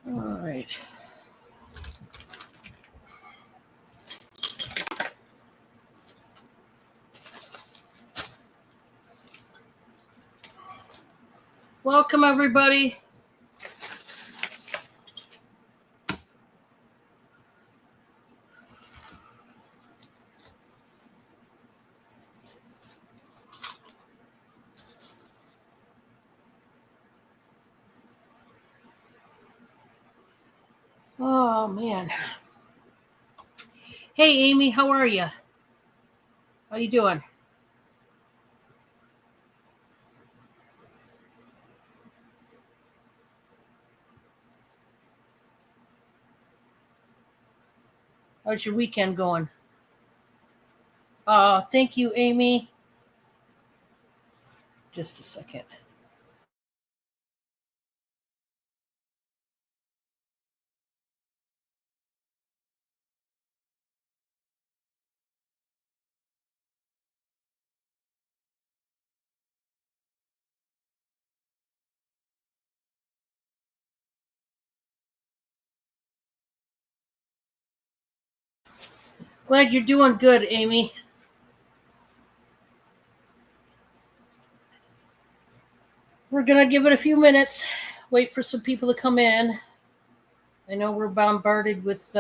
All right. Welcome, everybody. Oh, man. Hey, Amy, how are you? How you doing? How's your weekend going? Thank you, Amy. Just a second. Glad you're doing good, Amy. We're going to give it a few minutes, wait for some people to come in. I know we're bombarded with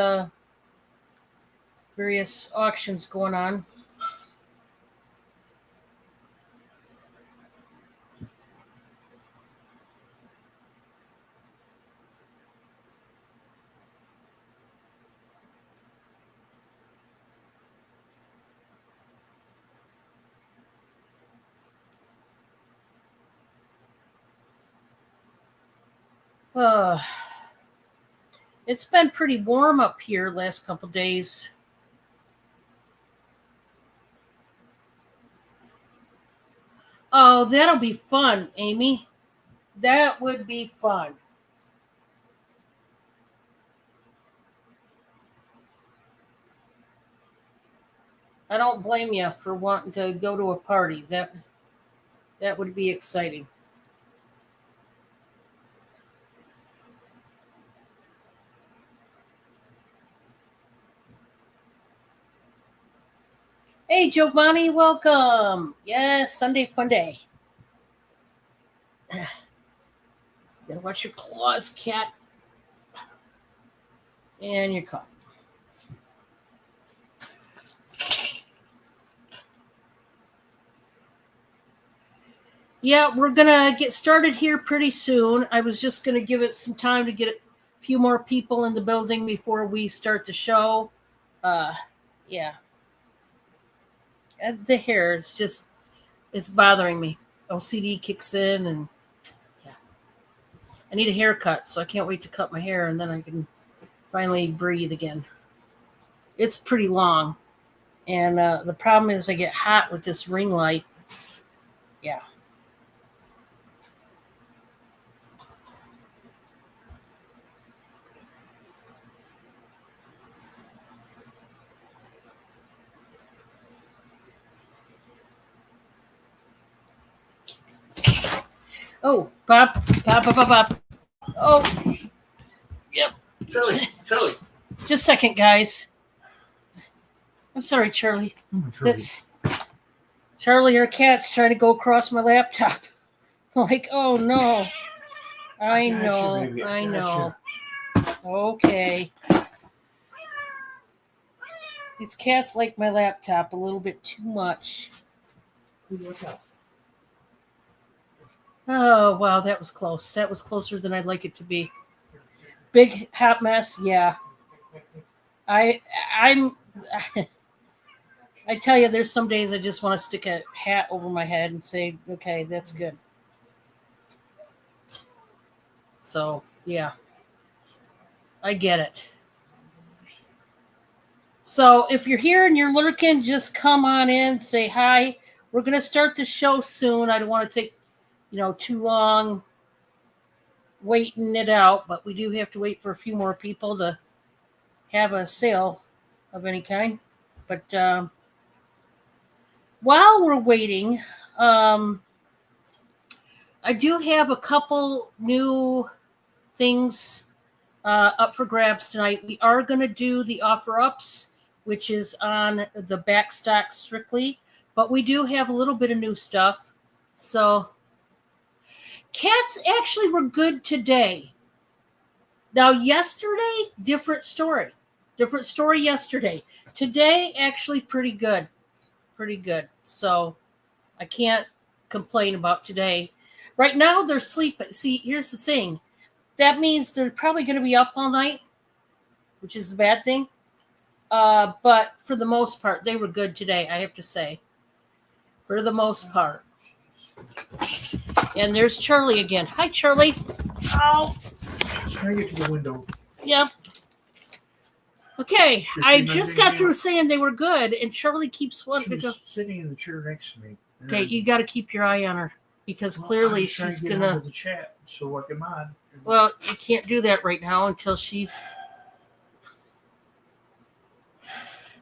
various auctions going on. It's been pretty warm up here last couple days. Oh, that'll be fun, Amy. That would be fun. I don't blame you for wanting to go to a party. That would be exciting. Hey, Giovanni, welcome. Yes, Sunday fun day. Gotta watch your claws, cat. And your cup. Yeah, we're gonna get started here pretty soon. I was just gonna give it some time to get a few more people in the building before we start the show. Yeah. The hair is just, it's bothering me. OCD kicks in, and yeah. I need a haircut, so I can't wait to cut my hair, and then I can finally breathe again. It's pretty long. And the problem is I get hot with this ring light. Yeah. Oh, Bob. Oh, yep. Charlie. Just a second, guys. I'm sorry, Charlie. That's Charlie, her cat's trying to go across my laptop. Like, oh no. I know. Okay. These cats like my laptop a little bit too much. Oh, wow, that was close. That was closer than I'd like it to be. Big hot mess, yeah. I'm I tell you, there's some days I just want to stick a hat over my head and say, okay, that's good. So, yeah. I get it. So, if you're here and you're lurking, just come on in, say hi. We're going to start the show soon. I don't want to take, too long waiting it out, but we do have to wait for a few more people to have a sale of any kind. But while we're waiting, I do have a couple new things up for grabs tonight. We are going to do the offer ups, which is on the back stock strictly, but we do have a little bit of new stuff. So cats actually were good today. Now, yesterday, different story. Different story yesterday. Today, actually pretty good. Pretty good. So I can't complain about today. Right now, they're sleeping. See, here's the thing. That means they're probably going to be up all night, which is the bad thing. But for the most part, they were good today, I have to say. For the most part. And there's Charlie again. Hi, Charlie. Oh. Try to get to the window. Yep. Okay, I just got through saying they were good, and Charlie keeps wanting to go. She's sitting in the chair next to me. Okay, you got to keep your eye on her because clearly she's gonna. The chat, so I can mod. Well, you can't do that right now until she's.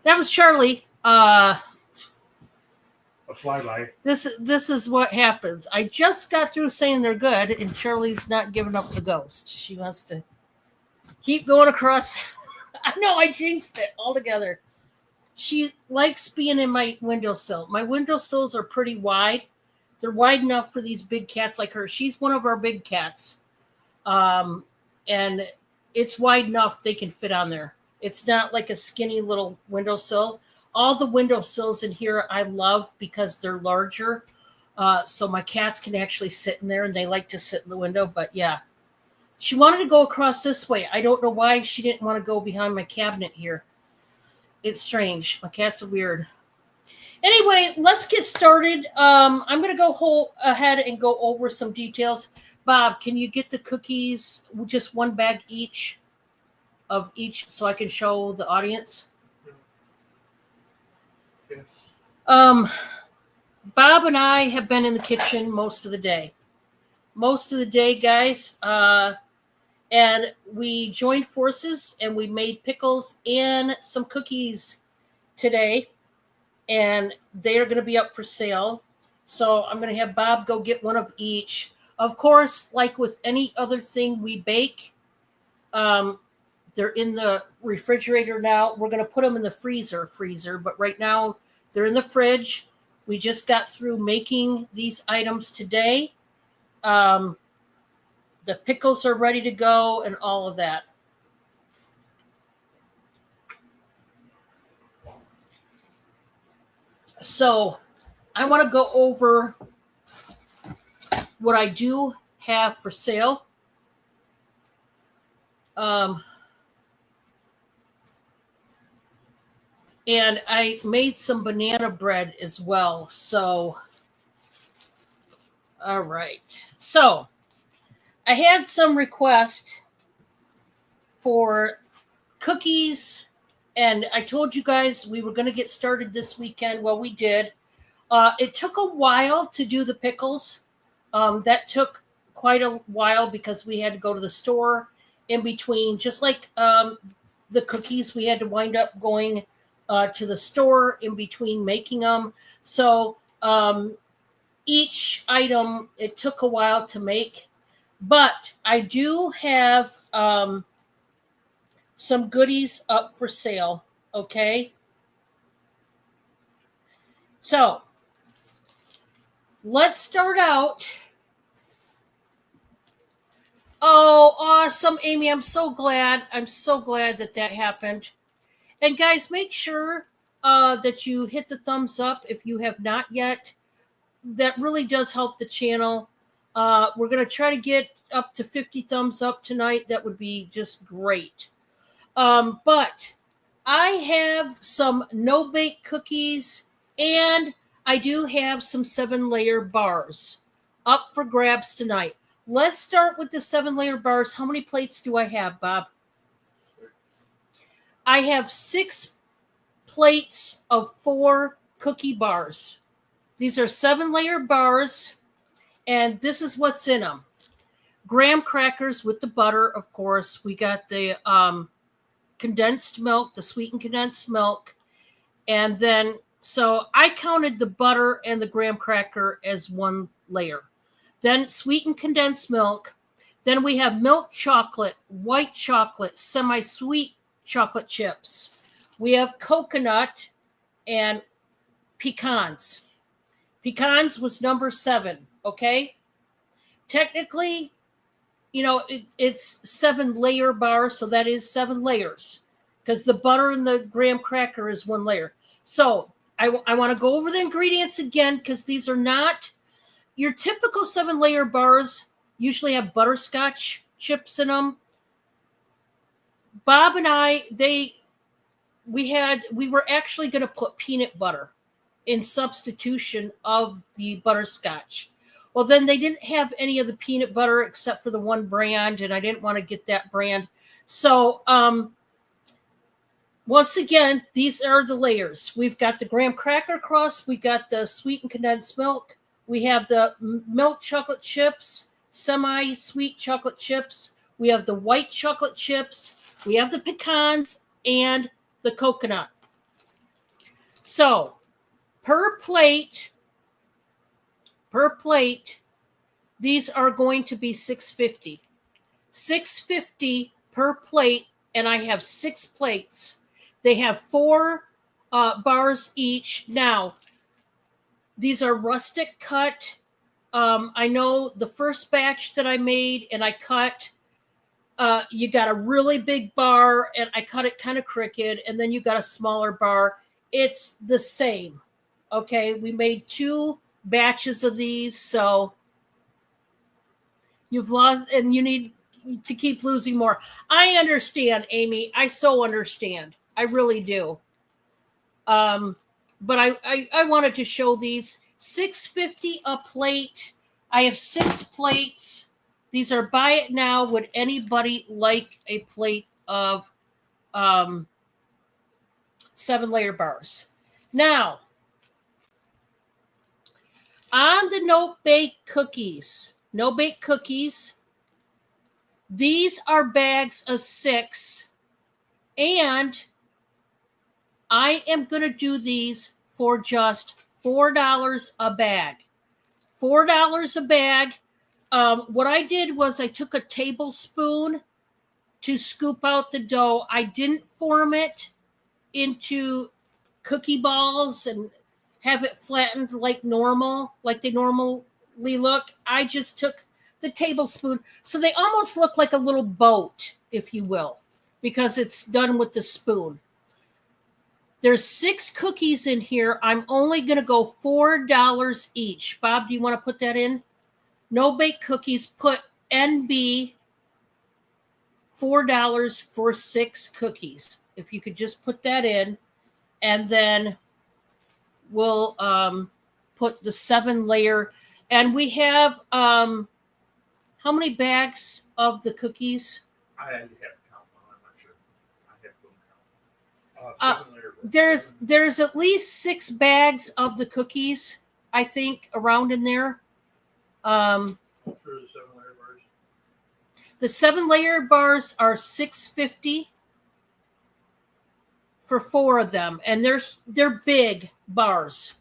That was Charlie. A flyby. This is what happens. I just got through saying they're good, and Charlie's not giving up the ghost. She wants to keep going across. I know I jinxed it altogether. She likes being in my windowsill. My windowsills are pretty wide. They're wide enough for these big cats like her. She's one of our big cats. And it's wide enough they can fit on there. It's not like a skinny little windowsill. All the windowsills in here I love because they're larger. So my cats can actually sit in there, and they like to sit in the window. But yeah, she wanted to go across this way. I don't know why she didn't want to go behind my cabinet here. It's strange. My cats are weird. Anyway, let's get started. I'm going to go ahead and go over some details. Bob, can you get the cookies, just one bag each of each, so I can show the audience? Yes. Bob and I have been in the kitchen most of the day. Most of the day, guys. And we joined forces and we made pickles and some cookies today. And they are going to be up for sale. So I'm going to have Bob go get one of each. Of course, like with any other thing we bake, they're in the refrigerator now. We're going to put them in the freezer, but right now they're in the fridge. We just got through making these items today. The pickles are ready to go and all of that. So I want to go over what I do have for sale. And I made some banana bread as well. So, all right. So I had some requests for cookies, and I told you guys we were going to get started this weekend. Well, we did. It took a while to do the pickles. That took quite a while because we had to go to the store in between. Just like the cookies, we had to wind up going to the store in between making them. So each item, it took a while to make. But I do have some goodies up for sale, okay? So let's start out. Oh, awesome, Amy. I'm so glad. I'm so glad that happened. And guys, make sure that you hit the thumbs up if you have not yet. That really does help the channel. We're going to try to get up to 50 thumbs up tonight. That would be just great. But I have some no-bake cookies, and I do have some 7-layer bars up for grabs tonight. Let's start with the 7-layer bars. How many plates do I have, Bob? 6. I have 6 plates of 4 cookie bars. These are 7-layer bars. And this is what's in them. Graham crackers with the butter, of course. We got the condensed milk, the sweetened condensed milk. And then, so I counted the butter and the graham cracker as 1 layer. Then sweetened condensed milk. Then we have milk chocolate, white chocolate, semi-sweet chocolate chips. We have coconut and pecans. Pecans was number 7, okay? Technically, it's 7-layer bar, so that is 7 layers because the butter and the graham cracker is 1 layer. So I want to go over the ingredients again because these are not your typical 7-layer bars. Usually have butterscotch chips in them. Bob and I, we were actually going to put peanut butter in substitution of the butterscotch. Well, then they didn't have any of the peanut butter except for the one brand, and I didn't want to get that brand. So, once again, these are the layers. We've got the graham cracker crust. We got the sweetened condensed milk. We have the milk chocolate chips, semi-sweet chocolate chips. We have the white chocolate chips. We have the pecans and the coconut. So, per plate, these are going to be $6.50. $6.50 per plate, and I have 6 plates. They have 4 bars each. Now, these are rustic cut. I know the first batch that I made and I cut, you got a really big bar, and I cut it kind of crooked, and then you got a smaller bar. It's the same. Okay, we made 2 batches of these, so you've lost, and you need to keep losing more. I understand, Amy. I so understand. I really do. But I wanted to show these. $6.50 a plate. I have 6 plates. These are buy it now. Would anybody like a plate of 7-layer bars? Now, on the no-bake cookies, these are bags of 6, and I am going to do these for just $4 a bag. $4 a bag. What I did was I took a tablespoon to scoop out the dough. I didn't form it into cookie balls and have it flattened like they normally look. I just took the tablespoon. So they almost look like a little boat, if you will, because it's done with the spoon. There's 6 cookies in here. I'm only going to go $4 each. Bob, do you want to put that in? No bake cookies. Put NB $4 for 6 cookies. If you could just put that in, and then we'll put the 7-layer. And we have how many bags of the cookies? I have to count one. I'm not sure. I have to count. 7-layer. There's at least 6 bags of the cookies, I think, around in there. Sure, the 7-layer bars. The 7-layer bars are $6.50 for 4 of them, and they're big bars.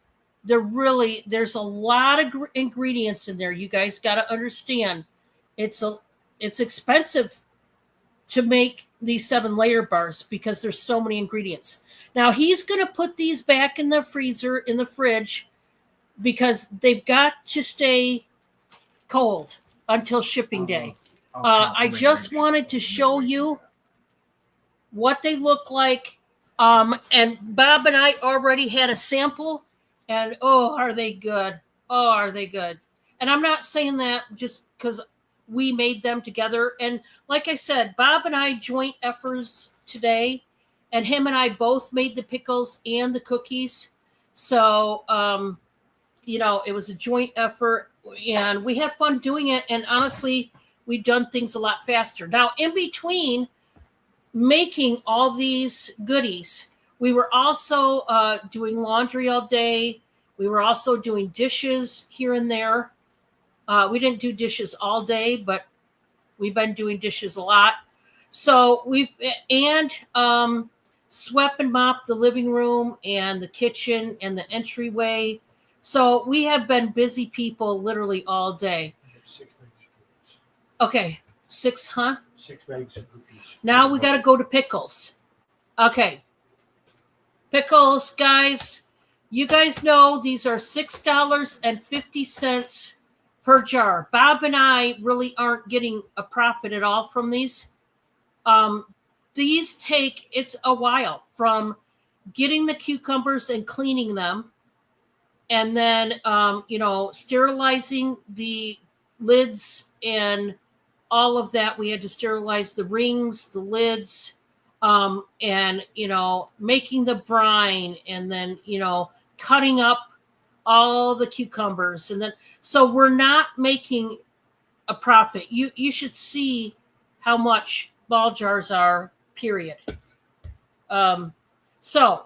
There's a lot of ingredients in there. You guys got to understand, it's expensive to make these 7-layer bars because there's so many ingredients. Now he's going to put these back in the freezer, in the fridge, because they've got to stay cold until shipping day. I just wanted to show you what they look like. And Bob and I already had a sample, and are they good? Oh, are they good? And I'm not saying that just because we made them together. And like I said, Bob and I joint efforts today, and him and I both made the pickles and the cookies. So, it was a joint effort, and we had fun doing it. And honestly, we've done things a lot faster. Now, in between making all these goodies, we were also doing laundry all day. We were also doing dishes here and there. We didn't do dishes all day, but we've been doing dishes a lot. So swept and mopped the living room and the kitchen and the entryway. So we have been busy people literally all day. I have 6 bags of cookies. Okay. 6, huh? 6 bags of cookies. Now we got to go to pickles. Okay. Pickles, guys. You guys know these are $6.50 per jar. Bob and I really aren't getting a profit at all from these. These take, it's a while from getting the cucumbers and cleaning them, and then, sterilizing the lids and all of that. We had to sterilize the rings, the lids, and, making the brine, and then, cutting up all the cucumbers. And then, so we're not making a profit. You should see how much ball jars are, period. So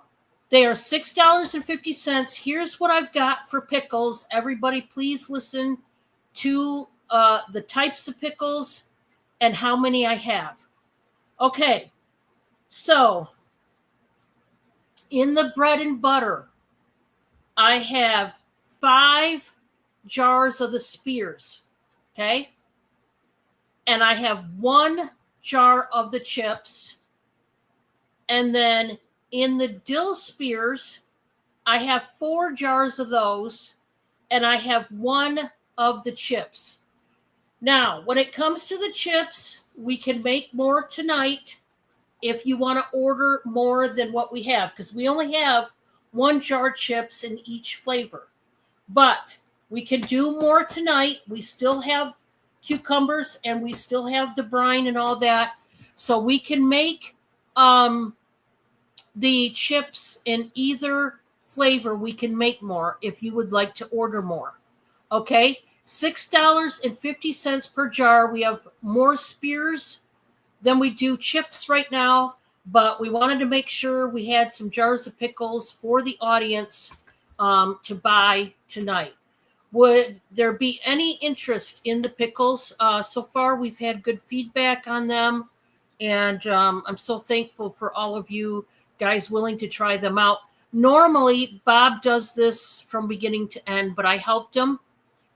they are $6.50. Here's what I've got for pickles. Everybody, please listen to the types of pickles and how many I have. Okay, so in the bread and butter, I have 5 jars of the spears, okay? And I have 1 jar of the chips. And then in the dill spears, I have 4 jars of those, and I have 1 of the chips. Now, when it comes to the chips, we can make more tonight if you want to order more than what we have, because we only have 1 jar chips in each flavor. But we can do more tonight. We still have cucumbers, and we still have the brine and all that. So we can make the chips in either flavor. We can make more if you would like to order more. Okay, $6.50 per jar. We have more spears than we do chips right now, but we wanted to make sure we had some jars of pickles for the audience to buy tonight. Would there be any interest in the pickles? So far, we've had good feedback on them, and I'm so thankful for all of you guys willing to try them out. Normally, Bob does this from beginning to end, but I helped him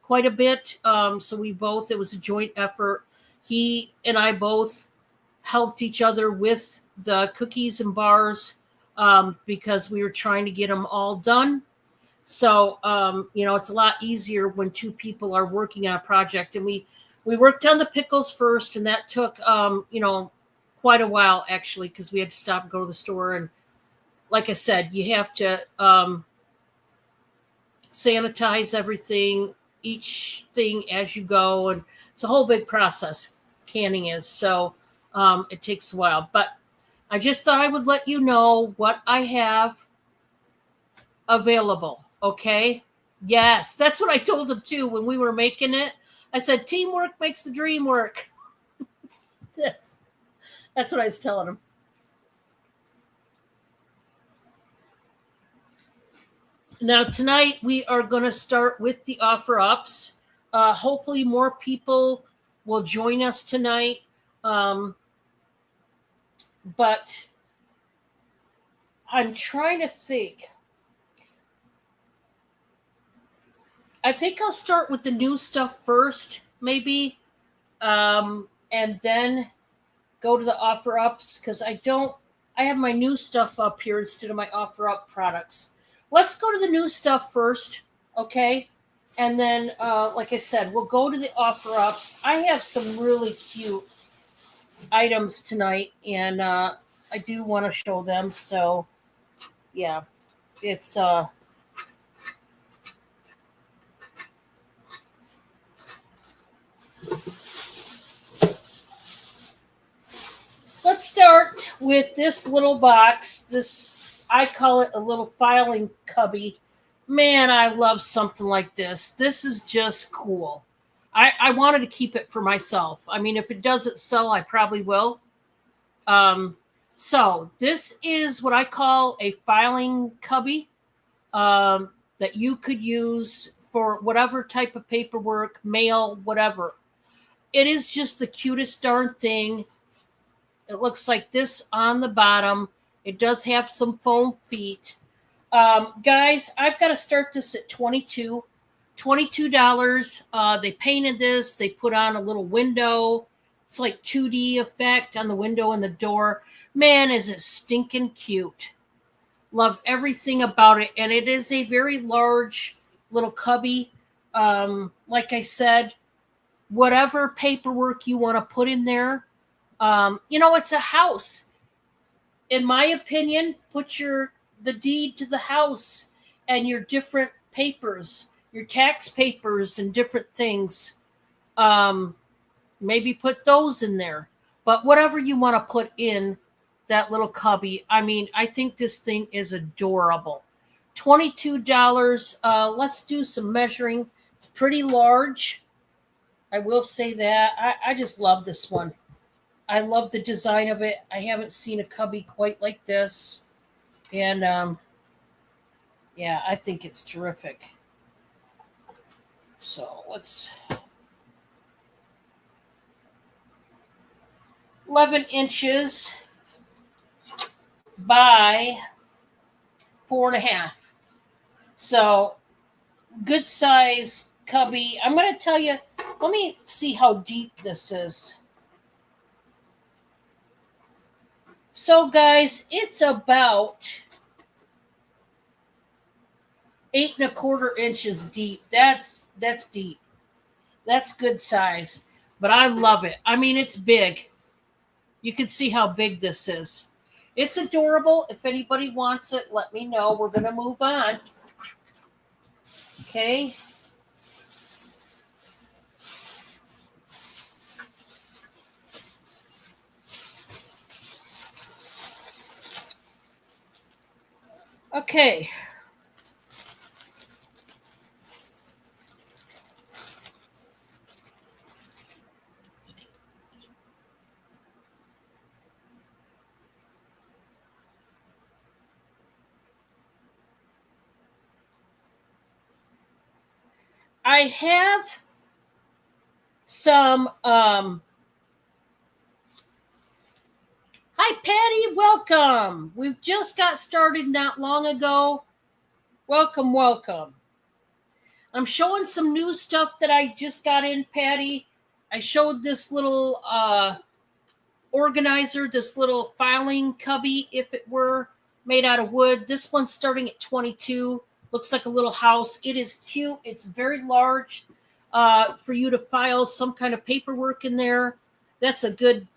quite a bit. So it was a joint effort. He and I both helped each other with the cookies and bars because we were trying to get them all done. So, it's a lot easier when 2 people are working on a project. And we worked on the pickles first, and that took, quite a while, actually, because we had to stop and go to the store. And like I said, you have to sanitize everything, each thing as you go. And it's a whole big process, canning is. So it takes a while. But I just thought I would let you know what I have available. Okay? Yes, that's what I told him, too, when we were making it. I said, teamwork makes the dream work. That's what I was telling him. Now, tonight, we are going to start with the offer-ups. Hopefully, more people will join us tonight. But I'm trying to think. I think I'll start with the new stuff first, maybe, and then go to the offer-ups, because I have my new stuff up here instead of my offer-up products. Let's go to the new stuff first, okay? And then, like I said, we'll go to the offer-ups. I have some really cute items tonight, and I do want to show them. So, yeah, it's... Let's start with this little box. I call it a little filing cubby. Man, I love something like this. This is just cool. I wanted to keep it for myself. I mean, if it doesn't sell, I probably will. So this is what I call a filing cubby that you could use for whatever type of paperwork, mail, whatever. It is just the cutest darn thing. It looks like this on the bottom. It does have some foam feet. Guys, I've got to start this at $22. They painted this. They put on a little window It's like 2D effect on the window and the door. Man, is it stinking cute. Love everything about it. And it is a very large little cubby. Like I said, whatever paperwork you want to put in there. It's a house. In my opinion, put the deed to the house and your different papers, your tax papers and different things. Maybe put those in there. But whatever you want to put in that little cubby, I mean, I think this thing is adorable. $22. Let's do some measuring. It's pretty large. I will say that. I just love this one. I love the design of it. I haven't seen a cubby quite like this. And yeah, I think it's terrific. So let's 11 inches by 4.5. So good size cubby. I'm going to tell you, let me see how deep this is. So guys, it's about 8.25 inches deep. That's deep. That's good size. But I love it. I mean, it's big. You can see how big this is. It's adorable. If anybody wants it, let me know. We're going to move on. Okay. Okay. I have some hi Patty, welcome. We've just got started not long ago. Welcome. I'm showing some new stuff that I just got in, Patty. I showed this little organizer, this little filing cubby, if it were made out of wood. This one's starting at 22. Looks like a little house. It is cute. It's very large for you to file some kind of paperwork in there. That's a good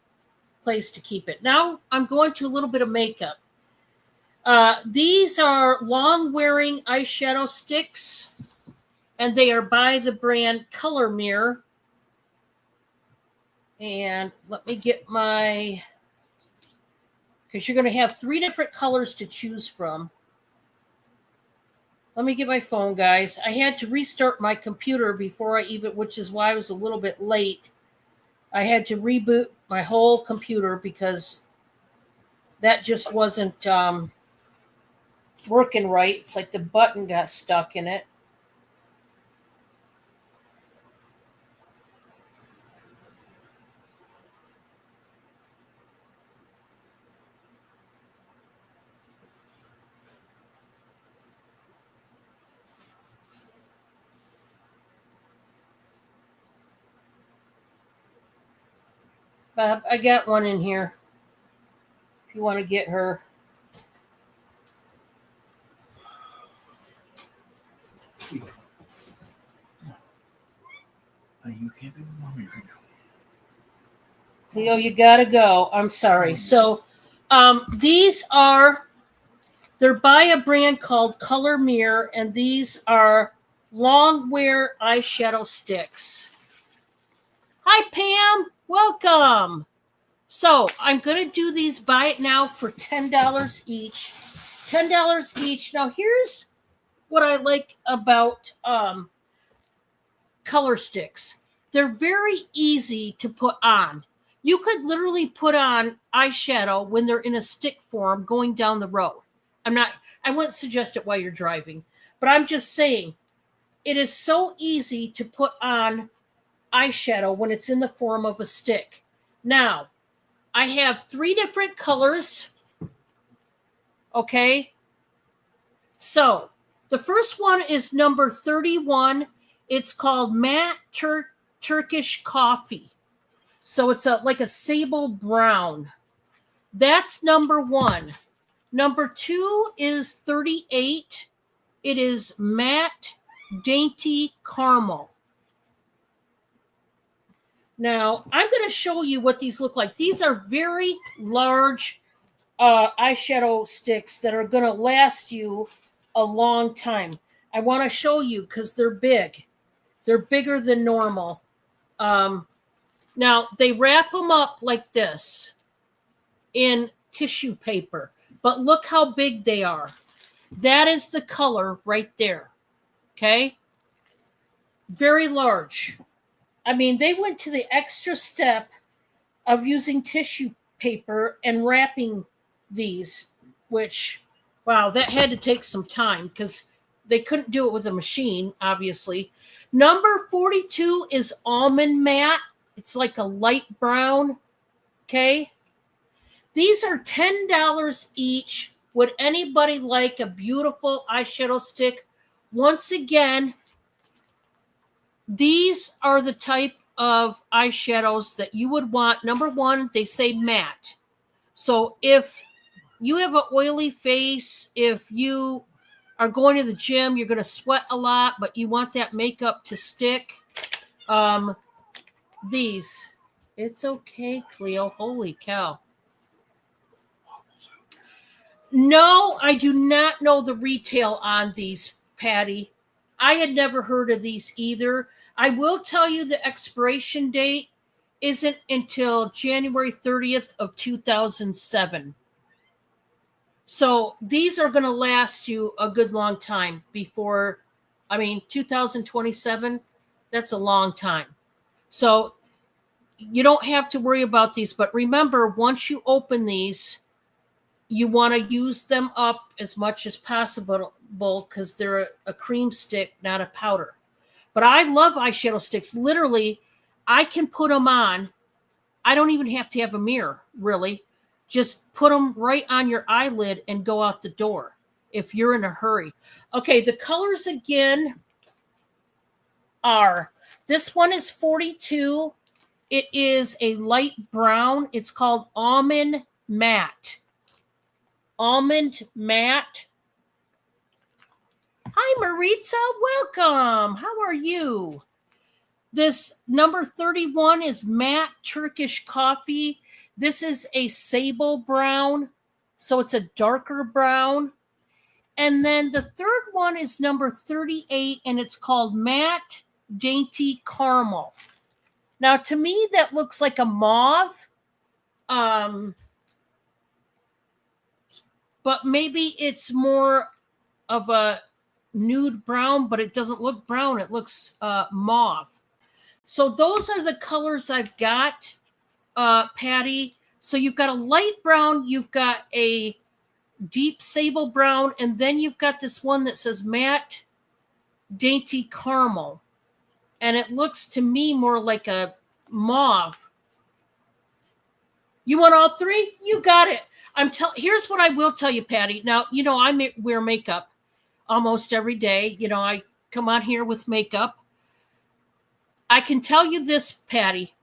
place to keep it. Now I'm going to a little bit of makeup. These are long-wearing eyeshadow sticks, and they are by the brand Color Mirror. And let me get my, because you're going to have 3 different colors to choose from. Let me get my phone, guys. I had to restart my computer before which is why I was a little bit late. I had to reboot my whole computer because that just wasn't working right. It's like the button got stuck in it. Bob, I got one in here. If you want to get her. Honey, you can't be with mommy right now. Cleo, you gotta go. I'm sorry. So they're by a brand called Color Mirror, and these are long wear eyeshadow sticks. Hi, Pam. Welcome. So I'm going to do these, buy it now for $10 each. $10 each. Now, here's what I like about color sticks. They're very easy to put on. You could literally put on eyeshadow when they're in a stick form going down the road. I wouldn't suggest it while you're driving, but I'm just saying it is so easy to put on eyeshadow when it's in the form of a stick. Now, I have 3 different colors. Okay. So the first one is number 31. It's called Matte Turkish Coffee. So it's like a sable brown. That's number 1. Number 2 is 38. It is matte dainty caramel. Now, I'm going to show you what these look like. These are very large eyeshadow sticks that are going to last you a long time. I want to show you because they're big. They're bigger than normal. Now, they wrap them up like this in tissue paper. But look how big they are. That is the color right there. Okay? Very large. I mean, they went to the extra step of using tissue paper and wrapping these, which, wow, that had to take some time because they couldn't do it with a machine, obviously. Number 42 is almond matte. It's like a light brown. Okay? These are $10 each. Would anybody like a beautiful eyeshadow stick? Once again, these are the type of eyeshadows that you would want. Number 1, they say matte. So if you have an oily face, if you are going to the gym, you're going to sweat a lot, but you want that makeup to stick, these. It's okay, Cleo. Holy cow. No, I do not know the retail on these, Patty. I had never heard of these either. I will tell you the expiration date isn't until January 30th of 2007. So these are going to last you a good long time before, 2027, that's a long time. So you don't have to worry about these. But remember, once you open these, you want to use them up as much as possible because they're a cream stick, not a powder. But I love eyeshadow sticks. Literally, I can put them on. I don't even have to have a mirror, really. Just put them right on your eyelid and go out the door if you're in a hurry. Okay, the colors again are, this one is 42. It is a light brown. It's called Almond Matte. Almond Matte. Hi, Maritza. Welcome. How are you? This number 31 is Matte Turkish Coffee. This is a sable brown, so it's a darker brown. And then the third one is number 38, and it's called Matte Dainty Caramel. Now, to me, that looks like a mauve. But maybe it's more of a nude brown, but it doesn't look brown. It looks mauve. So those are the colors I've got, Patty. So you've got a light brown, you've got a deep sable brown, and then you've got this one that says Matte Dainty Caramel. And it looks to me more like a mauve. You want all three? You got it. Here's what I will tell you, Patty. Now, I wear makeup almost every day. I come on here with makeup. I can tell you this, Patty.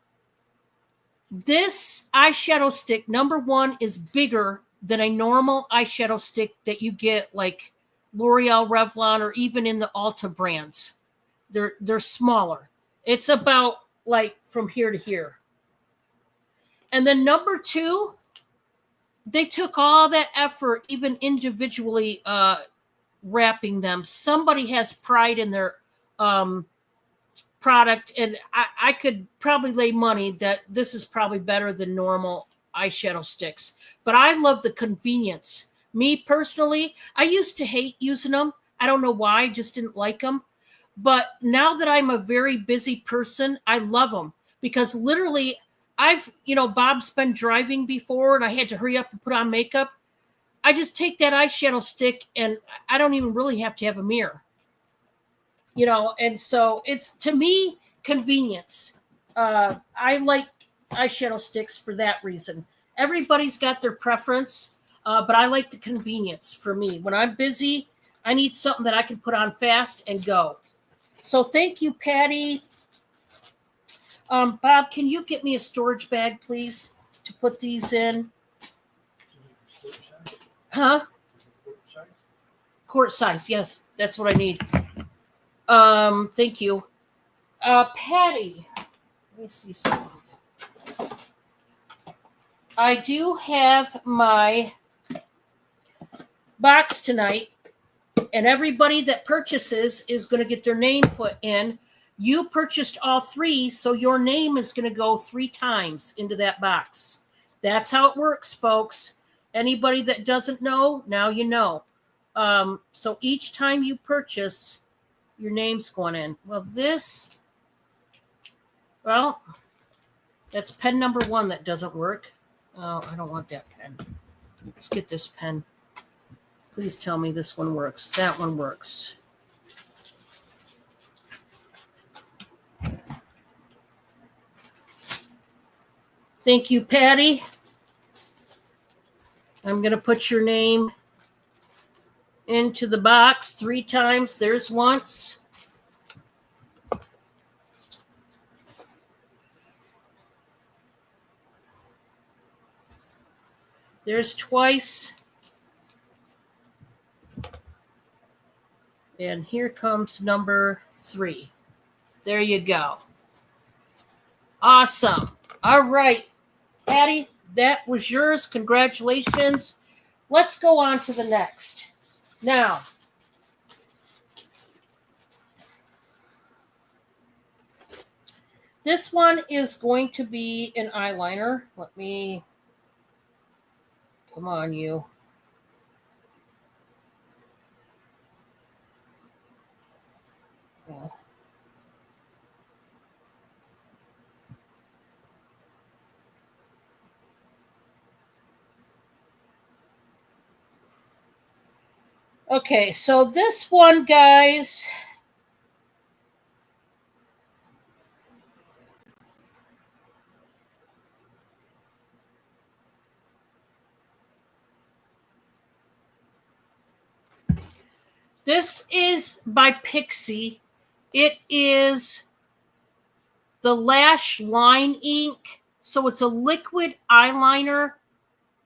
This eyeshadow stick, number 1, is bigger than a normal eyeshadow stick that you get like L'Oreal, Revlon, or even in the Ulta brands. They're smaller. It's about like from here to here. And then number 2, they took all that effort, even individually wrapping them. Somebody has pride in their product, and I could probably lay money that this is probably better than normal eyeshadow sticks. But I love the convenience. Me personally, I used to hate using them. I don't know why, I just didn't like them. But now that I'm a very busy person, I love them because literally Bob's been driving before and I had to hurry up and put on makeup. I just take that eyeshadow stick and I don't even really have to have a mirror. And so it's, to me, convenience. I like eyeshadow sticks for that reason. Everybody's got their preference, but I like the convenience for me. When I'm busy, I need something that I can put on fast and go. So thank you, Patty. Bob, can you get me a storage bag, please, to put these in? Huh? Quart size. Yes, that's what I need. Thank you. Patty, let me see something. I do have my box tonight, and everybody that purchases is going to get their name put in. You purchased all 3, so your name is going to go 3 times into that box. That's how it works, folks. Anybody that doesn't know, now you know. So each time you purchase, your name's going in. Well, that's pen number 1 that doesn't work. Oh, I don't want that pen. Let's get this pen. Please tell me this one works. That one works. Thank you, Patty. I'm going to put your name into the box 3 times. There's once. There's twice. And here comes number 3. There you go. Awesome. All right, Patty, that was yours. Congratulations. Let's go on to the next. Now, this one is going to be an eyeliner. Come on, you. Yeah. Okay, so this one, guys, this is by Pixi. It is the Lash Line Ink. So it's a liquid eyeliner.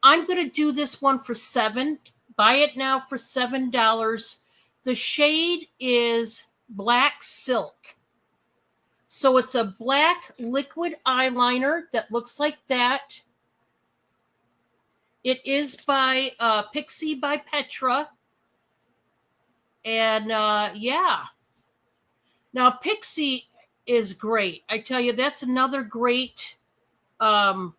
I'm going to do this one for $7. Buy it now for $7. The shade is Black Silk. So it's a black liquid eyeliner that looks like that. It is by Pixi by Petra. And yeah. Now Pixi is great. I tell you, that's another great branding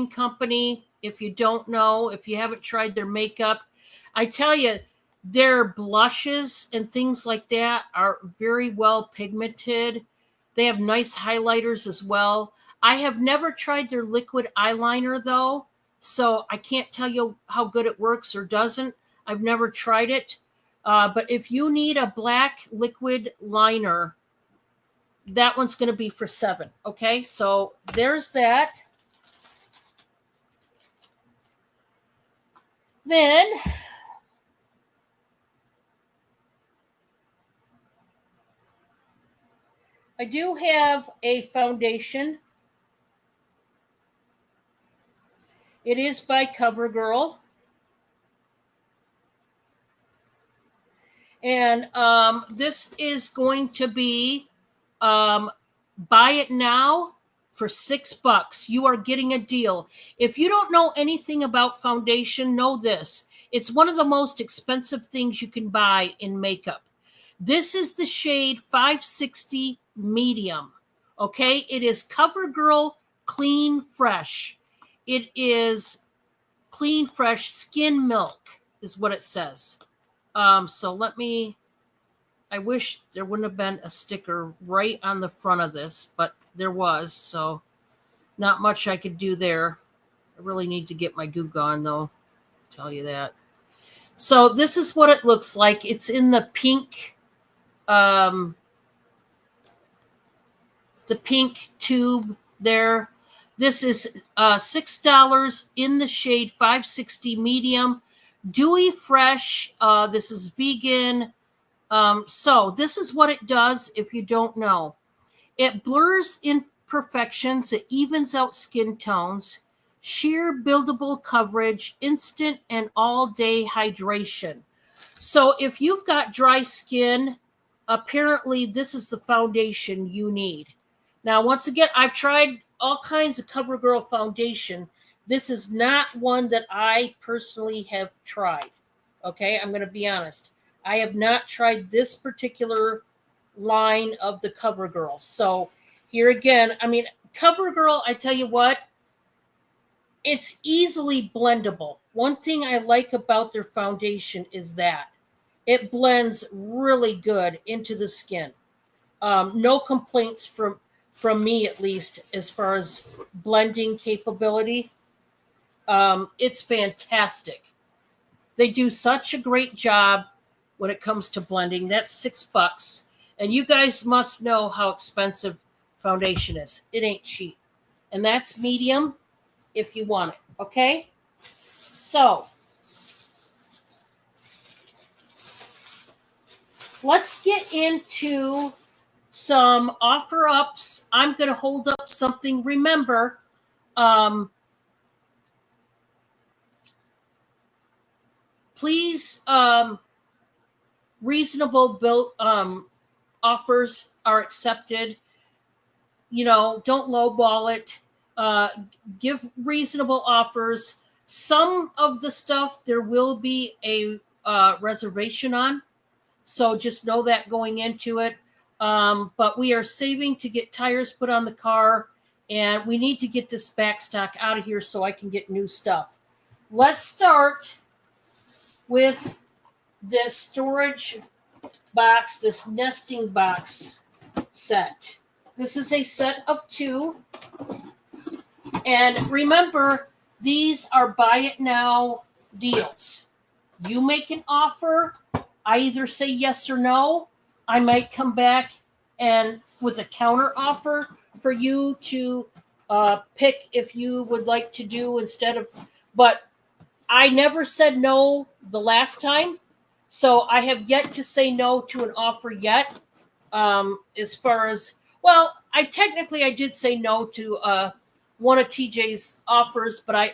company. If you don't know, if you haven't tried their makeup, I tell you, their blushes and things like that are very well pigmented. They have nice highlighters as well. I have never tried their liquid eyeliner though, so I can't tell you how good it works or doesn't. I've never tried it. But if you need a black liquid liner, that one's going to be for $7. Okay, so there's that. Then I do have a foundation. It is by CoverGirl. And this is going to be buy it now for $6. You are getting a deal. If you don't know anything about foundation, know this. It's one of the most expensive things you can buy in makeup. This is the shade 560 medium. Okay, it is CoverGirl Clean Fresh. It is Clean Fresh Skin Milk is what it says. So I wish there wouldn't have been a sticker right on the front of this, but there was, so not much I could do there. I really need to get my Goo Gone though, I'll tell you that. So this is what it looks like. It's in the pink, the pink tube there. This is $6 in the shade 560 medium. Dewy Fresh. This is vegan. So this is what it does if you don't know. It blurs imperfections, it evens out skin tones, sheer buildable coverage, instant and all-day hydration. So if you've got dry skin, apparently this is the foundation you need. Now, once again, I've tried all kinds of CoverGirl foundation. This is not one that I personally have tried. Okay, I'm going to be honest. I have not tried this particular line of the CoverGirl. So here again, I mean, CoverGirl, I tell you what, it's easily blendable. One thing I like about their foundation is that it blends really good into the skin. No complaints from me, at least, as far as blending capability. It's fantastic. They do such a great job when it comes to blending. That's $6. And you guys must know how expensive foundation is. It ain't cheap. And that's medium if you want it. Okay? So, let's get into some offer ups. I'm going to hold up something. Remember, please, reasonable bill offers are accepted. You know, don't lowball it. Give reasonable offers. Some of the stuff there will be a reservation on, so just know that going into it. But we are saving to get tires put on the car, and we need to get this back stock out of here so I can get new stuff. Let's start with this storage box, this nesting box set. This is a set of 2. And remember, these are buy it now deals. You make an offer, I either say yes or no. I might come back and with a counter offer for you to pick if you would like to do instead of, but I never said no the last time. So I have yet to say no to an offer yet. As far as, well, I did say no to one of TJ's offers, but I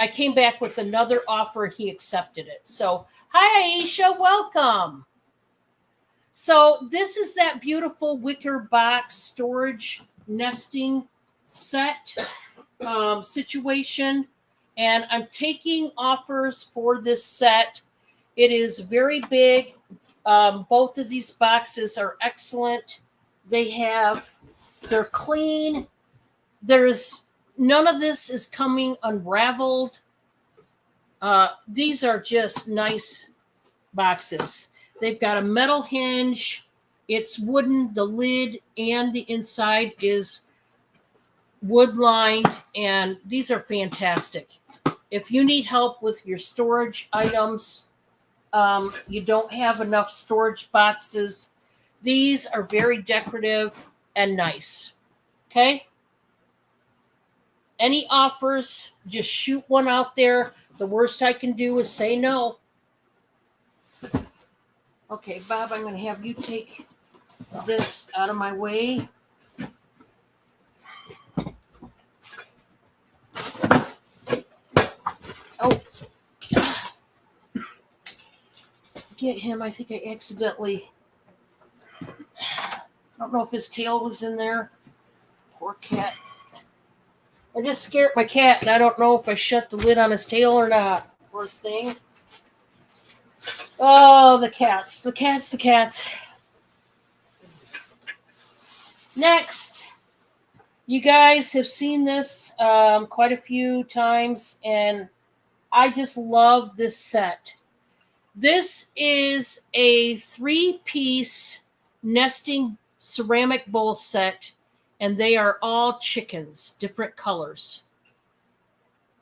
came back with another offer. He accepted it. So, hi, Aisha, welcome. So this is that beautiful wicker box storage nesting set situation. And I'm taking offers for this set. It is very big. Both of these boxes are excellent. They're clean. None of this is coming unraveled. These are just nice boxes. They've got a metal hinge. It's wooden. The lid and the inside is wood lined, and these are fantastic. If you need help with your storage items, you don't have enough storage boxes, these are very decorative and nice. Okay? Any offers, just shoot one out there. The worst I can do is say no. Okay, Bob, I'm going to have you take this out of my way. Oh, get him. I think I accidentally, I don't know if his tail was in there. Poor cat. I just scared my cat, and I don't know if I shut the lid on his tail or not. Poor thing. Oh, the cats. Next, you guys have seen this quite a few times, and I just love this set. This is a 3-piece nesting ceramic bowl set, and they are all chickens, different colors.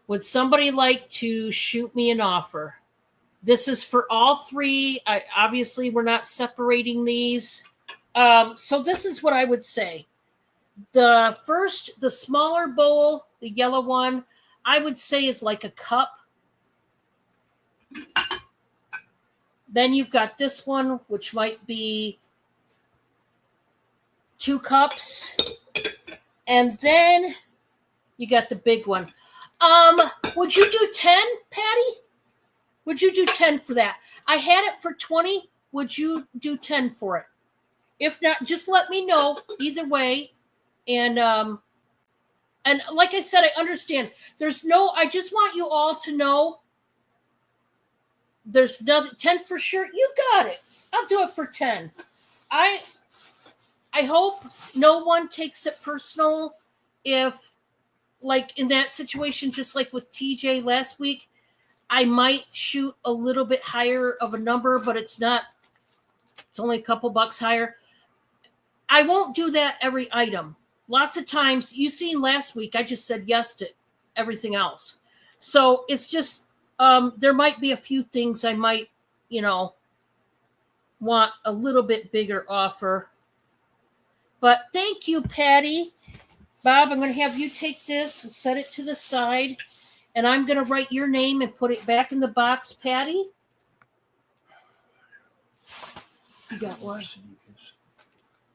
Would somebody like to shoot me an offer? This is for all 3. Obviously, we're not separating these. So this is what I would say. The smaller bowl, the yellow one, I would say is like a cup. Then you've got this one, which might be 2 cups. And then you got the big one. Would you do 10, Patty? Would you do 10 for that? I had it for 20. Would you do 10 for it? If not, just let me know either way. And like I said, I understand. I just want you all to know there's nothing. 10 for sure. You got it. I'll do it for 10. I hope no one takes it personal if, like in that situation, just like with TJ last week, I might shoot a little bit higher of a number, but it's only a couple bucks higher. I won't do that every item. Lots of times, you seen last week, I just said yes to everything else. So it's just, there might be a few things I might, want a little bit bigger offer. But thank you, Patty. Bob, I'm going to have you take this and set it to the side. And I'm going to write your name and put it back in the box, Patty. You got one?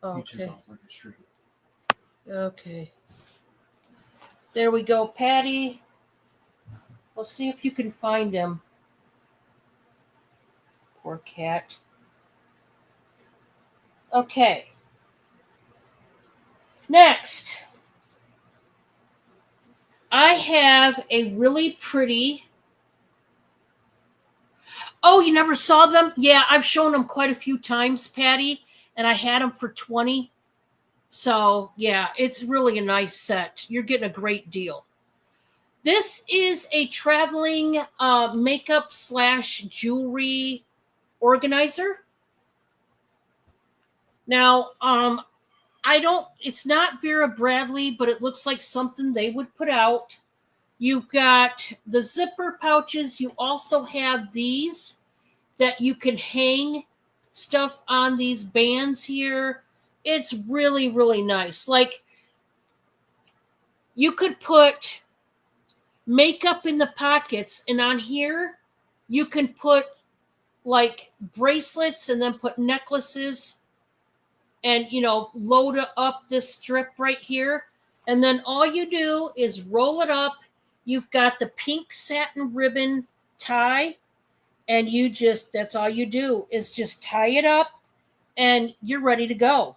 Okay. Okay. There we go, Patty. We'll see if you can find him. Poor cat. Okay. Next, I have a really pretty. Oh, you never saw them? Yeah, I've shown them quite a few times, Patty, and I had them for 20. So, yeah, it's really a nice set. You're getting a great deal. This is a traveling makeup / jewelry organizer. Now, it's not Vera Bradley, but it looks like something they would put out. You've got the zipper pouches. You also have these that you can hang stuff on these bands here. It's really, really nice. Like, you could put makeup in the pockets, and on here, you can put like bracelets and then put necklaces and, load up this strip right here. And then all you do is roll it up. You've got the pink satin ribbon tie, and that's all you do is just tie it up and you're ready to go.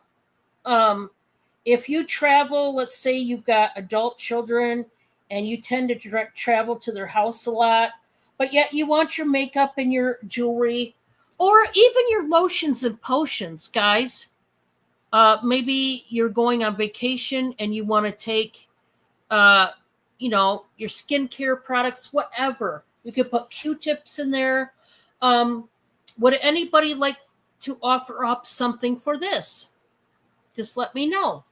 If you travel, let's say you've got adult children and you tend to travel to their house a lot, but yet you want your makeup and your jewelry or even your lotions and potions, guys. Maybe you're going on vacation and you want to take, your skincare products, whatever. You could put Q-tips in there. Would anybody like to offer up something for this? Just let me know.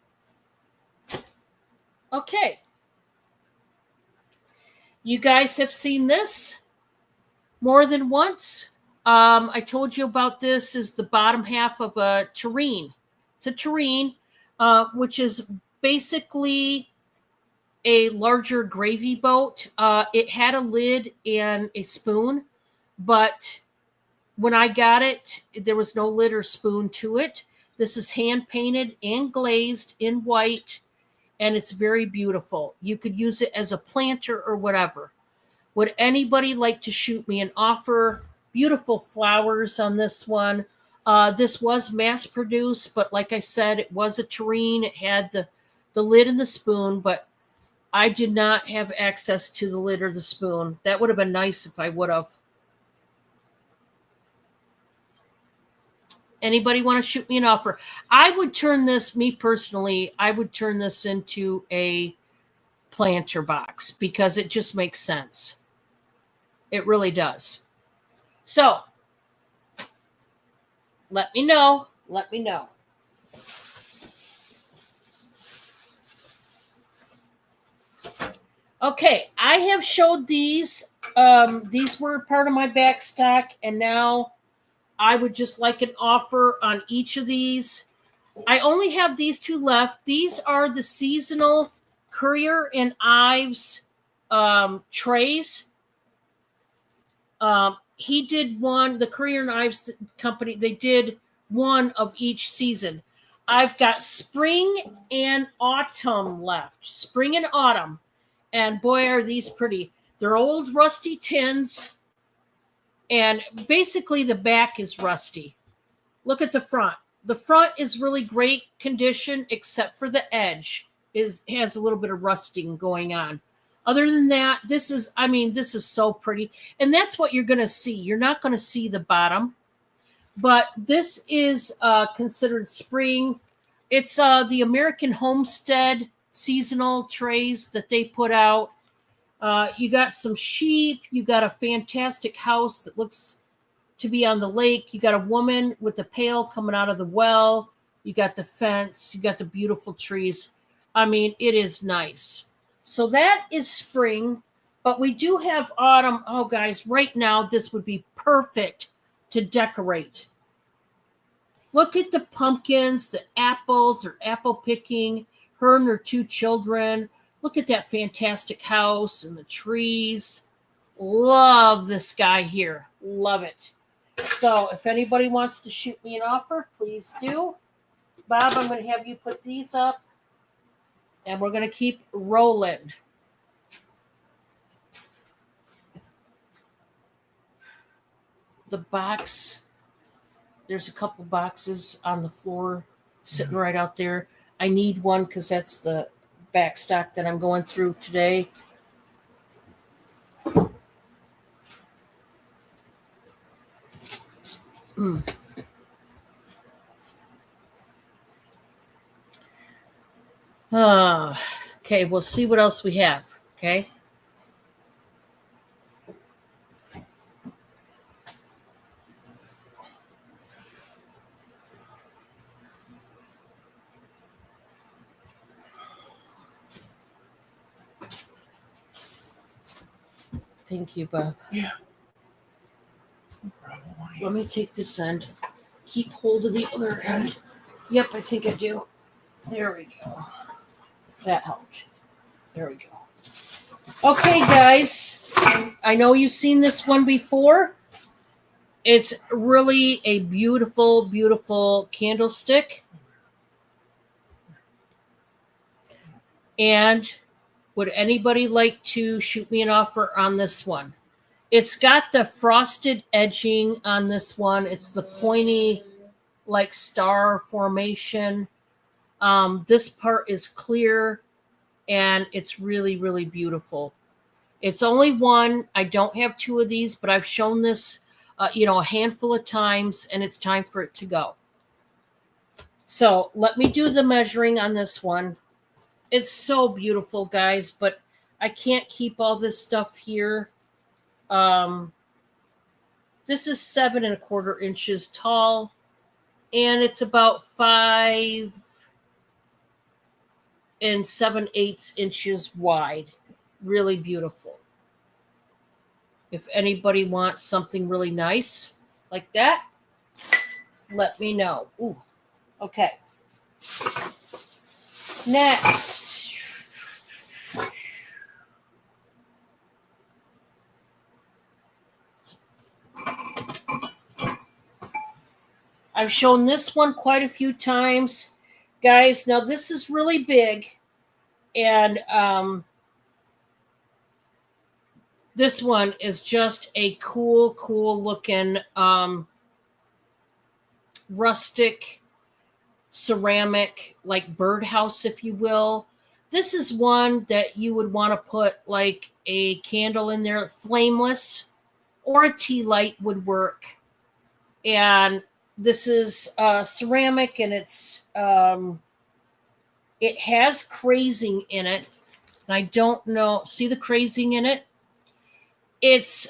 Okay. You guys have seen this more than once. I told you about this is the bottom half of a tureen. It's a tureen, which is basically a larger gravy boat. It had a lid and a spoon, but when I got it, there was no lid or spoon to it. This is hand painted and glazed in white, and it's very beautiful. You could use it as a planter or whatever. Would anybody like to shoot me an offer? Beautiful flowers on this one. This was mass produced, but like I said, it was a tureen. It had the lid and the spoon, but I did not have access to the lid or the spoon. That would have been nice if I would have. Anybody want to shoot me an offer? I would turn this, me personally, I would turn this into a planter box because it just makes sense. It really does. So, let me know. Let me know. Okay, I have showed these. These were part of my back stock, and now I would just like an offer on each of these. I only have these 2 left. These are the seasonal Currier and Ives trays. He did one, the Currier and Ives company, they did one of each season. I've got spring and autumn left. Spring and autumn. And boy, are these pretty. They're old rusty tins. And basically the back is rusty. Look at the front. The front is really great condition, except for the edge has a little bit of rusting going on. Other than that, this is so pretty. And that's what you're going to see. You're not going to see the bottom. But this is considered spring. It's the American Homestead seasonal trays that they put out. You got some sheep. You got a fantastic house that looks to be on the lake. You got a woman with a pail coming out of the well. You got the fence. You got the beautiful trees. I mean, it is nice. So that is spring, but we do have autumn. Oh, guys, right now this would be perfect to decorate. Look at the pumpkins, the apples, they're apple picking, her and her 2 children. Look at that fantastic house and the trees. Love this guy here. Love it. So if anybody wants to shoot me an offer, please do. Bob, I'm going to have you put these up. And we're going to keep rolling. The box, there's a couple boxes on the floor sitting right out there. I need one because that's the back stock that I'm going through today. Okay, we'll see what else we have. Okay. Thank you, Bob. Yeah. Let me take this end. Keep hold of the other end. Yep, I think I do. There we go. That helped. There we go. Okay, guys. I know you've seen this one before. It's really a beautiful, beautiful candlestick. And would anybody like to shoot me an offer on this one? It's got the frosted edging on this one. It's the pointy, like star formation. This part is clear, and it's really, really beautiful. It's only one. I don't have 2 of these, but I've shown this, a handful of times, and it's time for it to go. So let me do the measuring on this one. It's so beautiful, guys, but I can't keep all this stuff here. This is 7 1/4 inches tall, and it's about 5 7/8 inches wide. Really beautiful. If anybody wants something really nice like that, let me know. Ooh, okay. Next. I've shown this one quite a few times. Guys, now this is really big. And this one is just a cool looking rustic ceramic, like birdhouse, if you will. This is one that you would want to put like a candle in there, flameless, or a tea light would work. And this is ceramic, and it has crazing in it. And I don't know. See the crazing in it? It's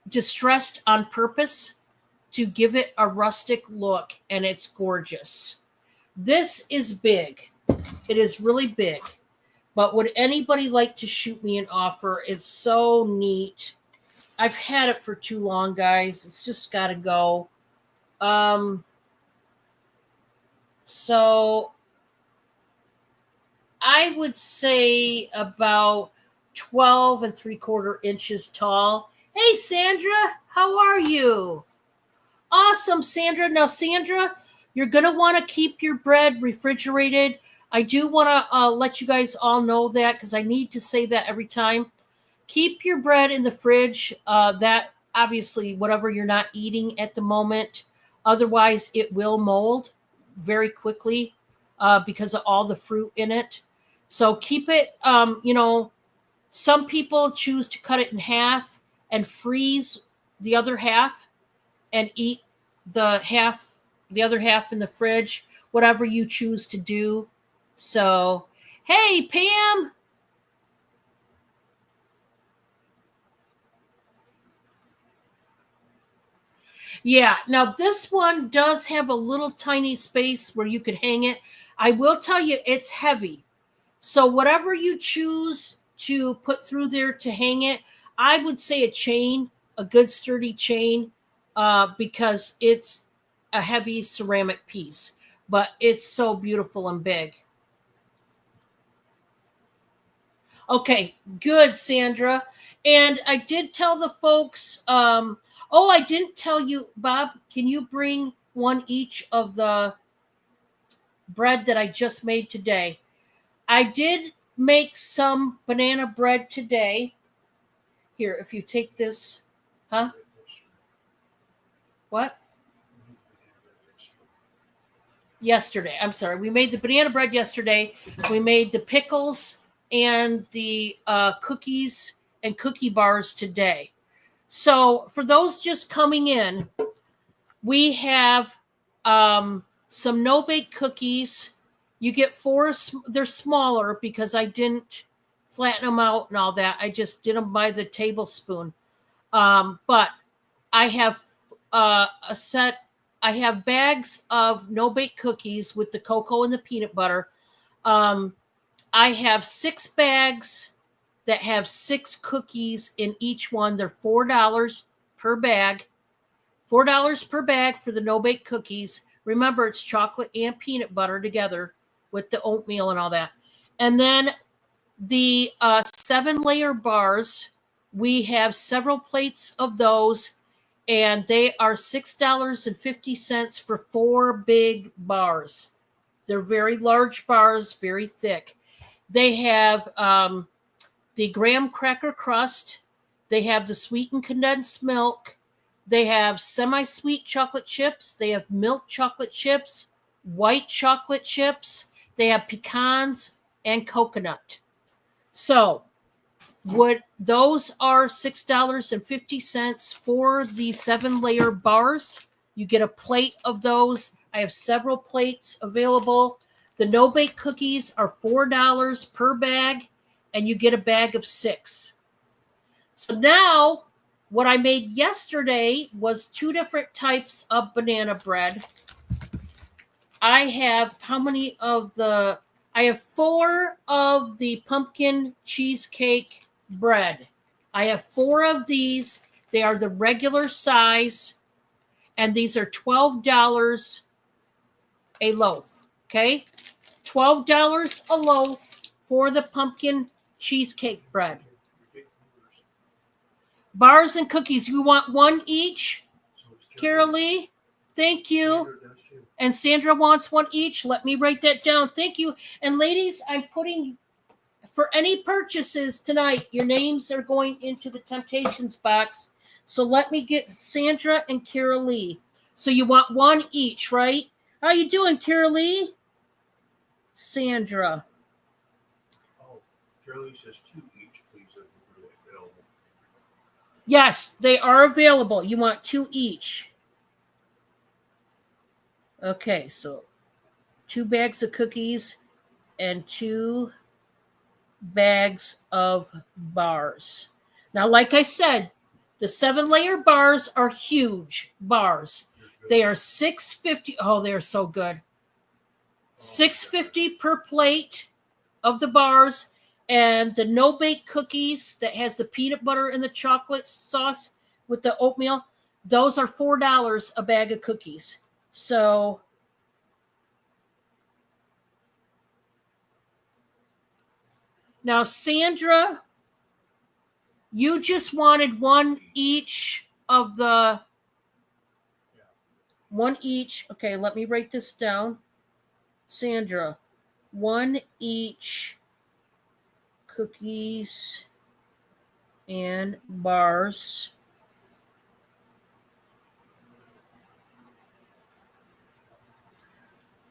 distressed on purpose to give it a rustic look, and it's gorgeous. This is big. It is really big. But would anybody like to shoot me an offer? It's so neat. I've had it for too long, guys. It's just got to go. So I would say about 12 3/4 inches tall. Hey, Sandra, how are you? Awesome, Sandra. Now, Sandra, you're going to want to keep your bread refrigerated. I do want to let you guys all know that because I need to say that every time. Keep your bread in the fridge. That obviously, whatever you're not eating at the moment, otherwise it will mold very quickly because of all the fruit in it. So keep it. Some people choose to cut it in half and freeze the other half and eat the other half in the fridge, whatever you choose to do. So, hey, Pam. Yeah, now this one does have a little tiny space where you could hang it. I will tell you, it's heavy. So, whatever you choose to put through there to hang it, I would say a chain, a good sturdy chain, because it's a heavy ceramic piece, but it's so beautiful and big. Okay, good, Sandra. And I did tell the folks, I didn't tell you, Bob, can you bring one each of the bread that I just made today? I did make some banana bread today. Here, if you take this, huh? What? Yesterday. I'm sorry. We made the banana bread yesterday. We made the pickles and the cookies and cookie bars today. So for those just coming in, we have some no-bake cookies. You get 4. They're smaller because I didn't flatten them out and all that. I just did them by the tablespoon. But I have a set. I have bags of no-bake cookies with the cocoa and the peanut butter. I have 6 bags that have 6 cookies in each one. They're $4 per bag. $4 per bag for the no-bake cookies. Remember, it's chocolate and peanut butter together with the oatmeal and all that. And then the 7-layer bars, we have several plates of those, and they are $6.50 for 4 big bars. They're very large bars, very thick. They have the graham cracker crust. They have the sweetened condensed milk. They have semi-sweet chocolate chips. They have milk chocolate chips, white chocolate chips. They have pecans and coconut. So, those are $6.50 for the 7-layer bars. You get a plate of those. I have several plates available. The no-bake cookies are $4 per bag, and you get a bag of 6. So now, what I made yesterday was 2 different types of banana bread. I have I have 4 of the pumpkin cheesecake bread. I have 4 of these. They are the regular size, and these are $12 a loaf. Okay? $12 a loaf for the pumpkin cheesecake bread. Bars and cookies. You want one each? Carol Lee? Thank you. And Sandra wants one each. Let me write that down. Thank you. And ladies, I'm putting, for any purchases tonight, your names are going into the Temptations box. So let me get Sandra and Carol Lee. So you want one each, right? How you doing, Carol Lee? Sandra. Oh, Carol Lee says 2 each, please, if you're available. Yes, they are available. You want 2 each. Okay, so 2 bags of cookies and 2 bags of bars. Now, like I said, the 7-layer bars are huge bars. They are $6.50. Oh, they are so good. $6.50 per plate of the bars, and the no-bake cookies that has the peanut butter and the chocolate sauce with the oatmeal, those are $4 a bag of cookies. So now, Sandra, you just wanted one each of the 1 each. Okay, let me write this down. Sandra, 1 each cookies and bars.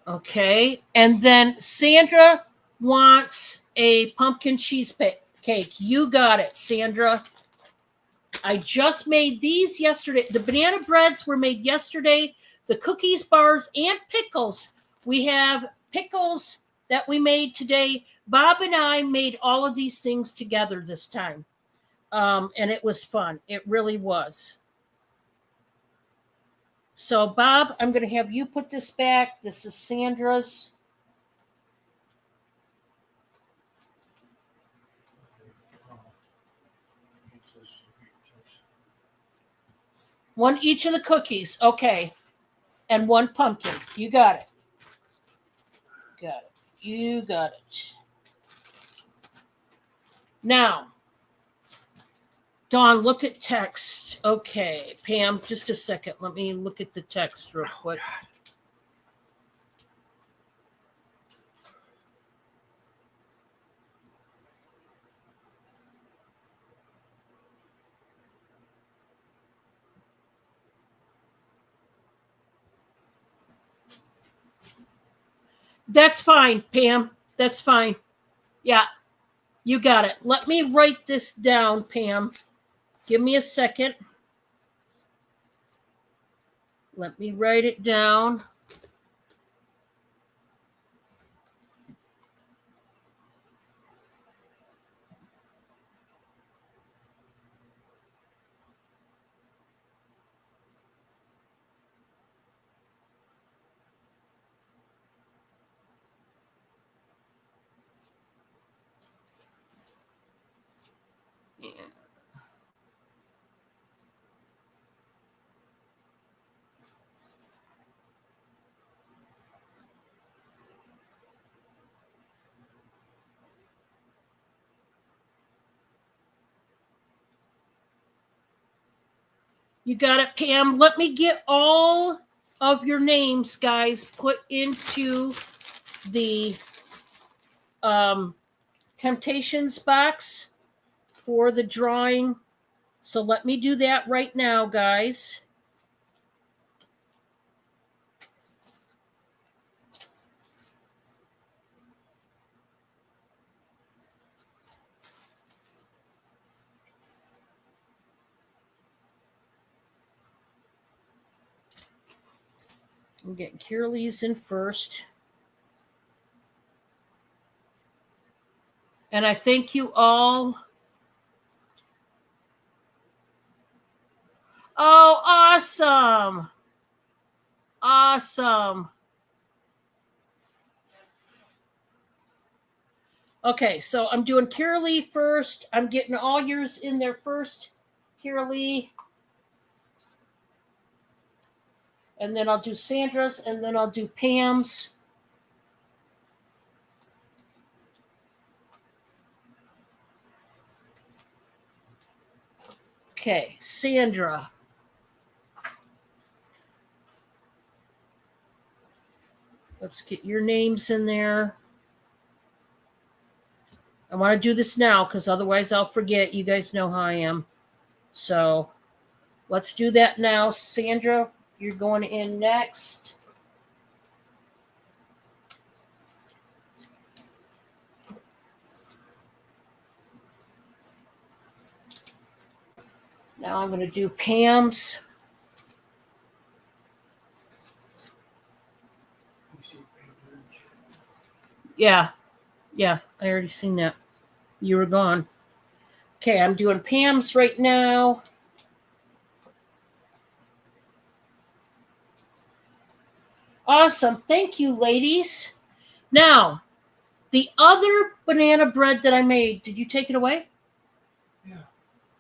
Okay, and then Sandra wants a pumpkin cheesecake. You got it, Sandra. I just made these yesterday. The banana breads were made yesterday. The cookies, bars, and pickles. We have pickles that we made today. Bob and I made all of these things together this time. And it was fun. It really was. So, Bob, I'm going to have you put this back. This is Sandra's. One each of the cookies. Okay. And 1 pumpkin. You got it. Got it. You got it. Now, Dawn, look at text. Okay. Pam, just a second. Let me look at the text real quick. That's fine, Pam. That's fine. Yeah, you got it. Let me write this down, Pam. Give me a second. Let me write it down. Yeah. You got it, Pam. Let me get all of your names, guys, put into the Temptations box for the drawing. So let me do that right now, guys. I'm getting Kirley's in first. And I thank you all. Oh, awesome. Awesome. Okay, so I'm doing Kirley first. I'm getting all yours in there first, Kirley. And then I'll do Sandra's, and then I'll do Pam's. Okay, Sandra. Let's get your names in there. I want to do this now because otherwise I'll forget. You guys know how I am. So let's do that now. Sandra, you're going in next. Now I'm going to do Pam's. Yeah, I already seen that. You were gone. Okay, I'm doing Pam's right now. Awesome. Thank you, ladies. Now, the other banana bread that I made, did you take it away? Yeah.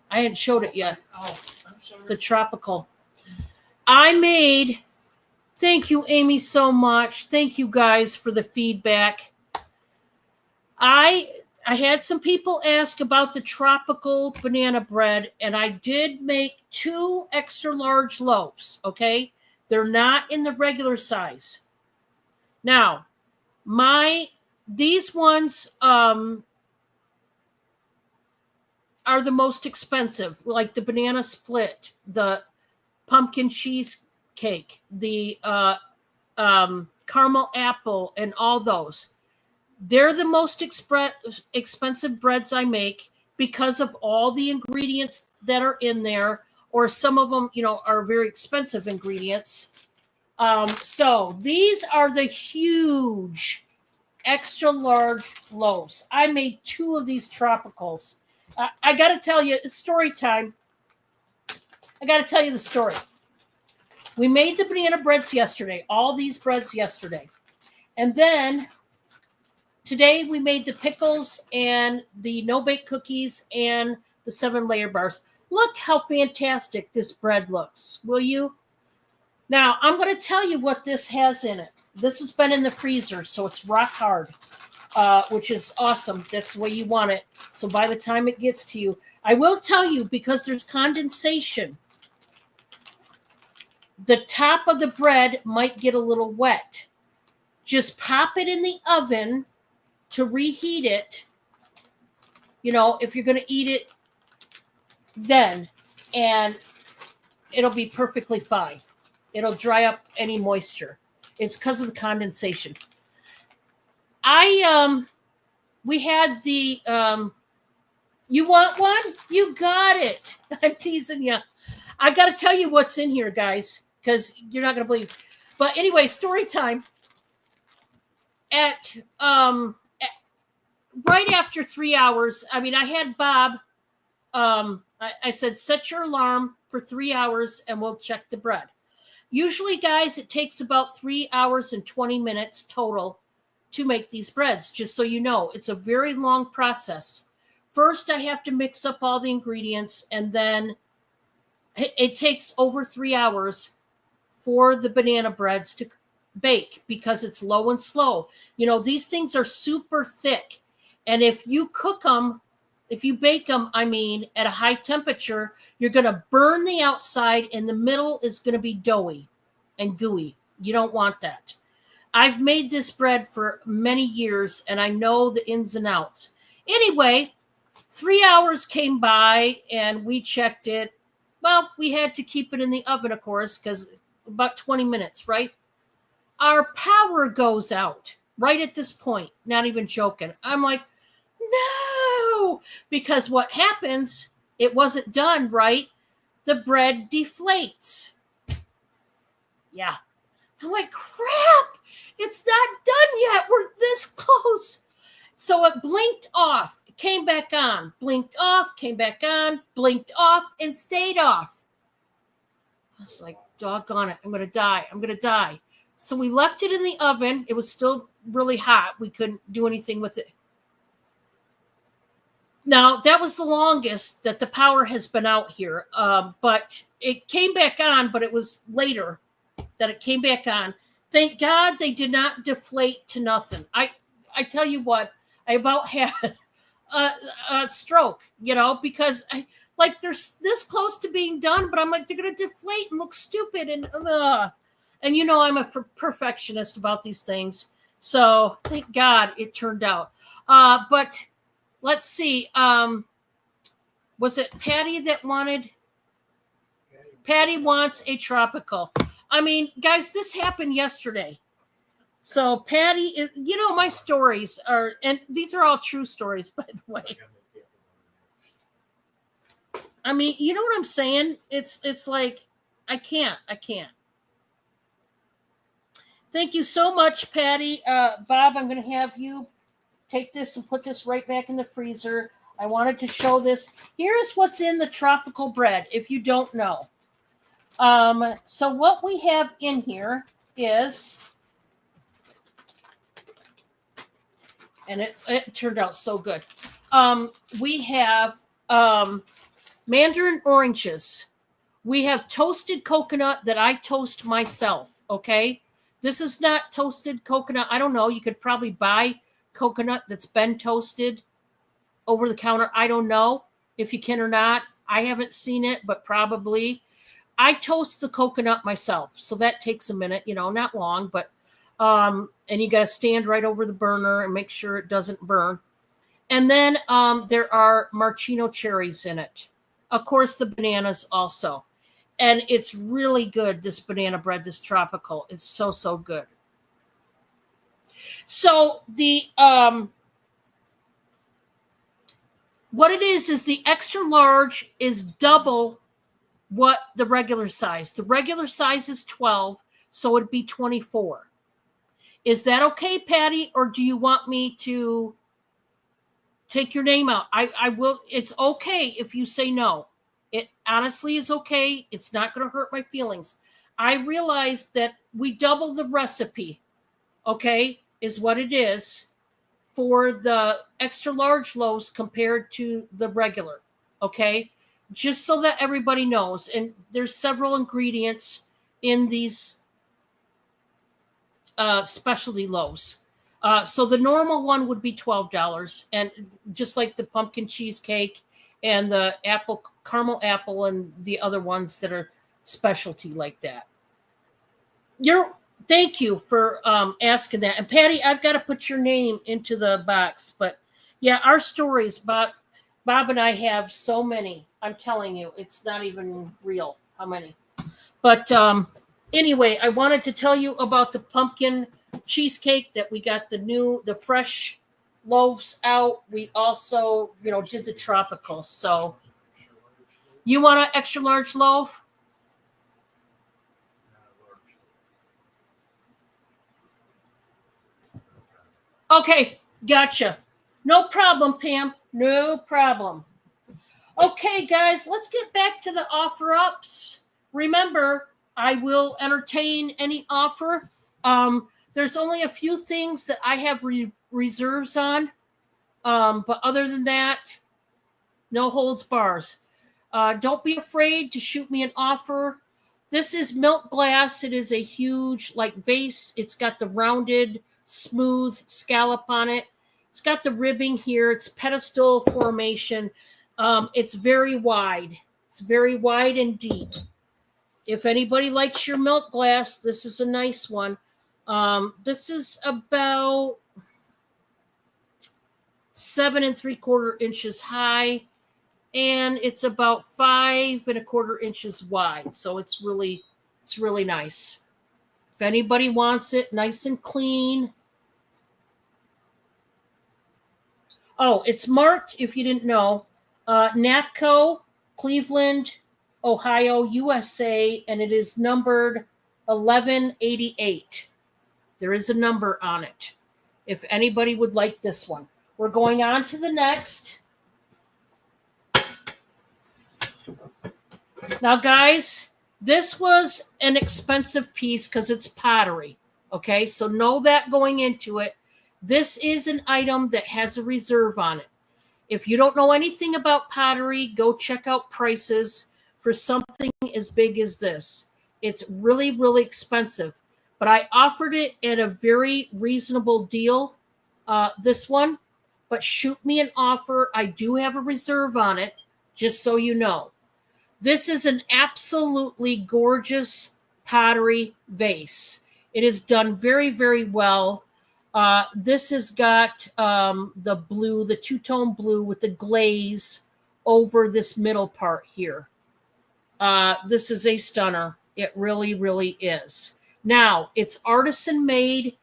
I hadn't showed it yet. Oh, I'm sorry. The tropical. I made, thank you, Amy, so much. Thank you guys for the feedback. I had some people ask about the tropical banana bread, and I did make 2 extra large loaves, okay? They're not in the regular size. Now, these ones are the most expensive, like the banana split, the pumpkin cheesecake, the caramel apple, and all those. They're the most expensive breads I make because of all the ingredients that are in there, or some of them, are very expensive ingredients. So these are the huge, extra large loaves. I made 2 of these tropicals. I got to tell you, it's story time. I got to tell you the story. We made the banana breads yesterday, all these breads yesterday. And then today we made the pickles and the no-bake cookies and the 7-layer bars. Look how fantastic this bread looks, will you? Now, I'm going to tell you what this has in it. This has been in the freezer, so it's rock hard, which is awesome. That's the way you want it. So by the time it gets to you, I will tell you, because there's condensation, the top of the bread might get a little wet. Just pop it in the oven to reheat it, if you're going to eat it then, and it'll be perfectly fine. It'll dry up any moisture. It's because of the condensation. We had the, you want one? You got it. I'm teasing you. I got to tell you what's in here, guys, because you're not going to believe. But anyway, story time. At right after 3 hours, I had Bob, I said, set your alarm for 3 hours and we'll check the bread. Usually, guys, it takes about 3 hours and 20 minutes total to make these breads, just so you know. It's a very long process. First, I have to mix up all the ingredients, and then it takes over 3 hours for the banana breads to bake because it's low and slow. These things are super thick. And if you bake them, at a high temperature, you're going to burn the outside and the middle is going to be doughy and gooey. You don't want that. I've made this bread for many years and I know the ins and outs. Anyway, 3 hours came by and we checked it. Well, we had to keep it in the oven, of course, because about 20 minutes, right? Our power goes out right at this point. Not even joking. I'm like, no, because what happens, it wasn't done right. The bread deflates. Yeah. I'm like, crap, it's not done yet. We're this close. So it blinked off, it came back on, blinked off, came back on, blinked off, and stayed off. I was like, doggone it, I'm going to die. I'm going to die. So we left it in the oven. It was still really hot. We couldn't do anything with it. Now, that was the longest that the power has been out here. But it came back on, but it was later that it came back on. Thank God they did not deflate to nothing. I tell you what, I about had a stroke, because they're this close to being done, but I'm like, they're going to deflate and look stupid. And I'm a perfectionist about these things. So thank God it turned out. But let's see. Was it Patty that wanted? Patty wants a tropical. Guys, this happened yesterday. So Patty is, my stories are, and these are all true stories, by the way. You know what I'm saying? It's like, I can't. Thank you so much, Patty. Bob, I'm going to have you take this and put this right back in the freezer. I wanted to show this. Here's what's in the tropical bread, if you don't know. So what we have in here is, and it turned out so good. We have mandarin oranges. We have toasted coconut that I toast myself, okay? This is not toasted coconut. I don't know. You could probably buy coconut that's been toasted over the counter. I don't know if you can or not. I haven't seen it, but probably. I toast the coconut myself, so that takes a minute, not long, but and you got to stand right over the burner and make sure it doesn't burn. And then there are maraschino cherries in it. Of course, the bananas also. And it's really good, this banana bread, this tropical. It's so, so good. So the what it is the extra large is double what the regular size. The regular size is 12, so it'd be 24. Is that okay, Patty, or do you want me to take your name out? I will. It's okay if you say no. It honestly is okay. It's not going to hurt my feelings. I realize that we double the recipe, okay, is what it is for the extra large loaves compared to the regular, okay? Just so that everybody knows. And there's several ingredients in these specialty loaves. So the normal one would be $12, and just like the pumpkin cheesecake and the caramel apple and the other ones that are specialty like that. Thank you for asking that. And Patty, I've got to put your name into the box. But yeah, our stories, Bob and I have so many. I'm telling you, it's not even real how many. But anyway, I wanted to tell you about the pumpkin cheesecake that we got the fresh loaves out. We also, did the tropical. So you want an extra large loaf? Okay, gotcha. No problem, Pam. No problem. Okay, guys, let's get back to the offer ups. Remember, I will entertain any offer. There's only a few things that I have reserves on. But other than that, no holds bars. Don't be afraid to shoot me an offer. This is milk glass. It is a huge vase. It's got the rounded, smooth scallop on it. It's got the ribbing here. It's pedestal formation. It's very wide. It's very wide and deep. If anybody likes your milk glass, this is a nice one. This is about 7 3/4 inches high, and it's about 5 1/4 inches wide. So it's really nice. If anybody wants it nice and clean. Oh, it's marked, if you didn't know, NAPCO, Cleveland, Ohio, USA, and it is numbered 1188. There is a number on it. If anybody would like this one. We're going on to the next. Now, guys, this was an expensive piece because it's pottery. Okay, so know that going into it. This is an item that has a reserve on it. If you don't know anything about pottery, go check out prices for something as big as this. It's really, really expensive. But I offered it at a very reasonable deal, this one. But shoot me an offer. I do have a reserve on it, just so you know. This is an absolutely gorgeous pottery vase. It is done very, very well. This has got the blue, the two-tone blue with the glaze over this middle part here. This is a stunner. It really, really is. Now, it's artisan made.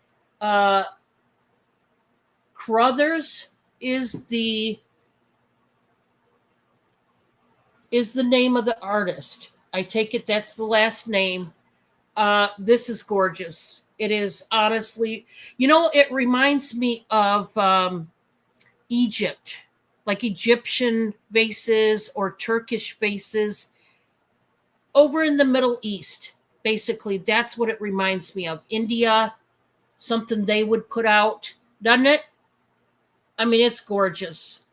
Crothers is the name of the artist. I take it that's the last name. This is gorgeous. It is honestly, it reminds me of Egypt, like Egyptian vases or Turkish vases over in the Middle East. Basically, that's what it reminds me of. India, something they would put out, doesn't it? I mean, it's gorgeous.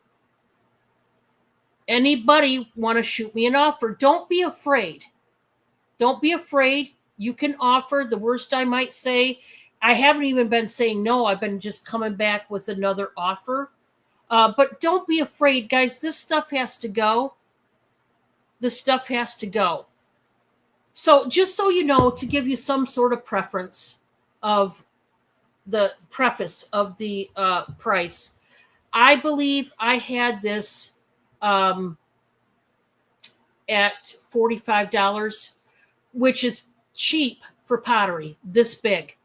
Anybody want to shoot me an offer? Don't be afraid. Don't be afraid. You can offer. The worst I might say, I haven't even been saying no. I've been just coming back with another offer. But don't be afraid, guys. This stuff has to go. This stuff has to go. So just so you know, to give you some sort of preference of the preface of the price, I believe I had this at $45, which is cheap for pottery this big.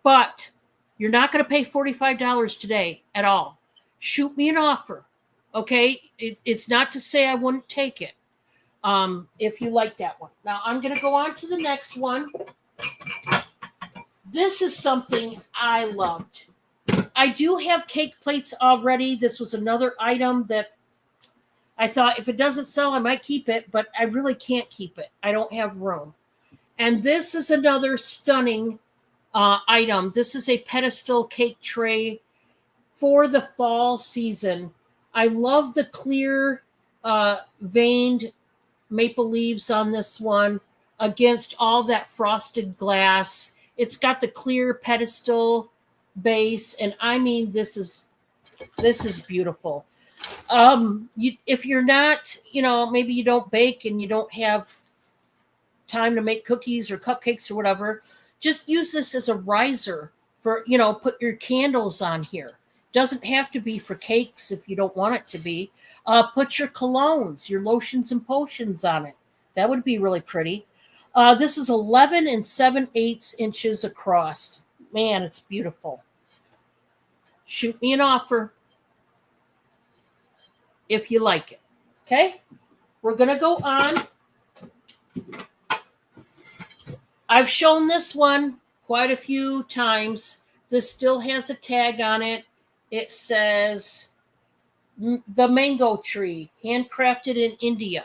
But you're not going to pay $45 today at all. Shoot me an offer. Okay? It's not to say I wouldn't take it if you like that one. Now, I'm going to go on to the next one. This is something I loved. I do have cake plates already. This was another item that I thought if it doesn't sell, I might keep it, but I really can't keep it. I don't have room. And this is another stunning item. This is a pedestal cake tray for the fall season. I love the clear veined maple leaves on this one against all that frosted glass. It's got the clear pedestal base, and I mean this is beautiful. If you're not, maybe you don't bake and you don't have time to make cookies or cupcakes or whatever, just use this as a riser for, put your candles on here. Doesn't have to be for cakes if you don't want it to be. Put your colognes, your lotions and potions on it. That would be really pretty. This is 11 7/8 inches across. Man, it's beautiful. Shoot me an offer if you like it. Okay? We're going to go on. I've shown this one quite a few times. This still has a tag on it. It says the mango tree, handcrafted in India.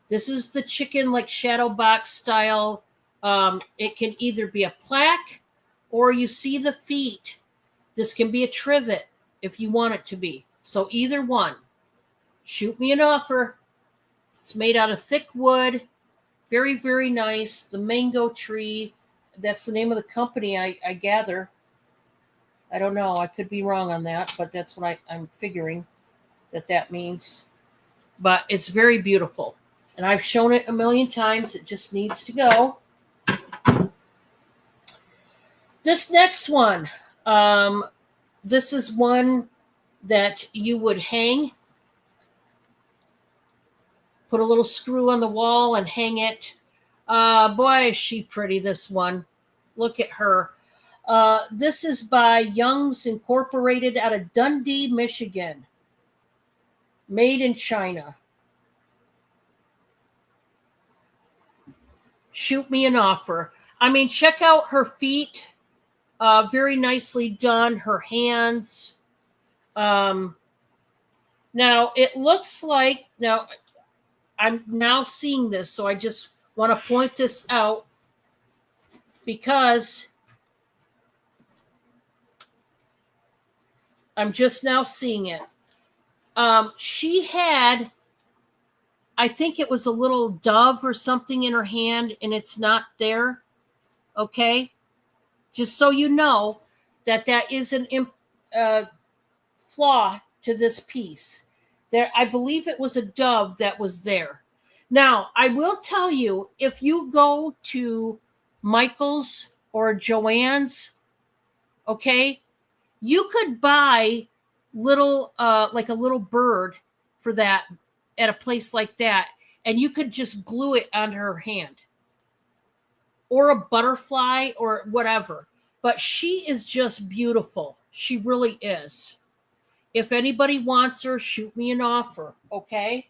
This is the chicken like shadow box style. It can either be a plaque or you see the feet. This can be a trivet if you want it to be. So either one. Shoot me an offer. It's made out of thick wood. Very, very nice. The mango tree. That's the name of the company, I gather. I don't know. I could be wrong on that, but that's what I'm figuring that means. But it's very beautiful. And I've shown it a million times. It just needs to go. This next one. This is one that you would hang. Put a little screw on the wall and hang it. Boy, is she pretty, this one. Look at her. This is by Young's Incorporated out of Dundee, Michigan. Made in China. Shoot me an offer. I mean, check out her feet. Very nicely done. Her hands. Now, it looks like... Now, I'm now seeing this, so I just want to point this out because I'm just now seeing it. She had, I think it was a little dove or something in her hand, and it's not there. Okay? Just so you know that is an flaw to this piece. There, I believe it was a dove that was there. Now, I will tell you, if you go to Michael's or Joann's, okay, you could buy like a little bird for that at a place like that, and you could just glue it on her hand. Or a butterfly or whatever. But she is just beautiful. She really is. If anybody wants her, shoot me an offer, okay?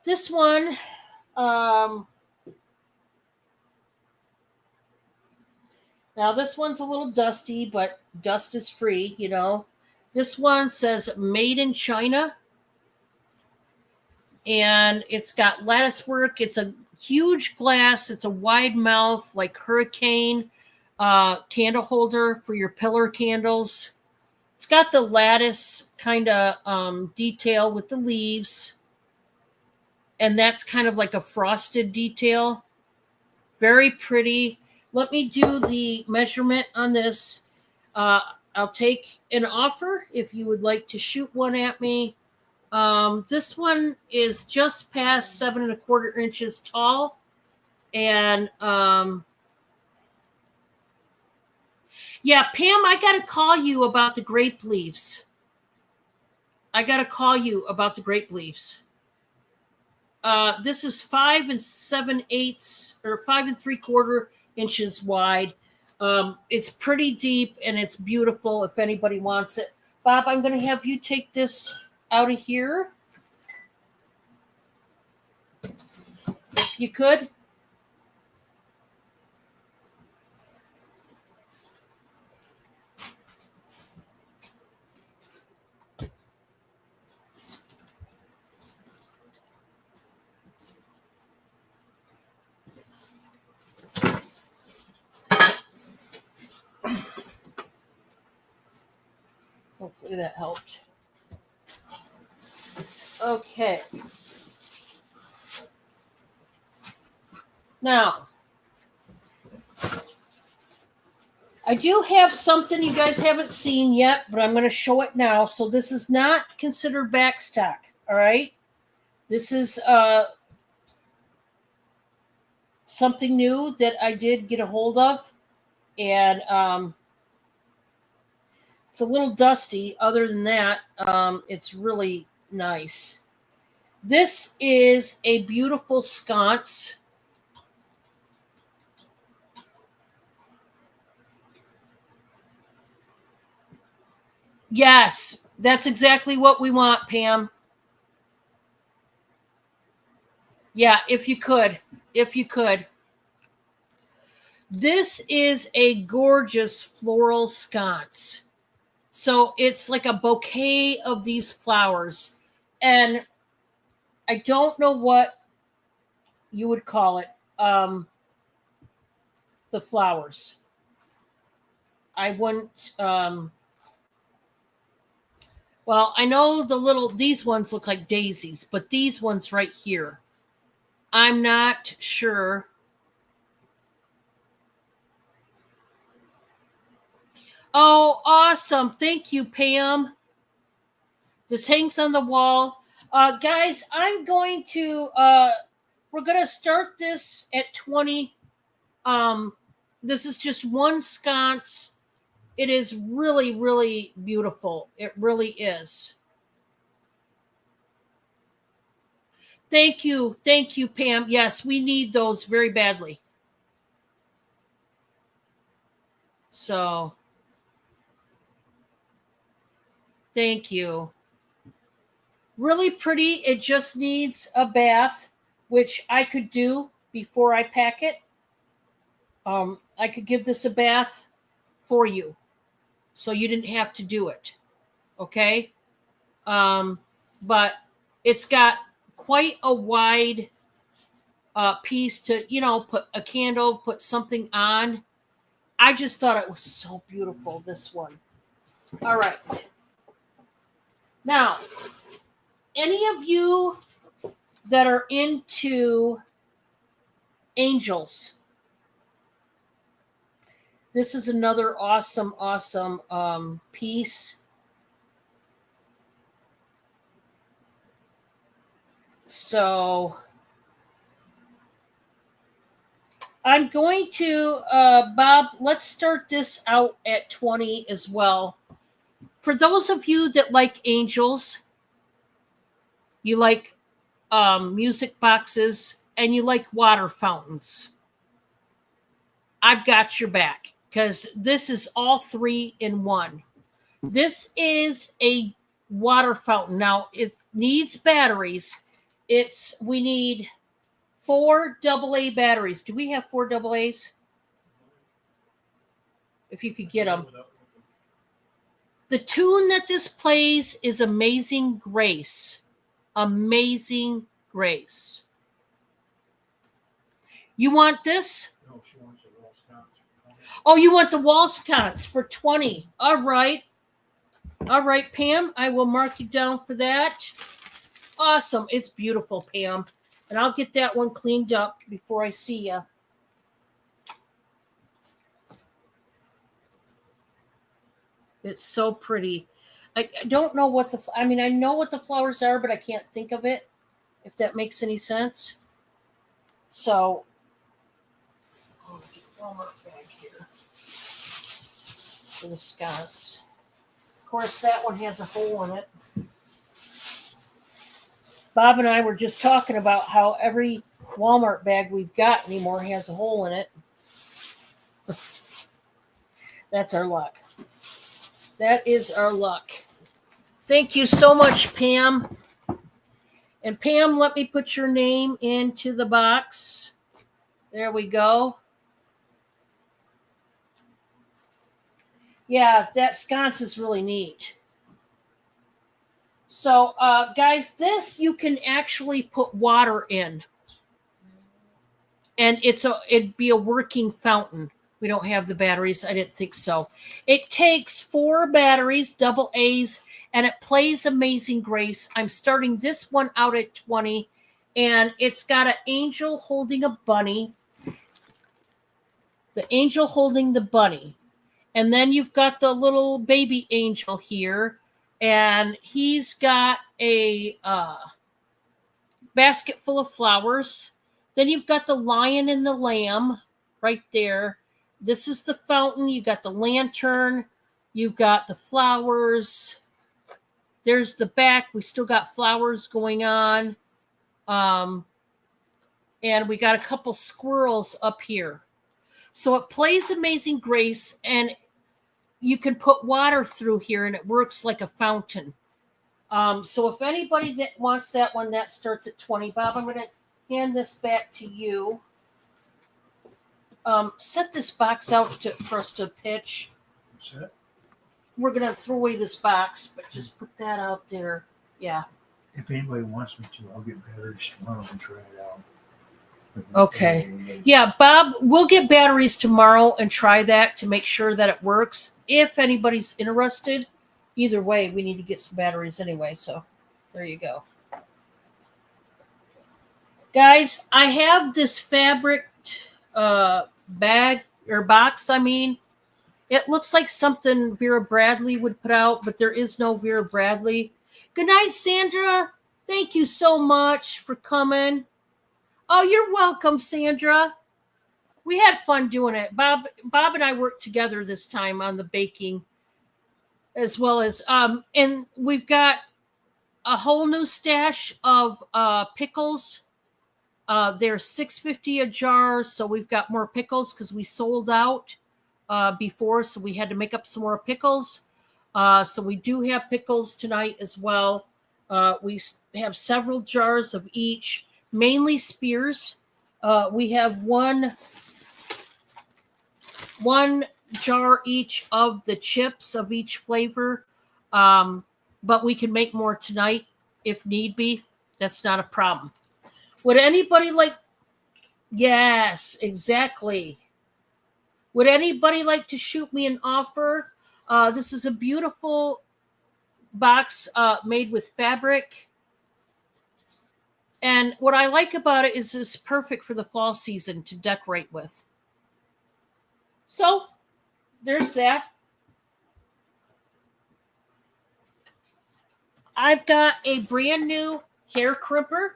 This one, now this one's a little dusty, but dust is free, This one says made in China. And it's got lattice work. It's a huge glass. It's a wide mouth, like hurricane candle holder for your pillar candles. It's got the lattice kind of detail with the leaves. And that's kind of like a frosted detail. Very pretty. Let me do the measurement on this. I I'll take an offer if you would like to shoot one at me. This one is just past 7¼ inches tall. And yeah, Pam, I got to call you about the grape leaves. This is 5 7/8 or 5 3/4 inches wide. It's pretty deep and it's beautiful if anybody wants it. Bob, I'm going to have you take this out of here. If you could. Hopefully that helped. Okay. Now, I do have something you guys haven't seen yet, but I'm going to show it now. So this is not considered backstock, all right? This is something new that I did get a hold of, and it's a little dusty. Other than that, it's really nice. This is a beautiful sconce. Yes, that's exactly what we want, Pam. Yeah, if you could. This is a gorgeous floral sconce. So it's like a bouquet of these flowers. And I don't know what you would call it. The flowers. I wouldn't. Well, I know these ones look like daisies, but these ones right here, I'm not sure. Oh, awesome. Thank you, Pam. This hangs on the wall. Guys, we're going to start this at 20. This is just one sconce. It is really, really beautiful. It really is. Thank you, Pam. Yes, we need those very badly. So, thank you. Really pretty. It just needs a bath, which I could do before I pack it. I could give this a bath for you, so you didn't have to do it. Okay? But it's got quite a wide piece to, put a candle, put something on. I just thought it was so beautiful, this one. All right. Now, any of you that are into angels, this is another awesome piece. So I'm going to, Bob, let's start this out at 20 as well. For those of you that like angels, you like music boxes, and you like water fountains, I've got your back, because this is all 3 in 1. This is a water fountain. Now, it needs batteries. We need 4 AA batteries. Do we have 4 AA's? If you could get them. The tune that this plays is Amazing Grace. Amazing Grace. You want this? No, she wants the wall sconce. Oh, you want the wall sconce for 20. All right, Pam. I will mark you down for that. Awesome. It's beautiful, Pam. And I'll get that one cleaned up before I see you. It's so pretty. I don't know what I mean, I know what the flowers are, but I can't think of it, if that makes any sense. So, I'll get the Walmart bag here for the sconce. Of course, that one has a hole in it. Bob and I were just talking about how every Walmart bag we've got anymore has a hole in it. That's our luck. That is our luck. Thank you so much, Pam. And Pam, let me put your name into the box. There we go. Yeah, that sconce is really neat. So, guys, this you can actually put water in, and it'd be a working fountain. We don't have the batteries. I didn't think so. It takes 4 batteries, double A's, and it plays Amazing Grace. I'm starting this one out at 20, and it's got an angel holding a bunny. The angel holding the bunny. And then you've got the little baby angel here, and he's got a basket full of flowers. Then you've got the lion and the lamb right there. This is the fountain. You got the lantern. You've got the flowers. There's the back. We still got flowers going on. And we got a couple squirrels up here. So it plays Amazing Grace, and you can put water through here, and it works like a fountain. So if anybody that wants that one, that starts at 20. Bob, I'm going to hand this back to you. Set this box out for us to pitch. What's that? We're going to throw away this box, but just put that out there. Yeah. If anybody wants me to, I'll get batteries tomorrow and try it out. Okay. Yeah, Bob, we'll get batteries tomorrow and try that to make sure that it works. If anybody's interested, either way, we need to get some batteries anyway. So there you go. Guys, I have this fabric bag or box. I mean, it looks like something Vera Bradley would put out, but there is no Vera Bradley. Good night, Sandra. Thank you so much for coming. Oh, you're welcome, Sandra. We had fun doing it. Bob and I worked together this time on the baking, as well as and we've got a whole new stash of pickles. They're $6.50 a jar, so we've got more pickles because we sold out before, so we had to make up some more pickles. So we do have pickles tonight as well. We have several jars of each, mainly Spears. We have one jar each of the chips of each flavor, but we can make more tonight if need be. That's not a problem. Would anybody like? Yes, exactly. Would anybody like to shoot me an offer? This is a beautiful box made with fabric. And what I like about it is it's perfect for the fall season to decorate with. So there's that. I've got a brand new hair crimper.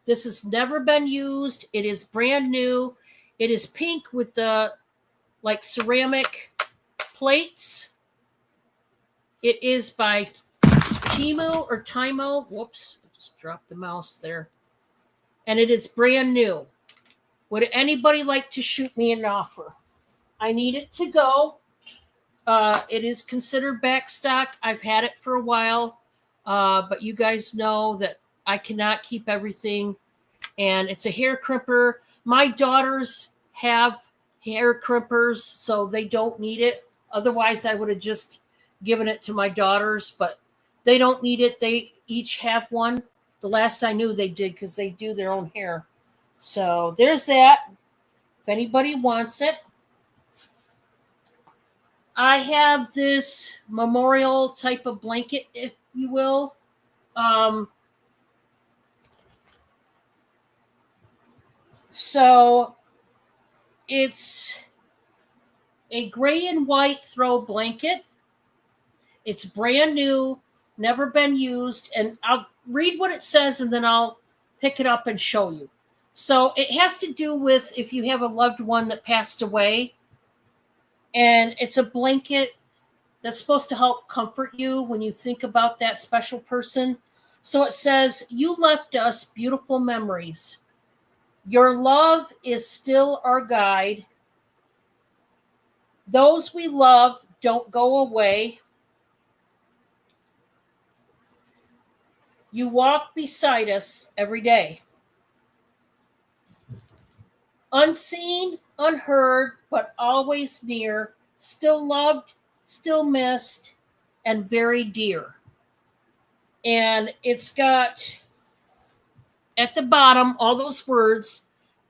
This has never been used. It is brand new. It is pink with the like ceramic plates. It is by Timo or Timo. Whoops, I just dropped the mouse there. And it is brand new. Would anybody like to shoot me an offer? I need it to go. It is considered back stock. I've had it for a while, but you guys know that I cannot keep everything. And it's a hair crimper. My daughters have hair crimpers, so they don't need it. Otherwise, I would have just given it to my daughters, but they don't need it. They each have one. The last I knew they did because they do their own hair. So there's that. If anybody wants it. I have this memorial type of blanket, if you will. So it's a gray and white throw blanket. It's brand new, never been used. And I'll read what it says and then I'll pick it up and show you. So it has to do with if you have a loved one that passed away. And it's a blanket that's supposed to help comfort you when you think about that special person. So it says, "You left us beautiful memories. Your love is still our guide. Those we love don't go away. You walk beside us every day. Unseen, unheard, but always near, still loved, still missed, and very dear." And it's got at the bottom all those words.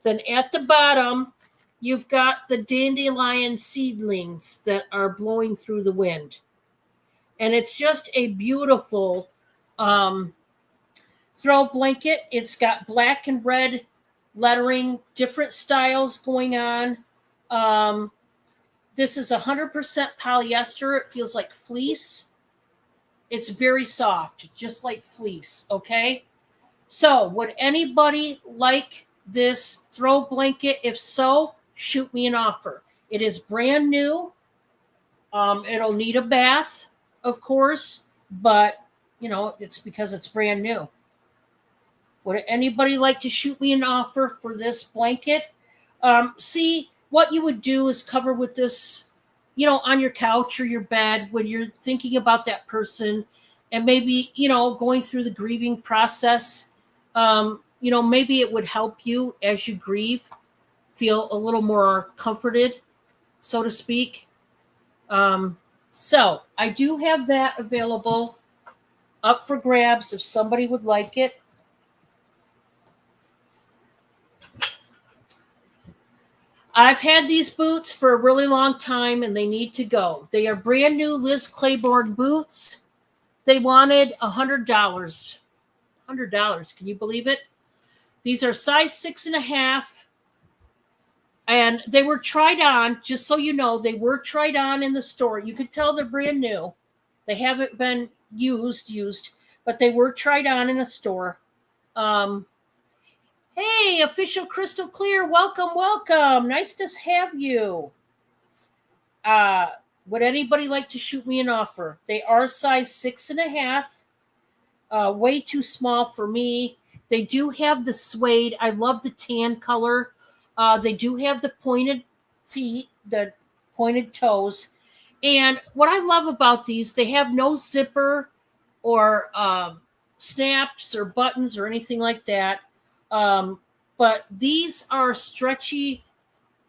Then at the bottom, you've got the dandelion seedlings that are blowing through the wind. And it's just a beautiful throw blanket. It's got black and red lettering, different styles going on. This is 100% polyester. It feels like fleece. It's very soft, just like fleece, okay? So, would anybody like this throw blanket? If so, shoot me an offer. It is brand new. It'll need a bath, of course, but, it's because it's brand new. Would anybody like to shoot me an offer for this blanket? See, what you would do is cover with this, on your couch or your bed when you're thinking about that person and maybe, going through the grieving process. Maybe it would help you as you grieve feel a little more comforted, so to speak. So I do have that available up for grabs if somebody would like it. I've had these boots for a really long time and they need to go. They are brand new Liz Claiborne boots. They wanted $100. $100. Can you believe it? These are size 6.5. And they were tried on, just so you know, they were tried on in the store. You could tell they're brand new. They haven't been used, but they were tried on in a store. Hey, Official Crystal Clear, welcome. Nice to have you. Would anybody like to shoot me an offer? They are size 6.5. Way too small for me. They do have the suede. I love the tan color. They do have the pointed feet, the pointed toes. And what I love about these, they have no zipper or snaps or buttons or anything like that. But these are stretchy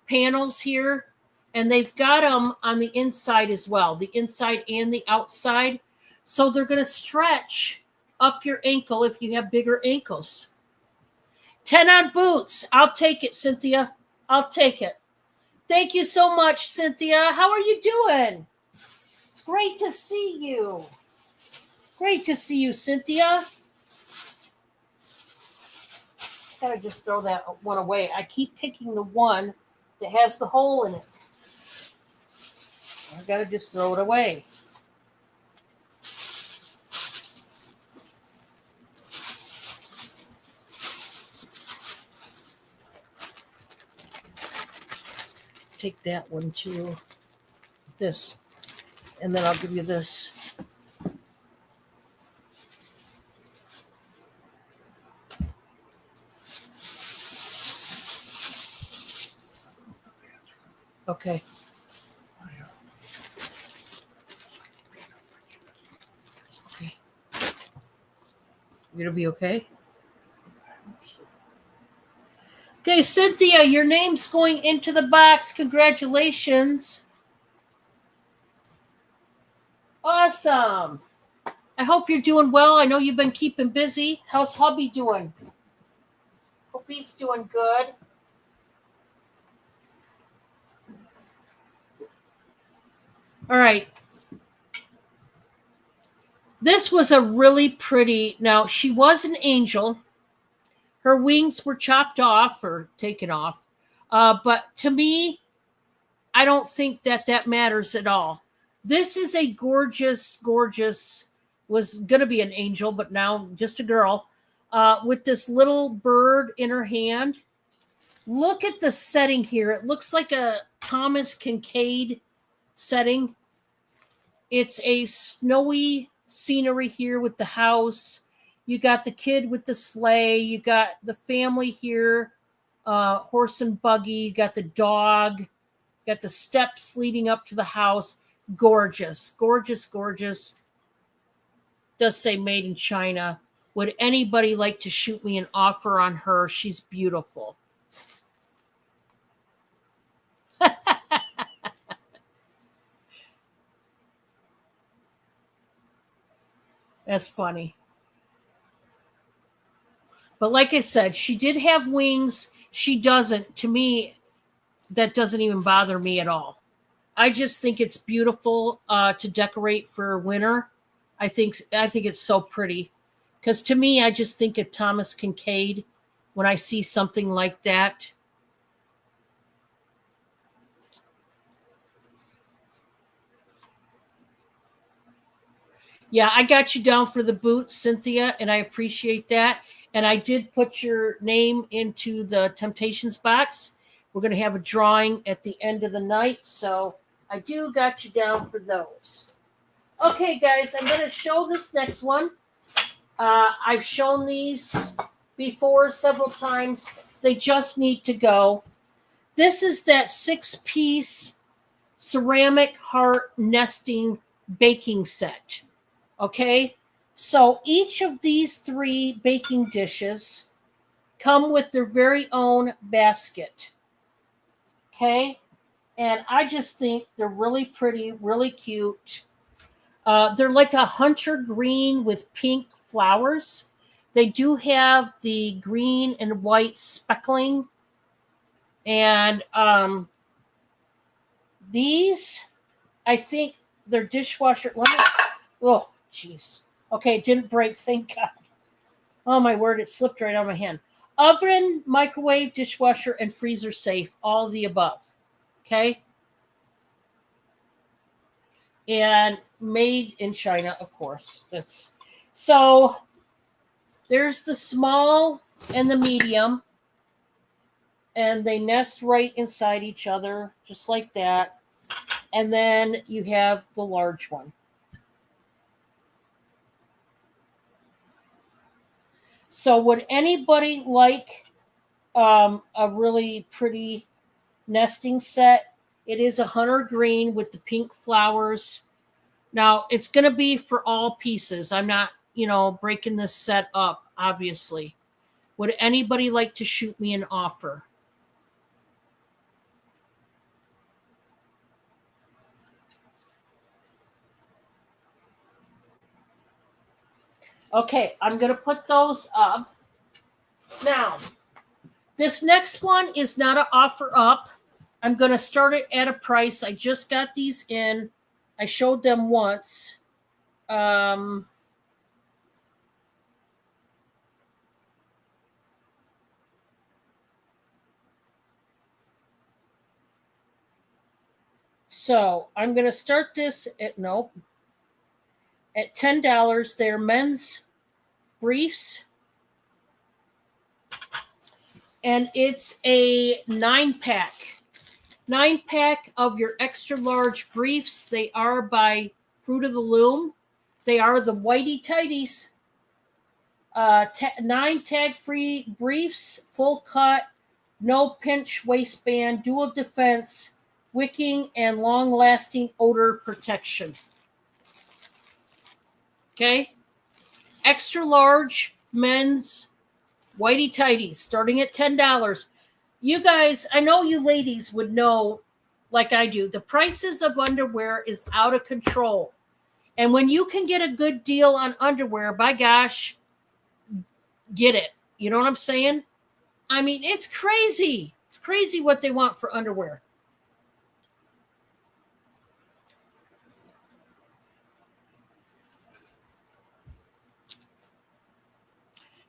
panels here, and they've got them on the inside as well, the inside and the outside. So they're going to stretch up your ankle if you have bigger ankles. 10 on boots. I'll take it, Cynthia. I'll take it. Thank you so much, Cynthia. How are you doing? It's great to see you. Great to see you, Cynthia. Gotta just throw that one away. I keep picking the one that has the hole in it. I gotta just throw it away. Take that one to this, and then I'll give you this. Okay. Okay. You're gonna be okay? Okay, Cynthia, your name's going into the box. Congratulations. Awesome. I hope you're doing well. I know you've been keeping busy. How's hubby doing? Hope he's doing good. All right. This was a really pretty, now she was an angel. Her wings were chopped off or taken off. But to me, I don't think that matters at all. This is a gorgeous, gorgeous, was going to be an angel, but now just a girl, with this little bird in her hand. Look at the setting here. It looks like a Thomas Kincaid setting. It's a snowy scenery here with the house. You got the kid with the sleigh. You got the family here, horse and buggy. You got the dog. You got the steps leading up to the house. Gorgeous, gorgeous, gorgeous. Does say made in China. Would anybody like to shoot me an offer on her? She's beautiful. That's funny. But like I said, she did have wings. She doesn't. To me, that doesn't even bother me at all. I just think it's beautiful to decorate for winter. I think it's so pretty. Because to me, I just think of Thomas Kincaid when I see something like that. Yeah, I got you down for the boots, Cynthia, and I appreciate that. And I did put your name into the Temptations box. We're going to have a drawing at the end of the night, so I do got you down for those. Okay, guys, I'm going to show this next one. I've shown these before several times. They just need to go. This is that 6-piece ceramic heart nesting baking set. Okay, so each of these 3 baking dishes come with their very own basket. Okay, and I just think they're really pretty, really cute. They're like a hunter green with pink flowers. They do have the green and white speckling. And these, I think they're dishwasher. Oh, jeez. Okay, it didn't break. Thank God. Oh, my word. It slipped right out of my hand. Oven, microwave, dishwasher, and freezer safe. All of the above. Okay? And made in China, of course. So there's the small and the medium. And they nest right inside each other, just like that. And then you have the large one. So would anybody like a really pretty nesting set? It is a hunter green with the pink flowers. Now, it's going to be for all pieces. I'm not, breaking this set up, obviously. Would anybody like to shoot me an offer? Okay, I'm going to put those up. Now, this next one is not an offer up. I'm going to start it at a price. I just got these in. I showed them once. So I'm going to start this at $10. They're men's briefs. And it's a 9-pack. 9-pack of your extra large briefs. They are by Fruit of the Loom. They are the Whitey Tighties. 9 tag-free briefs, full cut, no pinch waistband, dual defense, wicking, and long-lasting odor protection. Okay? Extra large men's Whitey Tighties, starting at $10. You guys, I know you ladies would know, like I do, the prices of underwear is out of control. And when you can get a good deal on underwear, by gosh, get it. You know what I'm saying? I mean, it's crazy. It's crazy what they want for underwear.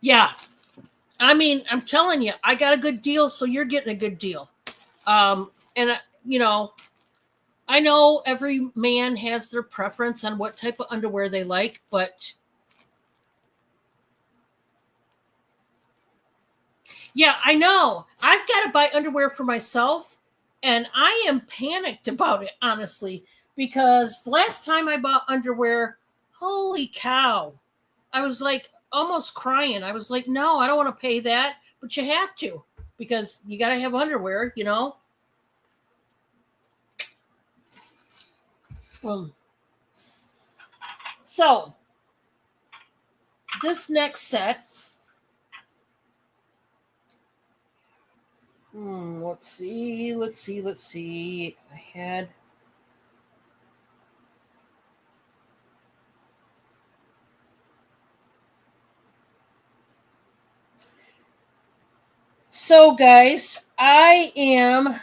Yeah. I mean, I'm telling you, I got a good deal, so you're getting a good deal. And, I know every man has their preference on what type of underwear they like, but yeah, I know. I've got to buy underwear for myself, and I am panicked about it, honestly, because the last time I bought underwear, holy cow, I was like almost crying. I was like, no, I don't want to pay that, but you have to because you got to have underwear, you know? So, this next set, let's see. I had. So, guys, I am.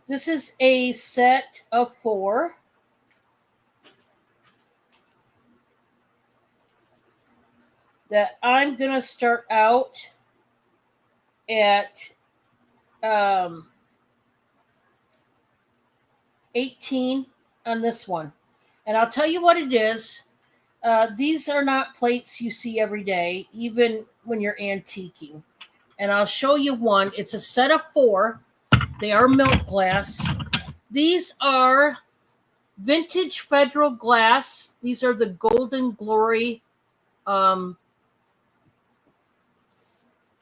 This is a set of 4. That I'm going to start out at 18 on this one. And I'll tell you what it is. These are not plates you see every day, even when you're antiquing. And I'll show you one. It's a set of 4. They are milk glass. These are vintage Federal glass. These are the Golden Glory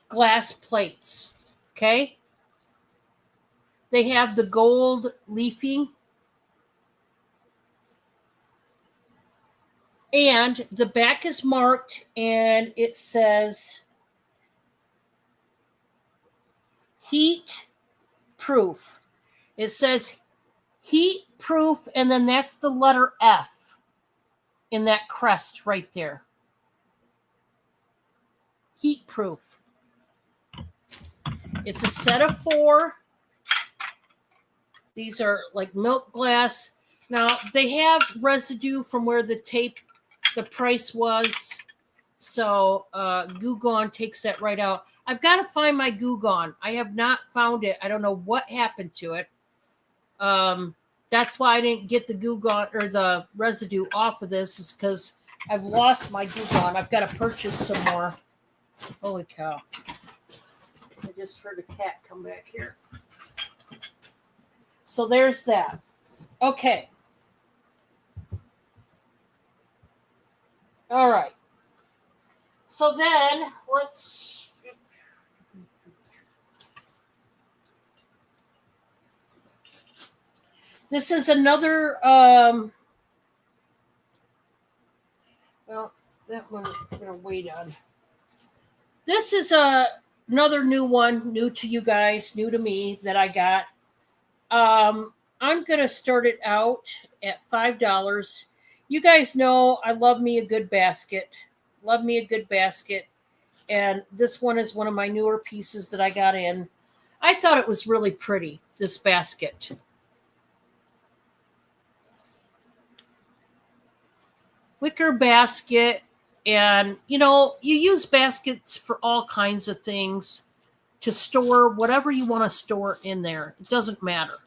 glass plates. Okay? They have the gold leafing. And the back is marked and it says heat proof. It says heat proof, and then that's the letter F in that crest right there. Heat proof. It's a set of 4. These are like milk glass. Now, they have residue from where the price was. So Goo Gone takes that right out. I've got to find my Goo Gone. I have not found it. I don't know what happened to it. That's why I didn't get the Goo Gone or the residue off of this, is because I've lost my Goo Gone. I've got to purchase some more. Holy cow. I just heard a cat come back here. So there's that. Okay. All right. So then let's. This is another. Well, that one I'm gonna wait on. This is another new one, new to you guys, new to me that I got. I'm gonna start it out at $5. You guys know I love me a good basket. Love me a good basket. And this one is one of my newer pieces that I got in. I thought it was really pretty, this basket. Wicker basket. And, you know, you use baskets for all kinds of things to store whatever you want to store in there. It doesn't matter.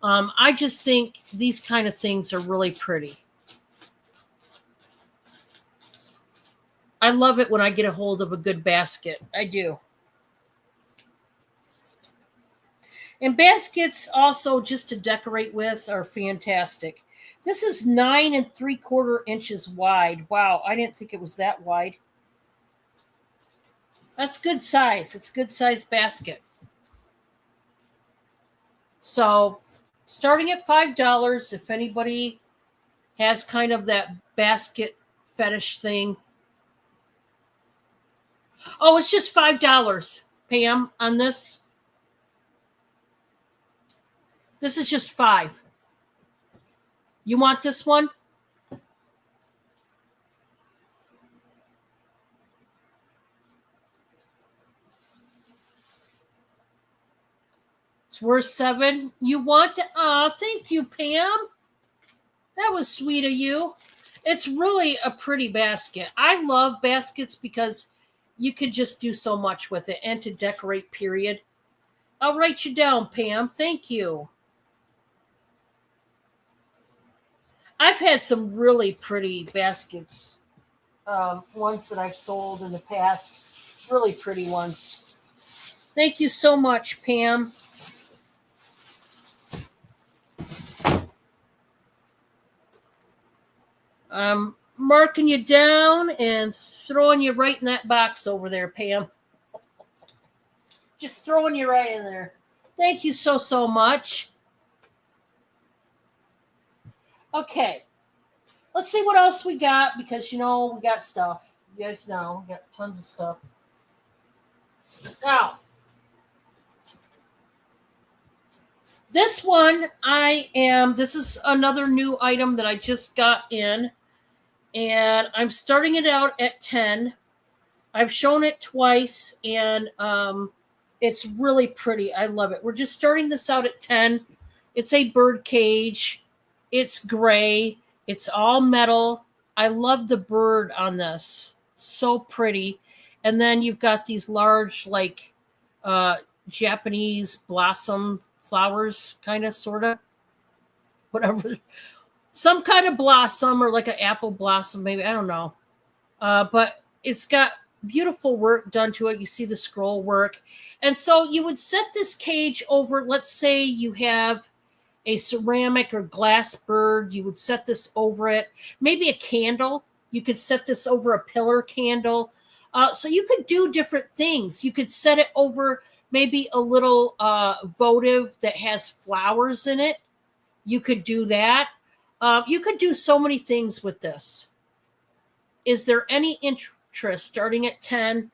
I just think these kind of things are really pretty. I love it when I get a hold of a good basket. I do. And baskets also just to decorate with are fantastic. This is 9 3/4 inches wide. Wow, I didn't think it was that wide. That's good size. It's a good size basket. So, starting at $5, if anybody has kind of that basket fetish thing. Oh, it's just $5, Pam, on this. This is just $5. You want this one? It's worth $7. You want to? Oh, thank you, Pam. That was sweet of you. It's really a pretty basket. I love baskets because you could just do so much with it, and to decorate, period. I'll write you down, Pam. Thank you. I've had some really pretty baskets, ones that I've sold in the past. Really pretty ones. Thank you so much, Pam. I'm marking you down and throwing you right in that box over there, Pam. Just throwing you right in there. Thank you so much. Okay. Let's see what else we got, because we got stuff. You guys know we got tons of stuff. Now, this one this is another new item that I just got in, and I'm starting it out at 10. I've shown it twice, and it's really pretty. I love it. We're just starting this out at 10. It's a bird cage. It's gray. It's all metal. I love the bird on this. So pretty. And then you've got these large, like, Japanese blossom flowers, kind of, sort of. Whatever. Some kind of blossom, or like an apple blossom, maybe. I don't know. But it's got beautiful work done to it. You see the scroll work. And so you would set this cage over, let's say you have a ceramic or glass bird. You would set this over it. Maybe a candle. You could set this over a pillar candle. So you could do different things. You could set it over maybe a little votive that has flowers in it. You could do that. You could do so many things with this. Is there any interest starting at 10?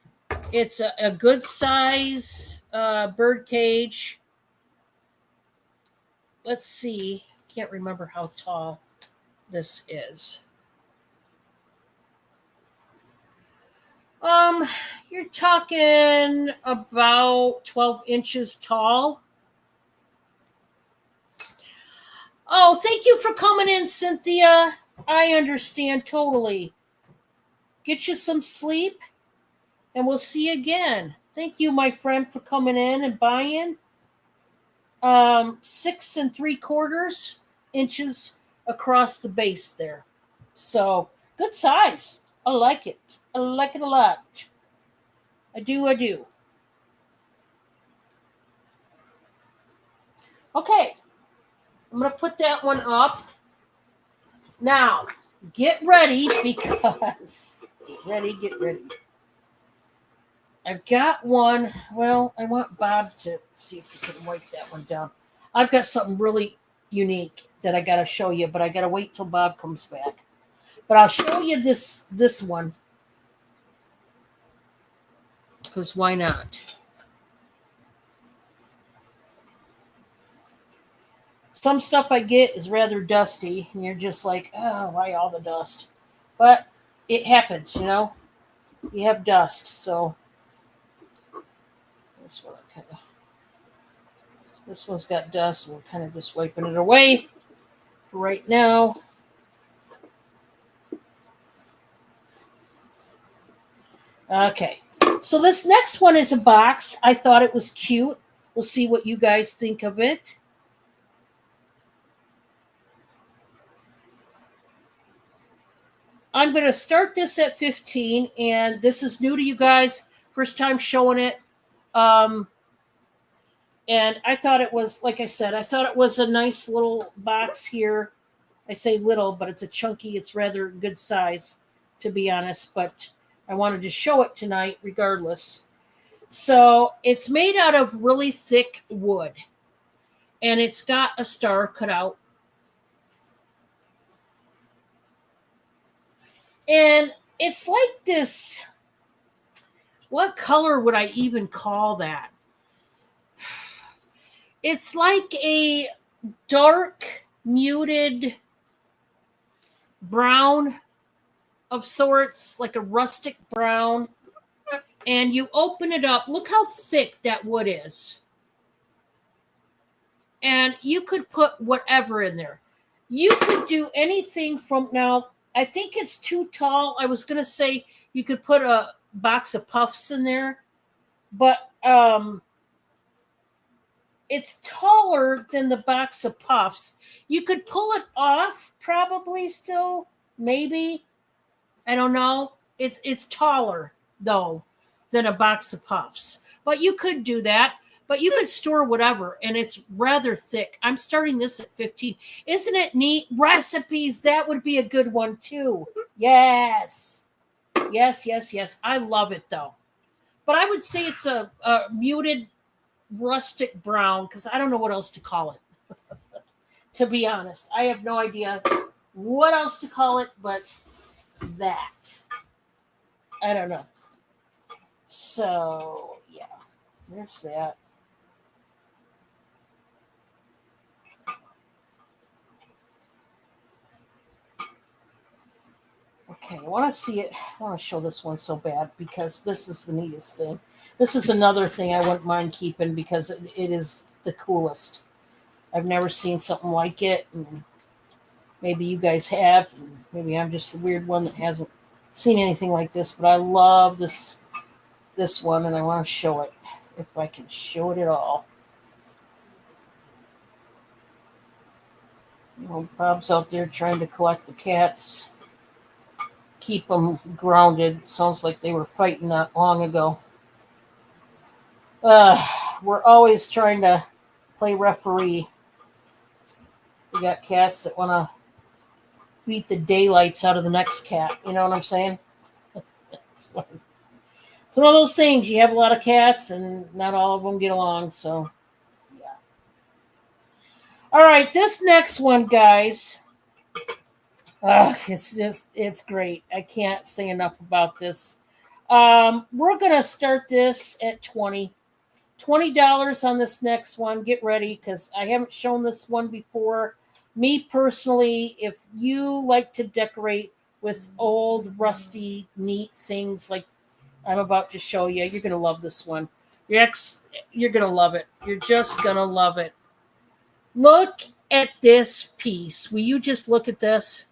It's a good size bird cage. Let's see. Can't remember how tall this is. You're talking about 12 inches tall. Oh, thank you for coming in, Cynthia. I understand totally. Get you some sleep, and we'll see you again. Thank you, my friend, for coming in and buying. 6 3/4 inches across the base there. So, good size. I like it. I like it a lot. I do. Okay. I'm going to put that one up. Now, get ready, because... Get ready. I've got one. Well, I want Bob to see if he can wipe that one down. I've got something really unique that I got to show you, but I got to wait till Bob comes back. But I'll show you this one, because why not? Some stuff I get is rather dusty, and you're just like, oh, why all the dust? But it happens, You have dust, so this one's got dust, and we're kind of just wiping it away for right now. Okay, so this next one is a box. I thought it was cute. We'll see what you guys think of it. I'm going to start this at 15, and this is new to you guys. First time showing it. And I thought it was, like I said, I thought it was a nice little box here. I say little, but it's it's rather good size, to be honest. But I wanted to show it tonight regardless. So it's made out of really thick wood, and it's got a star cut out. And it's like this, what color would I even call that? It's like a dark, muted brown of sorts, like a rustic brown. And you open it up. Look how thick that wood is. And you could put whatever in there. You could do anything from, now, I think it's too tall. I was going to say you could put a box of puffs in there, but it's taller than the box of puffs. You could pull it off probably still, maybe. I don't know. It's taller though than a box of puffs. But you could do that. But you could store whatever, and it's rather thick. I'm starting this at 15. Isn't it neat? Recipes, that would be a good one too. Yes. Yes, yes, yes. I love it though. But I would say it's a muted rustic brown because I don't know what else to call it. To be honest, I have no idea what else to call it, but that. I don't know. So, yeah, there's that. Okay, I want to see it. I want to show this one so bad because this is the neatest thing. This is another thing I wouldn't mind keeping because it is the coolest. I've never seen something like it, and maybe you guys have. And maybe I'm just the weird one that hasn't seen anything like this, but I love this one, and I want to show it if I can show it at all. You know, Bob's out there trying to collect the cats, keep them grounded. Sounds like they were fighting not long ago. We're always trying to play referee. We got cats that want to beat the daylights out of the next cat. You know what I'm saying? It's one of those things. You have a lot of cats, and not all of them get along. So, yeah. All right, this next one, guys. It's great. I can't say enough about this. We're gonna start this at $20 on this next one. Get ready because I haven't shown this one before. Me personally, if you like to decorate with old, rusty, neat things like I'm about to show you, you're gonna love this one. You're gonna love it. You're just gonna love it. Look at this piece. Will you just look at this?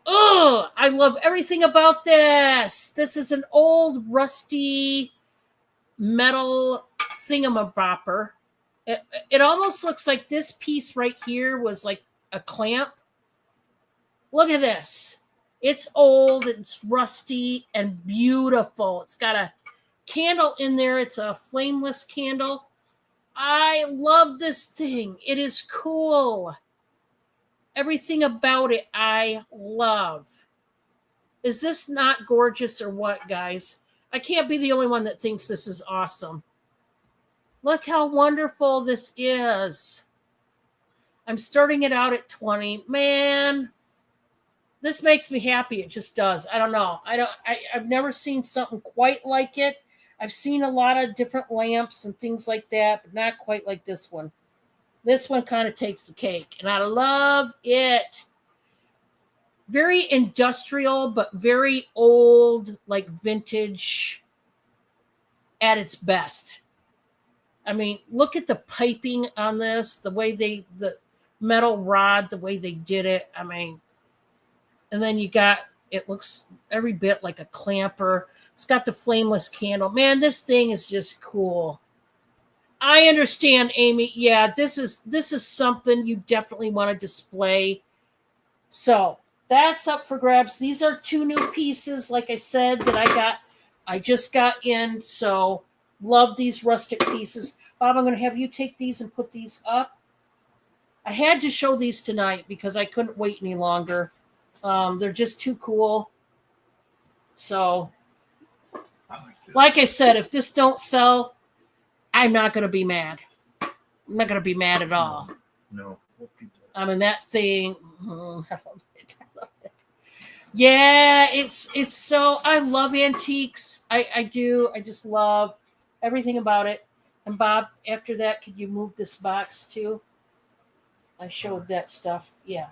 Oh, I love everything about this. This is an old, rusty metal thingamabopper. It almost looks like this piece right here was like a clamp. Look at this. It's old, it's rusty, and beautiful. It's got a candle in there. It's a flameless candle. I love this thing. It is cool. Everything about it, I love. Is this not gorgeous or what, guys? I can't be the only one that thinks this is awesome. Look how wonderful this is. I'm starting it out at 20. Man, this makes me happy. It just does. I don't know. I've never seen something quite like it. I've seen a lot of different lamps and things like that, but not quite like this one. This one kind of takes the cake, and I love it. Very industrial, but very old, like vintage at its best. I mean, look at the piping on this, the metal rod, the way they did it. I mean, and then it looks every bit like a clamper. It's got the flameless candle. Man, this thing is just cool. I understand, Amy. Yeah, this is something you definitely want to display. So that's up for grabs. These are 2 new pieces, like I said, that I just got in. So love these rustic pieces. Bob, I'm going to have you take these and put these up. I had to show these tonight because I couldn't wait any longer. They're just too cool. So, like I said, if this don't sell, I'm not going to be mad. I'm not going to be mad at all. No. I mean, that thing. I love it. I love it. Yeah, it's so. I love antiques. I do. I just love everything about it. And Bob, after that, could you move this box too? I showed that stuff. Yeah.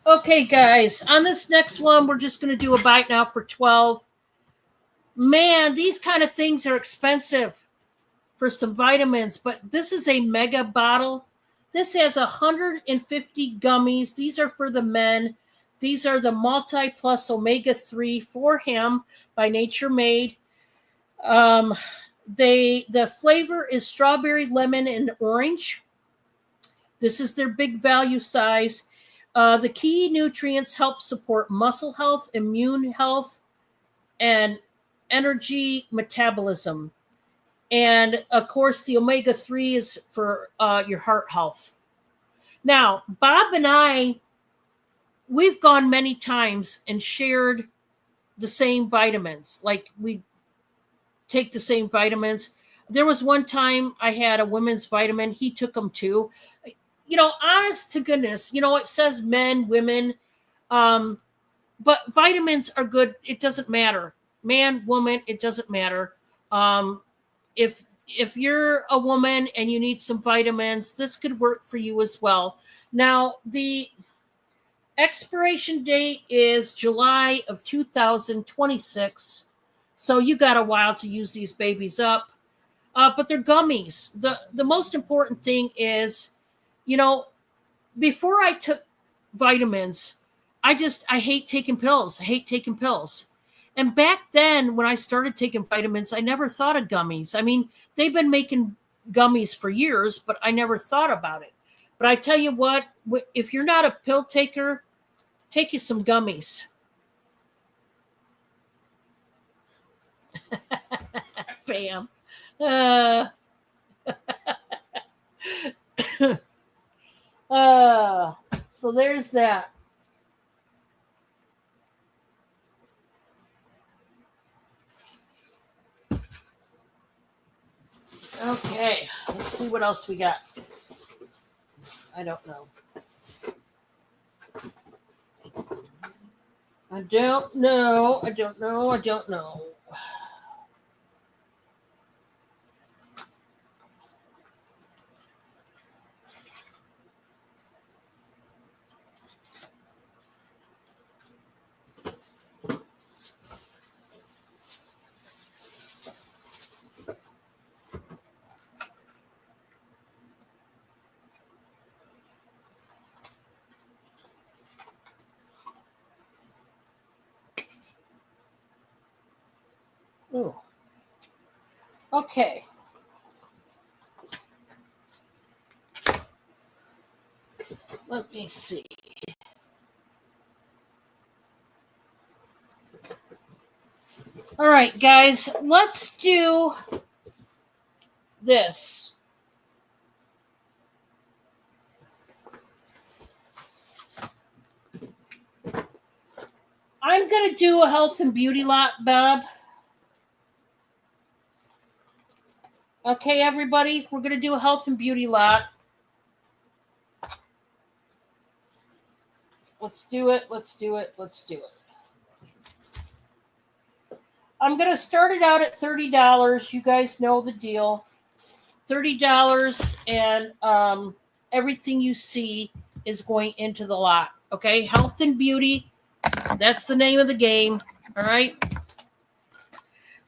Okay, guys, on this next one, we're just going to do a bite now for 12. Man, these kind of things are expensive for some vitamins, but this is a mega bottle. This has 150 gummies. These are for the men. These are the Multi Plus Omega 3 for him by Nature Made. The flavor is strawberry, lemon, and orange. This is their big value size. The key nutrients help support muscle health, immune health, and energy metabolism. And of course, the omega 3 is for your heart health. Now, Bob and I, we've gone many times and shared the same vitamins. Like we take the same vitamins. There was one time I had a women's vitamin. He took them too. Honest to goodness, it says men, women, but vitamins are good. It doesn't matter. Man, woman, it doesn't matter. If you're a woman and you need some vitamins, this could work for you as well. Now, the expiration date is July of 2026. So you got a while to use these babies up. But they're gummies. The most important thing is, before I took vitamins, I hate taking pills. And back then, when I started taking vitamins, I never thought of gummies. I mean, they've been making gummies for years, but I never thought about it. But I tell you what, if you're not a pill taker, take you some gummies. Bam. So there's that. Okay, let's see what else we got. I don't know. I don't know. Ooh. Okay. Let me see. All right, guys, let's do this. I'm going to do a health and beauty lot, Bob. Okay, everybody, we're going to do a health and beauty lot. Let's do it. I'm going to start it out at $30. You guys know the deal. $30 and everything you see is going into the lot. Okay, health and beauty. That's the name of the game. All right.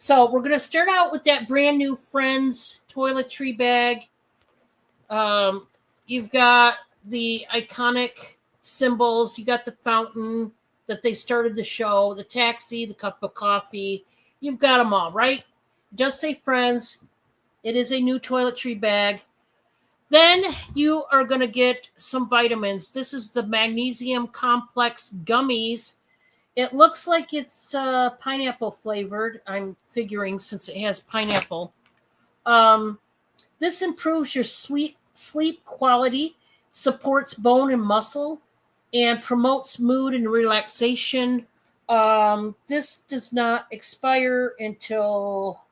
So we're going to start out with that brand new Friends toiletry bag. You've got the iconic symbols. You got the fountain that they started the show, the taxi, the cup of coffee. You've got them all, right? Just say Friends. It is a new toiletry bag. Then you are going to get some vitamins. This is the Magnesium Complex Gummies. It looks like it's pineapple flavored, I'm figuring, since it has pineapple. This improves your sleep quality, supports bone and muscle, and promotes mood and relaxation. This does not expire until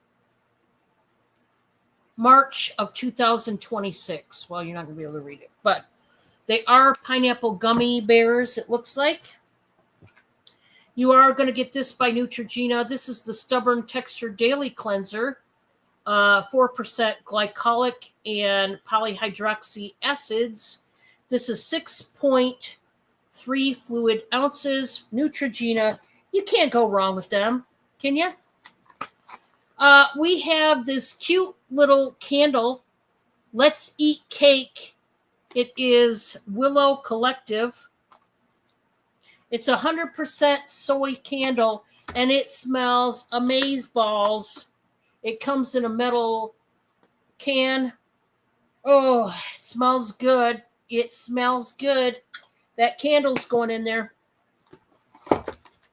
March of 2026. Well, you're not going to be able to read it, but they are pineapple gummy bears, it looks like. You are going to get this by Neutrogena. This is the Stubborn Texture Daily Cleanser. 4% glycolic and polyhydroxy acids. This is 6.3 fluid ounces. Neutrogena. You can't go wrong with them, can you? We have this cute little candle. Let's Eat Cake It is Willow Collective. It's 100% soy candle, and it smells amazeballs. It comes in a metal can. Oh, it smells good. It smells good. That candle's going in there.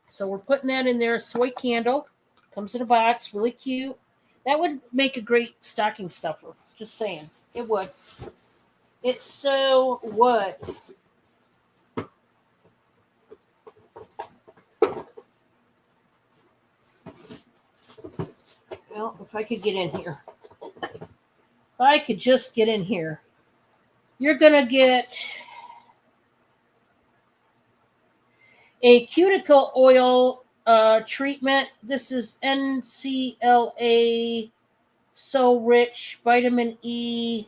So we're putting that in there. Soy candle. Comes in a box. Really cute. That would make a great stocking stuffer. Just saying. It would. It so would. Well, if I could get in here. If I could just get in here. You're going to get a cuticle oil treatment. This is NCLA So Rich Vitamin E.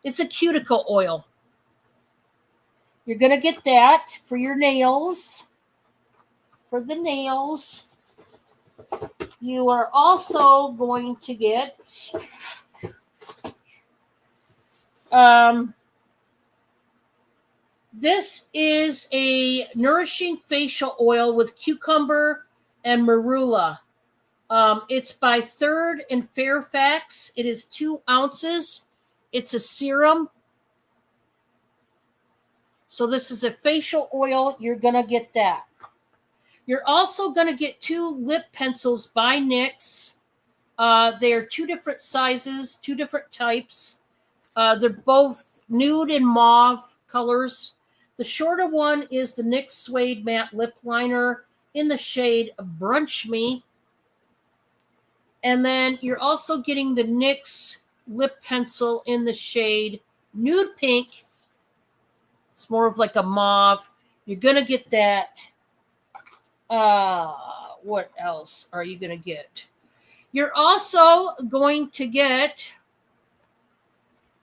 It's a cuticle oil. You're going to get that for your nails. For the nails. You are also going to get this is a nourishing facial oil with cucumber and marula. It's by Third and Fairfax. It is 2 ounces. It's a serum. So this is a facial oil. You're going to get that. You're also going to get 2 lip pencils by NYX. They are 2 different sizes, 2 different types. They're both nude and mauve colors. The shorter one is the NYX Suede Matte Lip Liner in the shade Brunch Me. And then you're also getting the NYX Lip Pencil in the shade Nude Pink. It's more of like a mauve. You're going to get that. What else are you going to get? You're also going to get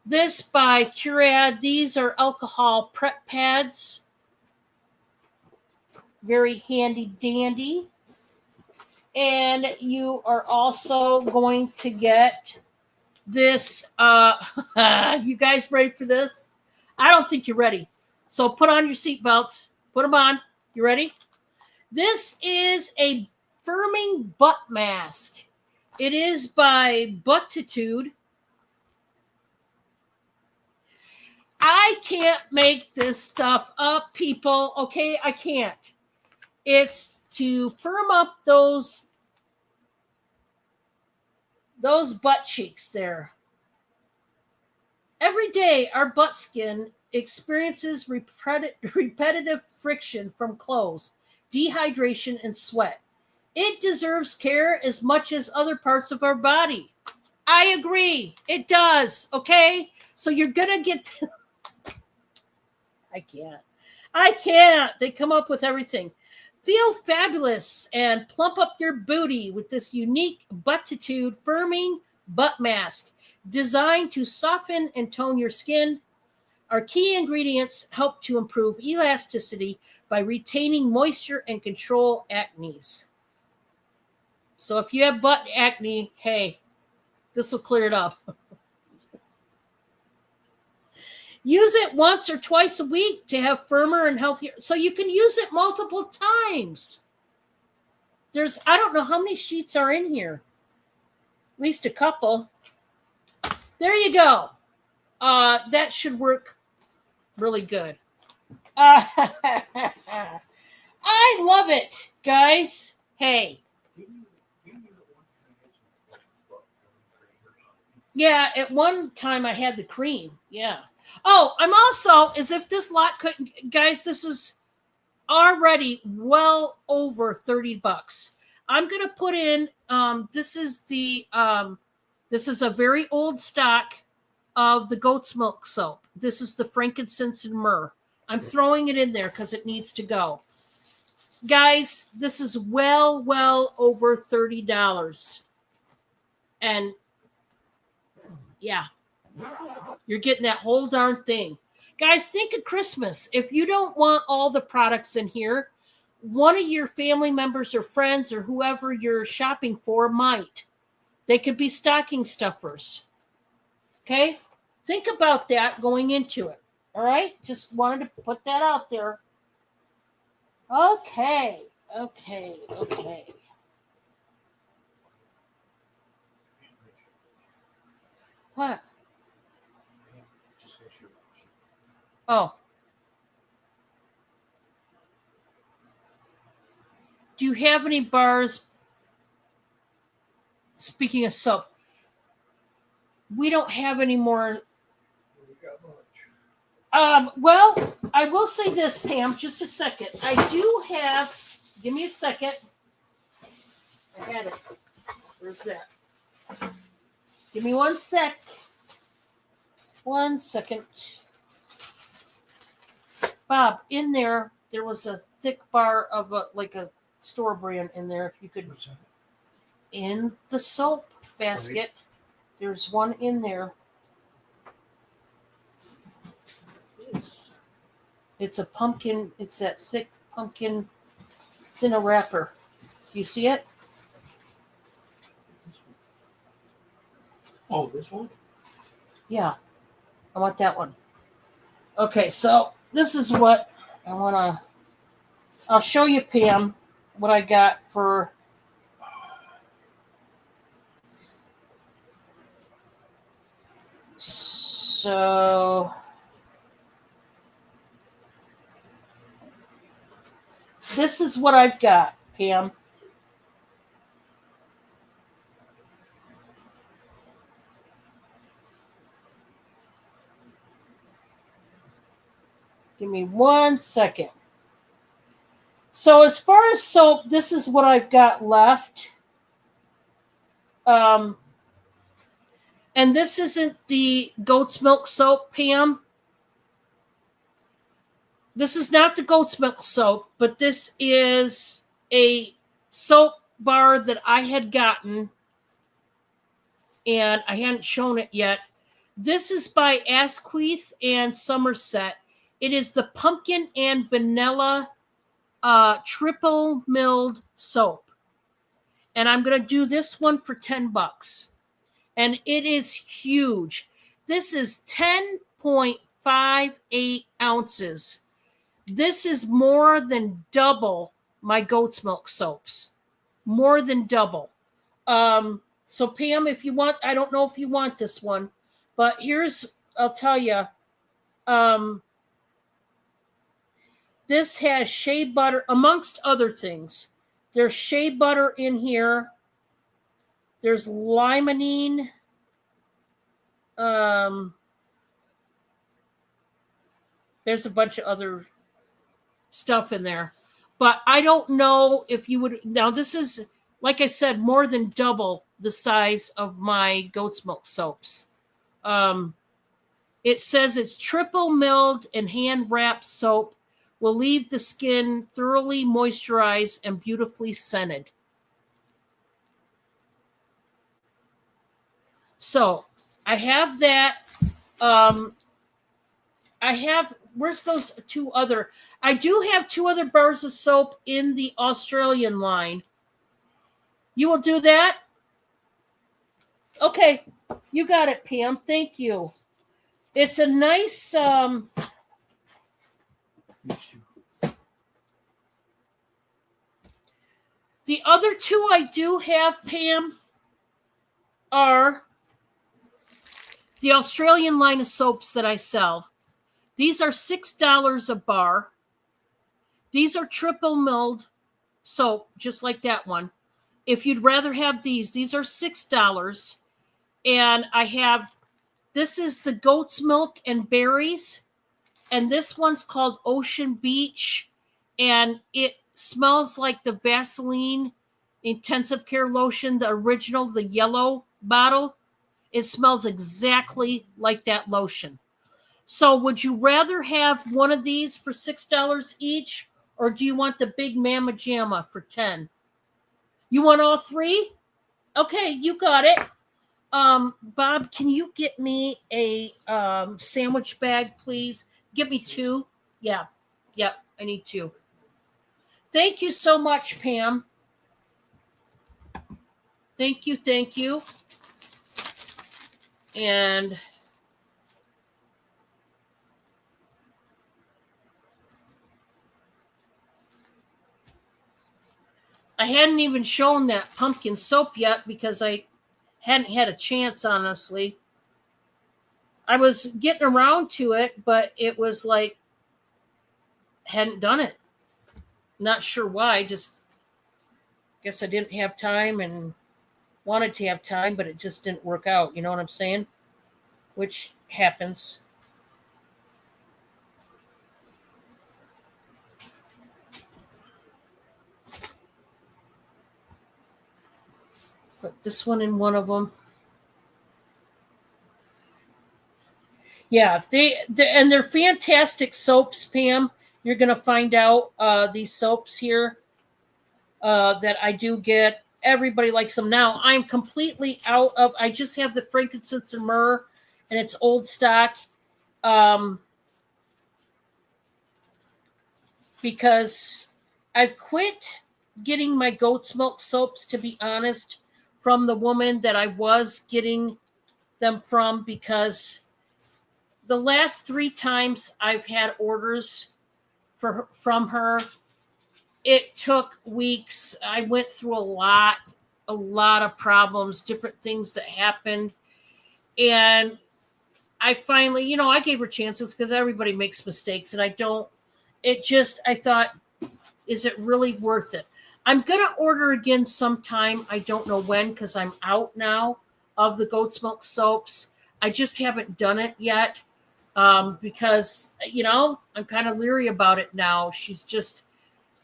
this by Curad. These are alcohol prep pads. Very handy dandy. And you are also going to get this. You guys ready for this? I don't think you're ready. So put on your seatbelts. Put them on. You ready? This is a firming butt mask. It is by Buttitude. I can't make this stuff up, people. Okay, I can't. It's to firm up those butt cheeks there. Every day, our butt skin experiences repetitive friction from clothes, dehydration, and sweat. It deserves care as much as other parts of our body. I agree. It does. Okay? So you're going to get... I can't. They come up with everything. Feel fabulous and plump up your booty with this unique Buttitude firming butt mask designed to soften and tone your skin. Our key ingredients help to improve elasticity by retaining moisture and control acne. So if you have butt acne, hey, this will clear it up. Use it once or twice a week to have firmer and healthier. So you can use it multiple times. I don't know how many sheets are in here. At least a couple. There you go. That should work really good. I love it, guys. Hey. Yeah, at one time I had the cream. Yeah. Oh, I'm also, as if this lot couldn't, guys, this is already well over $30. I'm going to put in, this is a very old stock of the goat's milk soap. This is the frankincense and myrrh. I'm throwing it in there because it needs to go. Guys, this is well over $30. And yeah, you're getting that whole darn thing. Guys, think of Christmas. If you don't want all the products in here, one of your family members or friends or whoever you're shopping for might. They could be stocking stuffers. Okay? Think about that going into it. All right, just wanted to put that out there. Okay. What? Just make sure. Oh. Do you have any bars? Speaking of soap, we don't have any more. We got lunch. Well, I will say this, Pam, just a second. I do have, give me a second. I had it. Where's that? Give me 1 sec. 1 second. Bob, in there was a thick bar of like a store brand in there. If you could, What's that? in the soap basket, there's one in there. It's a pumpkin. It's that thick pumpkin. It's in a wrapper. Do you see it? Oh, this one? Yeah. I want that one. Okay, so this is what I want to... I'll show you, Pam, what I got for... So... This is what I've got, Pam. Give me 1 second. So as far as soap, this is what I've got left. And this isn't the goat's milk soap, Pam. This is not the goat's milk soap, but this is a soap bar that I had gotten, and I hadn't shown it yet. This is by Asquith and Somerset. It is the pumpkin and vanilla triple milled soap. And I'm going to do this one for $10. And it is huge. This is 10.58 ounces. This is more than double my goat's milk soaps. More than double. So Pam, if you want, I don't know if you want this one, but I'll tell you, this has shea butter, amongst other things. There's shea butter in here. There's limonene. There's a bunch of other stuff in there. But I don't know if you would... Now, this is, like I said, more than double the size of my goat's milk soaps. It says it's triple milled and hand-wrapped soap. Will leave the skin thoroughly moisturized and beautifully scented. So I have that. Where's those two other? I do have 2 other bars of soap in the Australian line. You will do that? Okay. You got it, Pam. Thank you. It's a nice... The other 2 I do have, Pam, are the Australian line of soaps that I sell. These are $6 a bar. These are triple milled soap, just like that one. If you'd rather have these are $6. And I have, this is the goat's milk and berries. And this one's called Ocean Beach. And it smells like the Vaseline intensive care lotion, the original, the yellow bottle. It smells exactly like that lotion. So would you rather have one of these for $6 each, or do you want the big Mama Jamma for $10? You want all 3? Okay, you got it. Bob, can you get me a sandwich bag, please? Get me 2. Yeah. Yep, I need 2. Thank you so much, Pam. Thank you. And I hadn't even shown that pumpkin soap yet because I hadn't had a chance, honestly. I was getting around to it, but it was like, hadn't done it. Not sure why, just guess I didn't have time and wanted to have time, but it just didn't work out. You know what I'm saying? Which happens. Put this one in one of them. Yeah, they're fantastic soaps, Pam. You're gonna find out these soaps here that I do get. Everybody likes them now. I'm completely out of. I just have the frankincense and myrrh, and it's old stock. Because I've quit getting my goat's milk soaps, to be honest, from the woman that I was getting them from, because the last 3 times I've had orders from her, it took weeks. I went through a lot of problems, different things that happened. And I finally, I gave her chances because everybody makes mistakes. And I thought, is it really worth it? I'm going to order again sometime. I don't know when because I'm out now of the goat's milk soaps. I just haven't done it yet because, I'm kind of leery about it now.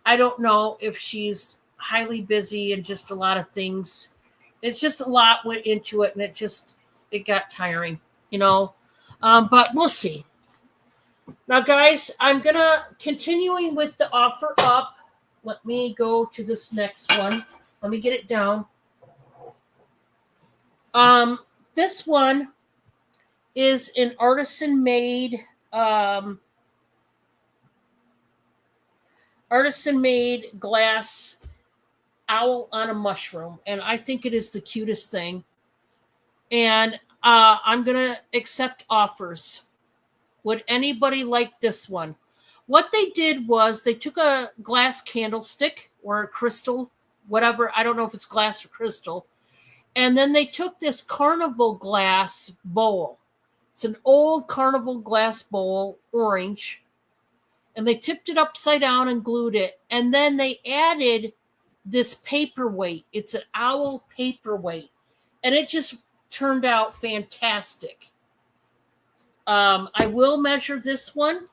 I don't know if she's highly busy and just a lot of things. It's just a lot went into it and it got tiring, but we'll see. Now, guys, I'm going to continuing with the offer up. Let me go to this next one. Let me get it down. This one is an artisan-made glass owl on a mushroom, and I think it is the cutest thing. And I'm going to accept offers. Would anybody like this one? What they did was they took a glass candlestick or a crystal, whatever. I don't know if it's glass or crystal. And then they took this carnival glass bowl. It's an old carnival glass bowl, orange. And they tipped it upside down and glued it. And then they added this paperweight. It's an owl paperweight. And it just turned out fantastic. I will measure this one.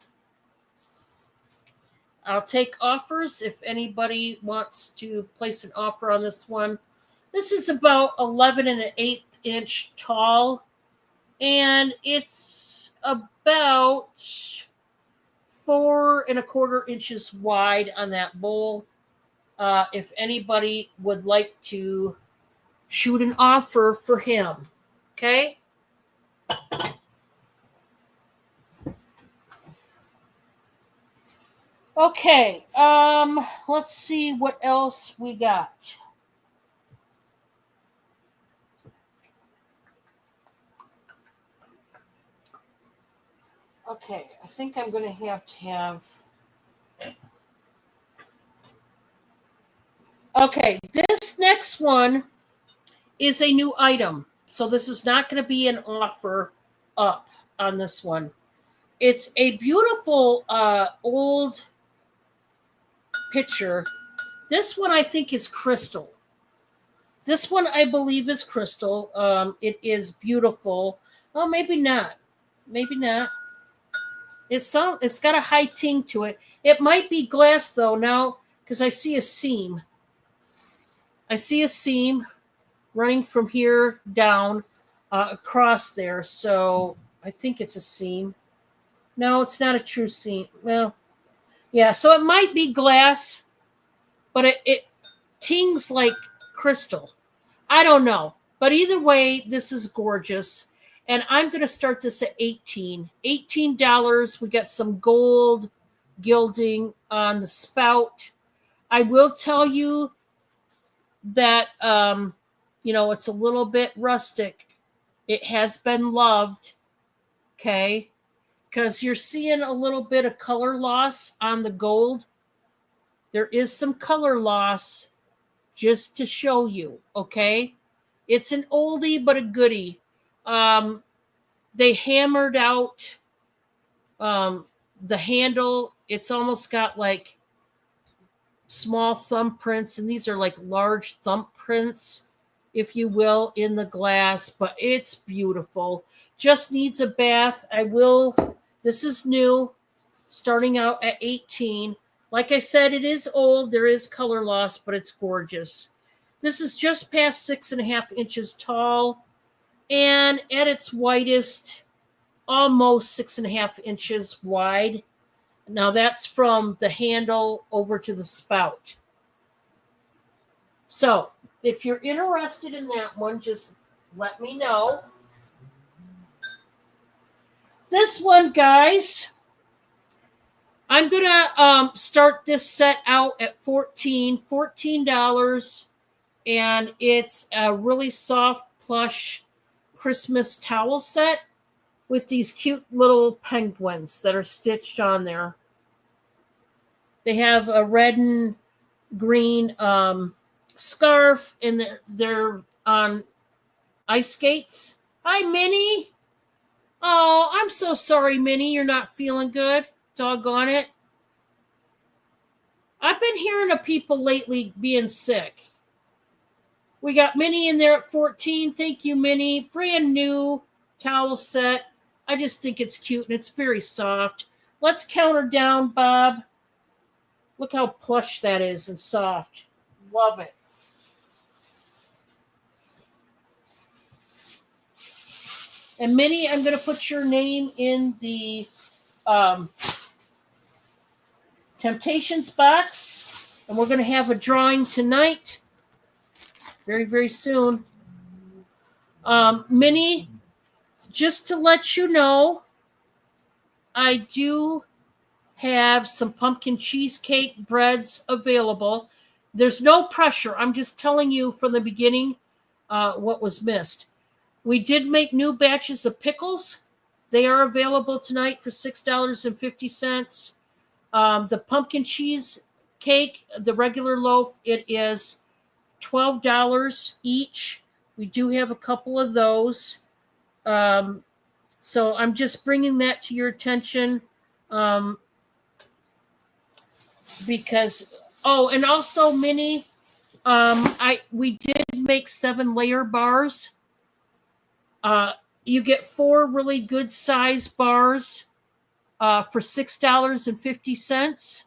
I'll take offers if anybody wants to place an offer on this one. This is about 11 1/8 inch tall, and it's about 4 1/4 inches wide on that bowl. If anybody would like to shoot an offer for him, okay? Okay, let's see what else we got. Okay, I think I'm going to have... Okay, this next one is a new item. So this is not going to be an offer up on this one. It's a beautiful old picture. This one I think is crystal. This one I believe is crystal. It is beautiful. Oh, maybe not. Maybe not. It's got a high ting to it. It might be glass though now because I see a seam. I see a seam running from here down across there. So I think it's a seam. No, it's not a true seam. Well, yeah, so it might be glass, but it tings like crystal. I don't know. But either way, this is gorgeous. And I'm going to start this at $18. We got some gold gilding on the spout. I will tell you that, it's a little bit rustic. It has been loved, okay? Because you're seeing a little bit of color loss on the gold. There is some color loss just to show you, okay? It's an oldie but a goodie. They hammered out the handle. It's almost got like small thumbprints, and these are like large thumbprints, if you will, in the glass, but it's beautiful. Just needs a bath. This is new, starting out at 18. Like I said, it is old. There is color loss, but it's gorgeous. This is just past 6.5 inches tall, and at its widest, almost 6.5 inches wide. Now that's from the handle over to the spout. So if you're interested in that one, just let me know. This one, guys, I'm going to start this set out at $14, and it's a really soft plush Christmas towel set with these cute little penguins that are stitched on there. They have a red and green scarf, and they're on ice skates. Hi, Minnie. Oh, I'm so sorry, Minnie. You're not feeling good. Doggone it. I've been hearing of people lately being sick. We got Minnie in there at 14. Thank you, Minnie. Brand new towel set. I just think it's cute, and it's very soft. Let's count her down, Bob. Look how plush that is and soft. Love it. And Minnie, I'm going to put your name in the Temptations box. And we're going to have a drawing tonight. Very, very soon. Minnie, just to let you know, I do have some pumpkin cheesecake breads available. There's no pressure. I'm just telling you from the beginning what was missed. We did make new batches of pickles. They are available tonight for $6.50. The pumpkin cheesecake, the regular loaf, it is $12 each. We do have a couple of those. So I'm just bringing that to your attention. Because and also, Minnie, we did make 7-layer bars. You get 4 really good size bars for $6.50.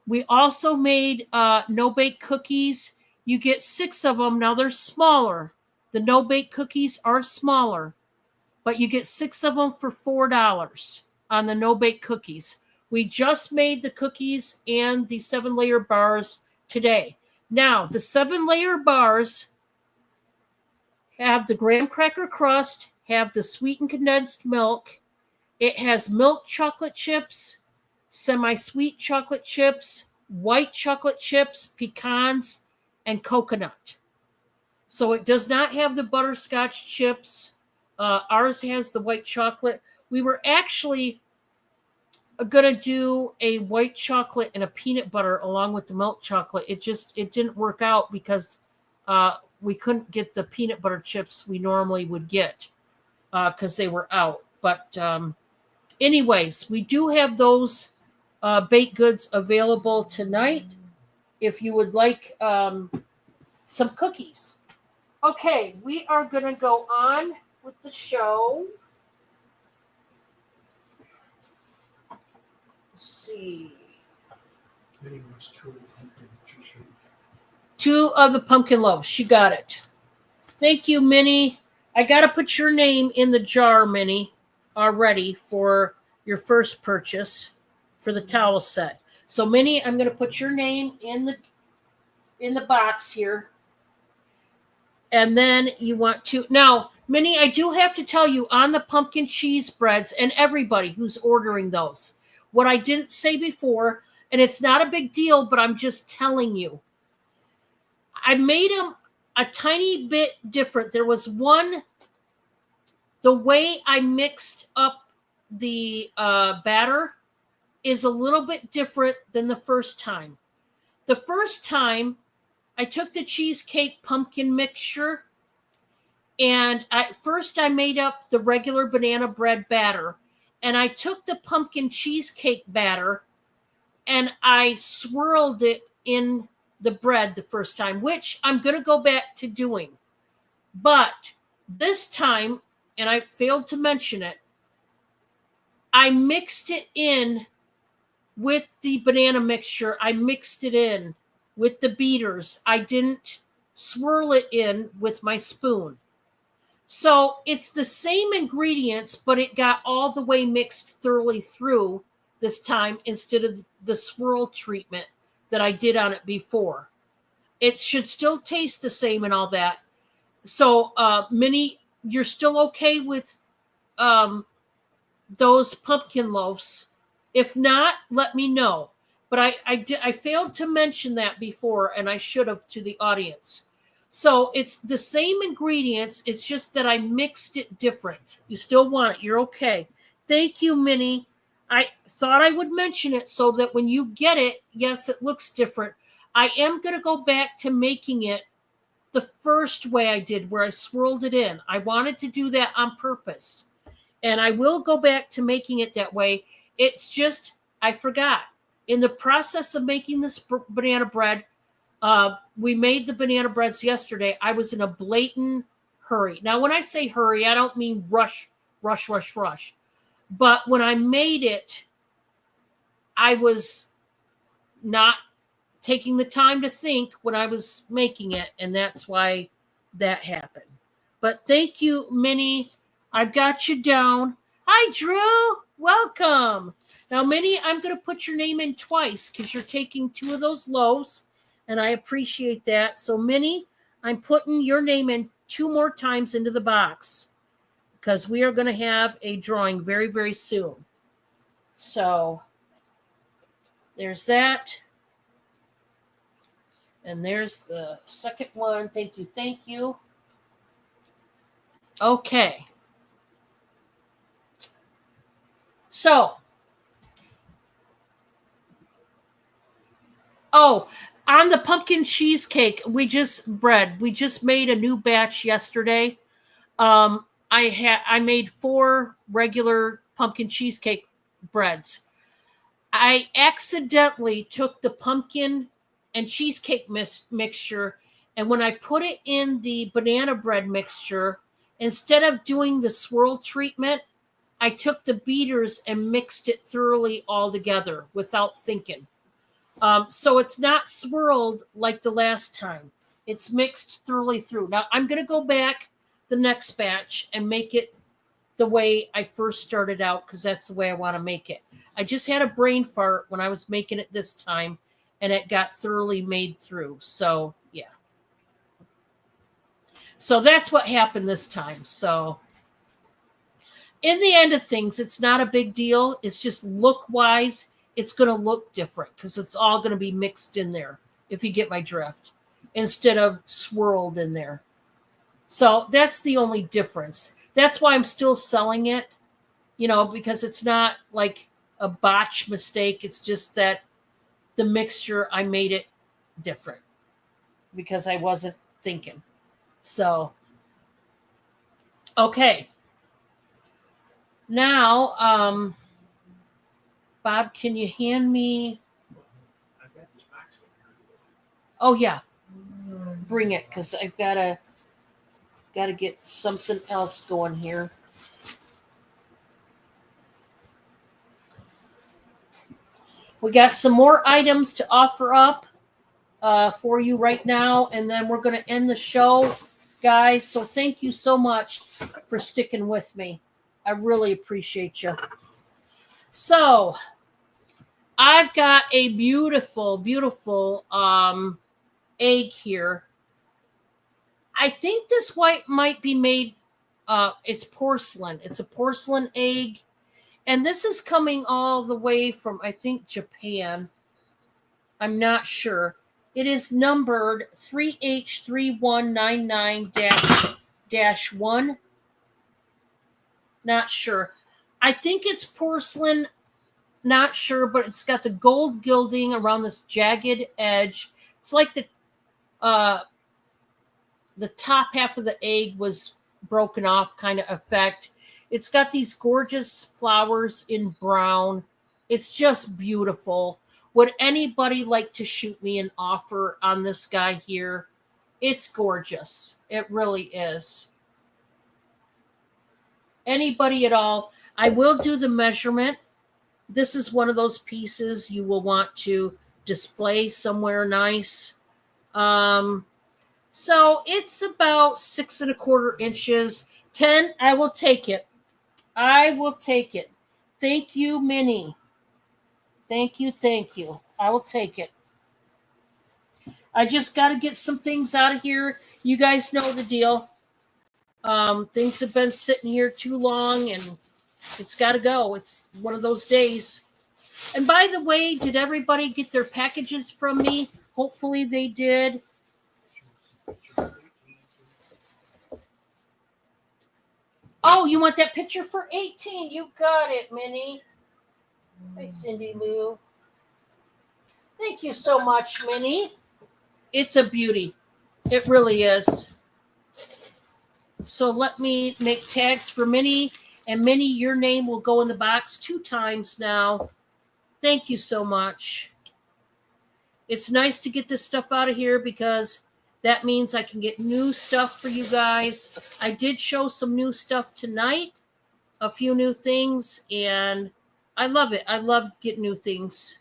We also made no-bake cookies. You get 6 of them. Now they're smaller. The no-bake cookies are smaller, but you get 6 of them for $4 on the no-bake cookies. We just made the cookies and the 7-layer bars today. Now, the 7-layer bars have the graham cracker crust, have the sweetened condensed milk. It has milk chocolate chips, semi-sweet chocolate chips, white chocolate chips, pecans, and coconut. So it does not have the butterscotch chips. Ours has the white chocolate. We were actually going to do a white chocolate and a peanut butter along with the milk chocolate. It didn't work out because we couldn't get the peanut butter chips we normally would get because they were out. But anyways, we do have those baked goods available tonight if you would like some cookies. Okay, we are going to go on with the show. Let's see. Minnie wants 2 pumpkin cheesecake. 2 of the pumpkin loaves. She got it. Thank you, Minnie. I got to put your name in the jar, Minnie, already for your first purchase for the towel set. So, Minnie, I'm going to put your name in the box here. And then you want to... Now, Minnie, I do have to tell you, on the pumpkin cheese breads, and everybody who's ordering those, what I didn't say before, and it's not a big deal, but I'm just telling you, I made them a tiny bit different. There was one, the way I mixed up the batter is a little bit different than the first time. The first time, I took the cheesecake pumpkin mixture, and first I made up the regular banana bread batter, and I took the pumpkin cheesecake batter and I swirled it in the bread the first time, which I'm going to go back to doing. But this time, and I failed to mention it, I mixed it in with the banana mixture. I mixed it in with the beaters. I didn't swirl it in with my spoon. So it's the same ingredients, but it got all the way mixed thoroughly through this time instead of the swirl treatment that I did on it before. It should still taste the same and all that. So, Minnie, you're still okay with those pumpkin loaves? If not, let me know. But I failed to mention that before, and I should have to the audience. So it's the same ingredients. It's just that I mixed it different. You still want it. You're okay. Thank you, Minnie. I thought I would mention it so that when you get it, yes, it looks different. I am going to go back to making it the first way I did, where I swirled it in. I wanted to do that on purpose. And I will go back to making it that way. It's just, I forgot. In the process of making this banana bread, we made the banana breads yesterday. I was in a blatant hurry. Now, when I say hurry, I don't mean rush. But when I made it, I was not taking the time to think when I was making it, and that's why that happened. But thank you, Minnie. I've got you down. Hi, Drew. Welcome. Now, Minnie, I'm going to put your name in twice because you're taking 2 of those loaves, and I appreciate that. So, Minnie, I'm putting your name in 2 more times into the box because we are going to have a drawing very, very soon. So, there's that. And there's the second one. Thank you. Thank you. Okay. So, on the pumpkin cheesecake, we just made a new batch yesterday. I made 4 regular pumpkin cheesecake breads. I accidentally took the pumpkin and cheesecake mixture, and when I put it in the banana bread mixture, instead of doing the swirl treatment, I took the beaters and mixed it thoroughly all together without thinking. So it's not swirled like the last time. It's mixed thoroughly through. Now I'm going to go back the next batch and make it the way I first started out because that's the way I want to make it. I just had a brain fart when I was making it this time, and it got thoroughly made through. So, yeah. So that's what happened this time. So, in the end of things, it's not a big deal. It's just look-wise, it's going to look different because it's all going to be mixed in there, if you get my drift, instead of swirled in there. So that's the only difference. That's why I'm still selling it, because it's not like a botch mistake. It's just that the mixture, I made it different because I wasn't thinking. So, okay. Now, Bob, can you hand me? I've got this box over here. Oh yeah, bring it because I've gotta get something else going here. We got some more items to offer up for you right now, and then we're going to end the show, guys. So thank you so much for sticking with me. I really appreciate you. So I've got a beautiful, beautiful egg here. I think this white might be made, it's porcelain. It's a porcelain egg. And this is coming all the way from, I think, Japan. I'm not sure. It is numbered 3H3199-1. Not sure. I think it's porcelain. Not sure, but it's got the gold gilding around this jagged edge. It's like the the top half of the egg was broken off kind of effect. It's got these gorgeous flowers in brown. It's just beautiful. Would anybody like to shoot me an offer on this guy here? It's gorgeous. It really is. Anybody at all. I will do the measurement. This is one of those pieces you will want to display somewhere nice. So it's about 6¼ inches. 10, I will take it. I will take it. Thank you, Minnie. Thank you, thank you. I will take it. I just got to get some things out of here. You guys know the deal. Things have been sitting here too long, and it's got to go. It's one of those days. And by the way, did everybody get their packages from me? Hopefully they did. Oh, you want that picture for 18? You got it, Minnie. Hey, Cindy Lou. Thank you so much, Minnie. It's a beauty. It really is. So let me make tags for Minnie. And Minnie, your name will go in the box 2 times now. Thank you so much. It's nice to get this stuff out of here because that means I can get new stuff for you guys. I did show some new stuff tonight, a few new things, and I love it. I love getting new things.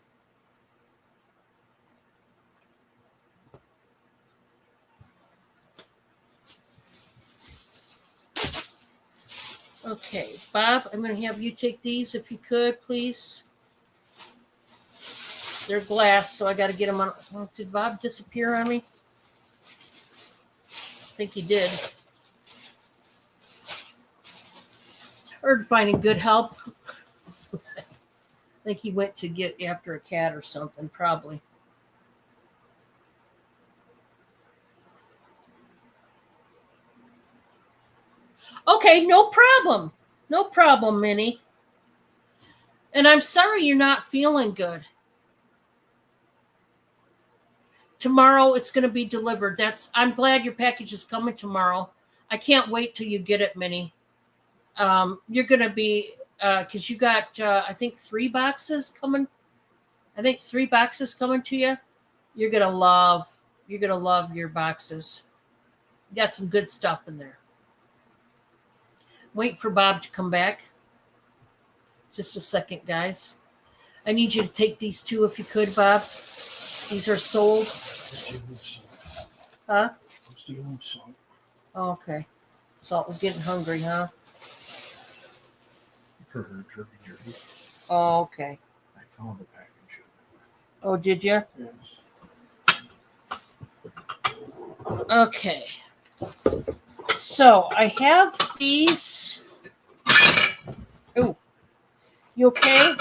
Okay, Bob, I'm going to have you take these if you could, please. They're glass, so I got to get them on. Oh, did Bob disappear on me? I think he did. It's hard finding good help. I think he went to get after a cat or something, probably. Okay, no problem. No problem, Minnie. And I'm sorry you're not feeling good. Tomorrow it's going to be delivered. I'm glad your package is coming tomorrow. I can't wait till you get it, Minnie. You're going to be, because you got, I think 3 boxes coming. I think 3 boxes coming to you. You're going to love your boxes. You got some good stuff in there. Wait for Bob to come back. Just a second, guys. I need you to take these 2 if you could, Bob. These are sold. Huh? Oh, okay. Salt was getting hungry, huh? Oh, okay. I found the package. Oh, did you? Yes. Okay. So I have these. Oh, you okay?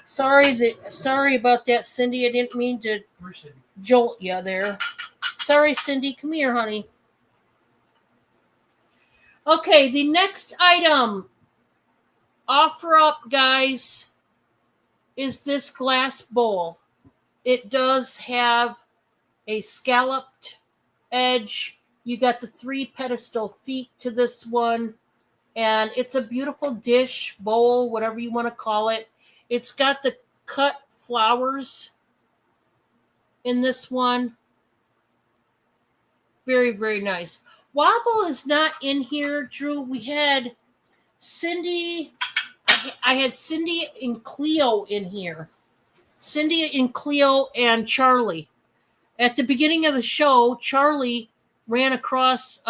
Sorry about that, Cindy. I didn't mean to jolt you there. Sorry, Cindy. Come here, honey. Okay, the next item, offer up, guys, is this glass bowl. It does have a scalloped edge. You got the 3 pedestal feet to this one, and it's a beautiful dish, bowl, whatever you want to call it. It's got the cut flowers in this one. Very, very nice. Wobble is not in here, Drew. We had Cindy. I had Cindy and Cleo in here. Cindy and Cleo and Charlie. At the beginning of the show, Charlie ran across,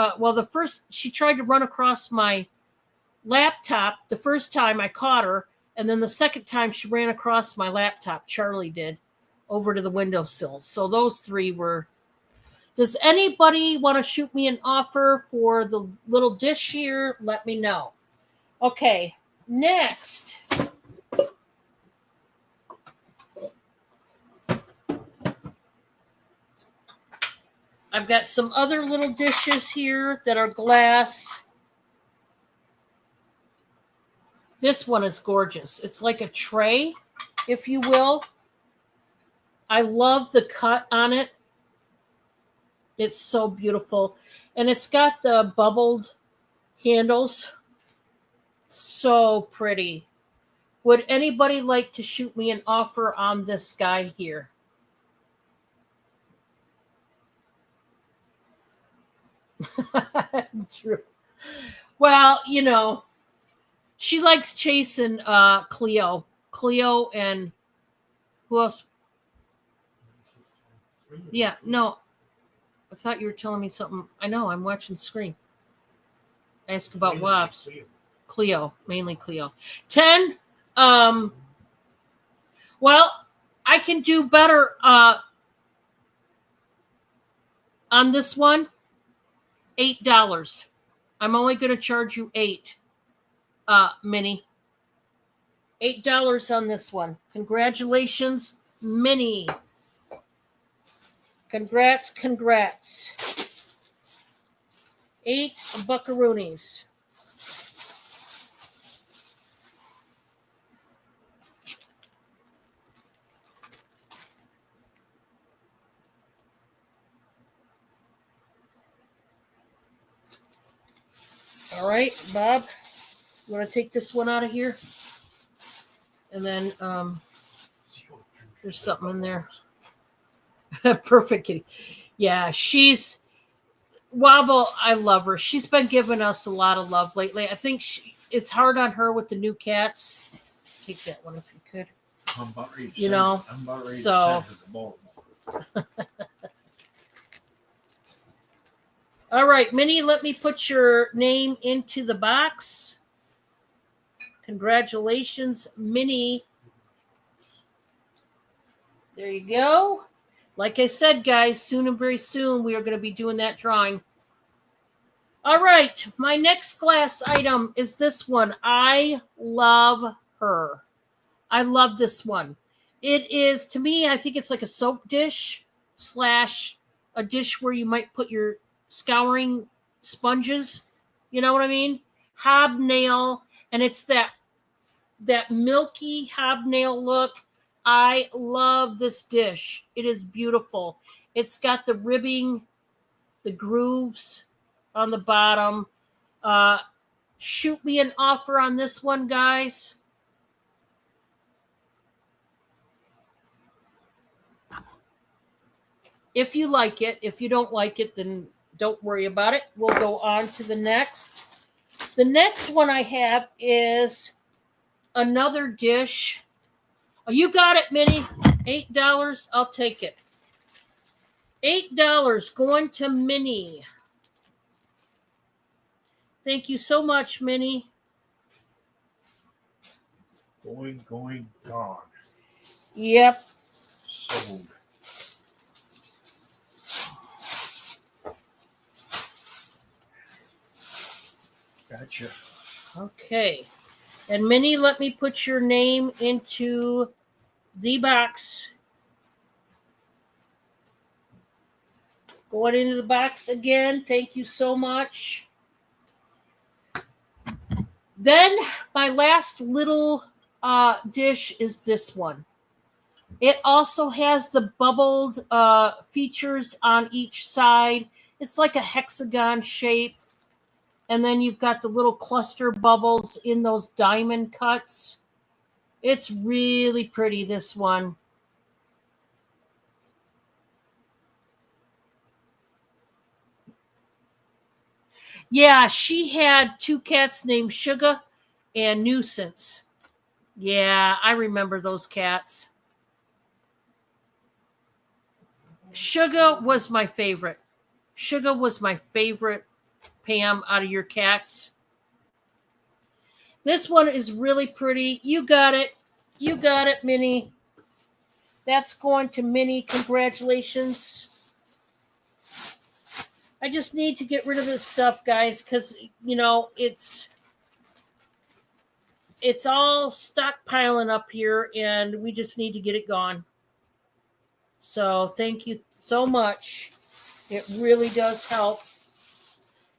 she tried to run across my laptop the first time I caught her, and then the second time she ran across my laptop, Charlie did, over to the windowsill. So those 3 were. Does anybody want to shoot me an offer for the little dish here? Let me know. Okay, next. I've got some other little dishes here that are glass. This one is gorgeous. It's like a tray, if you will. I love the cut on it. It's so beautiful. And it's got the bubbled handles. So pretty. Would anybody like to shoot me an offer on this guy here? True. Well, she likes chasing Cleo. Cleo and who else? Yeah, no. I thought you were telling me something. I know, I'm watching screen. Ask about Wobbs. Cleo, mainly Cleo. 10. Well, I can do better on this one. $8. I'm only going to charge you 8, Minnie. $8 on this one. Congratulations, Minnie. Congrats. 8 buckaroonies. All right, Bob, you want to take this one out of here? And then there's something in there. Perfect kitty. Yeah, she's Wobble. I love her. She's been giving us a lot of love lately. I think it's hard on her with the new cats. Take that one if you could. I'm about ready to You know, I'm about ready so- to send her the ball. All right, Minnie, let me put your name into the box. Congratulations, Minnie. There you go. Like I said, guys, soon and very soon we are going to be doing that drawing. All right, my next glass item is this one. I love her. I love this one. It is, to me, I think it's like a soap dish / a dish where you might put your scouring sponges. You know what I mean? Hobnail, and it's that milky hobnail look. I love this dish. It is beautiful. It's got the ribbing, the grooves on the bottom. Shoot me an offer on this one, guys. If you like it. If you don't like it, then don't worry about it. We'll go on to the next. The next one I have is another dish. Oh, you got it, Minnie. $8. I'll take it. $8 going to Minnie. Thank you so much, Minnie. Going, gone. Yep. Sold. Gotcha. Okay. And Minnie, let me put your name into the box. Going into the box again. Thank you so much. Then my last little dish is this one. It also has the bubbled features on each side. It's like a hexagon shape. And then you've got the little cluster bubbles in those diamond cuts. It's really pretty, this one. Yeah, she had 2 cats named Sugar and Nuisance. Yeah, I remember those cats. Sugar was my favorite. Sugar was my favorite, Pam, out of your cats. This one is really pretty. You got it. You got it, Minnie. That's going to Minnie. Congratulations. I just need to get rid of this stuff, guys, because, it's all stockpiling up here, and we just need to get it gone. So thank you so much. It really does help.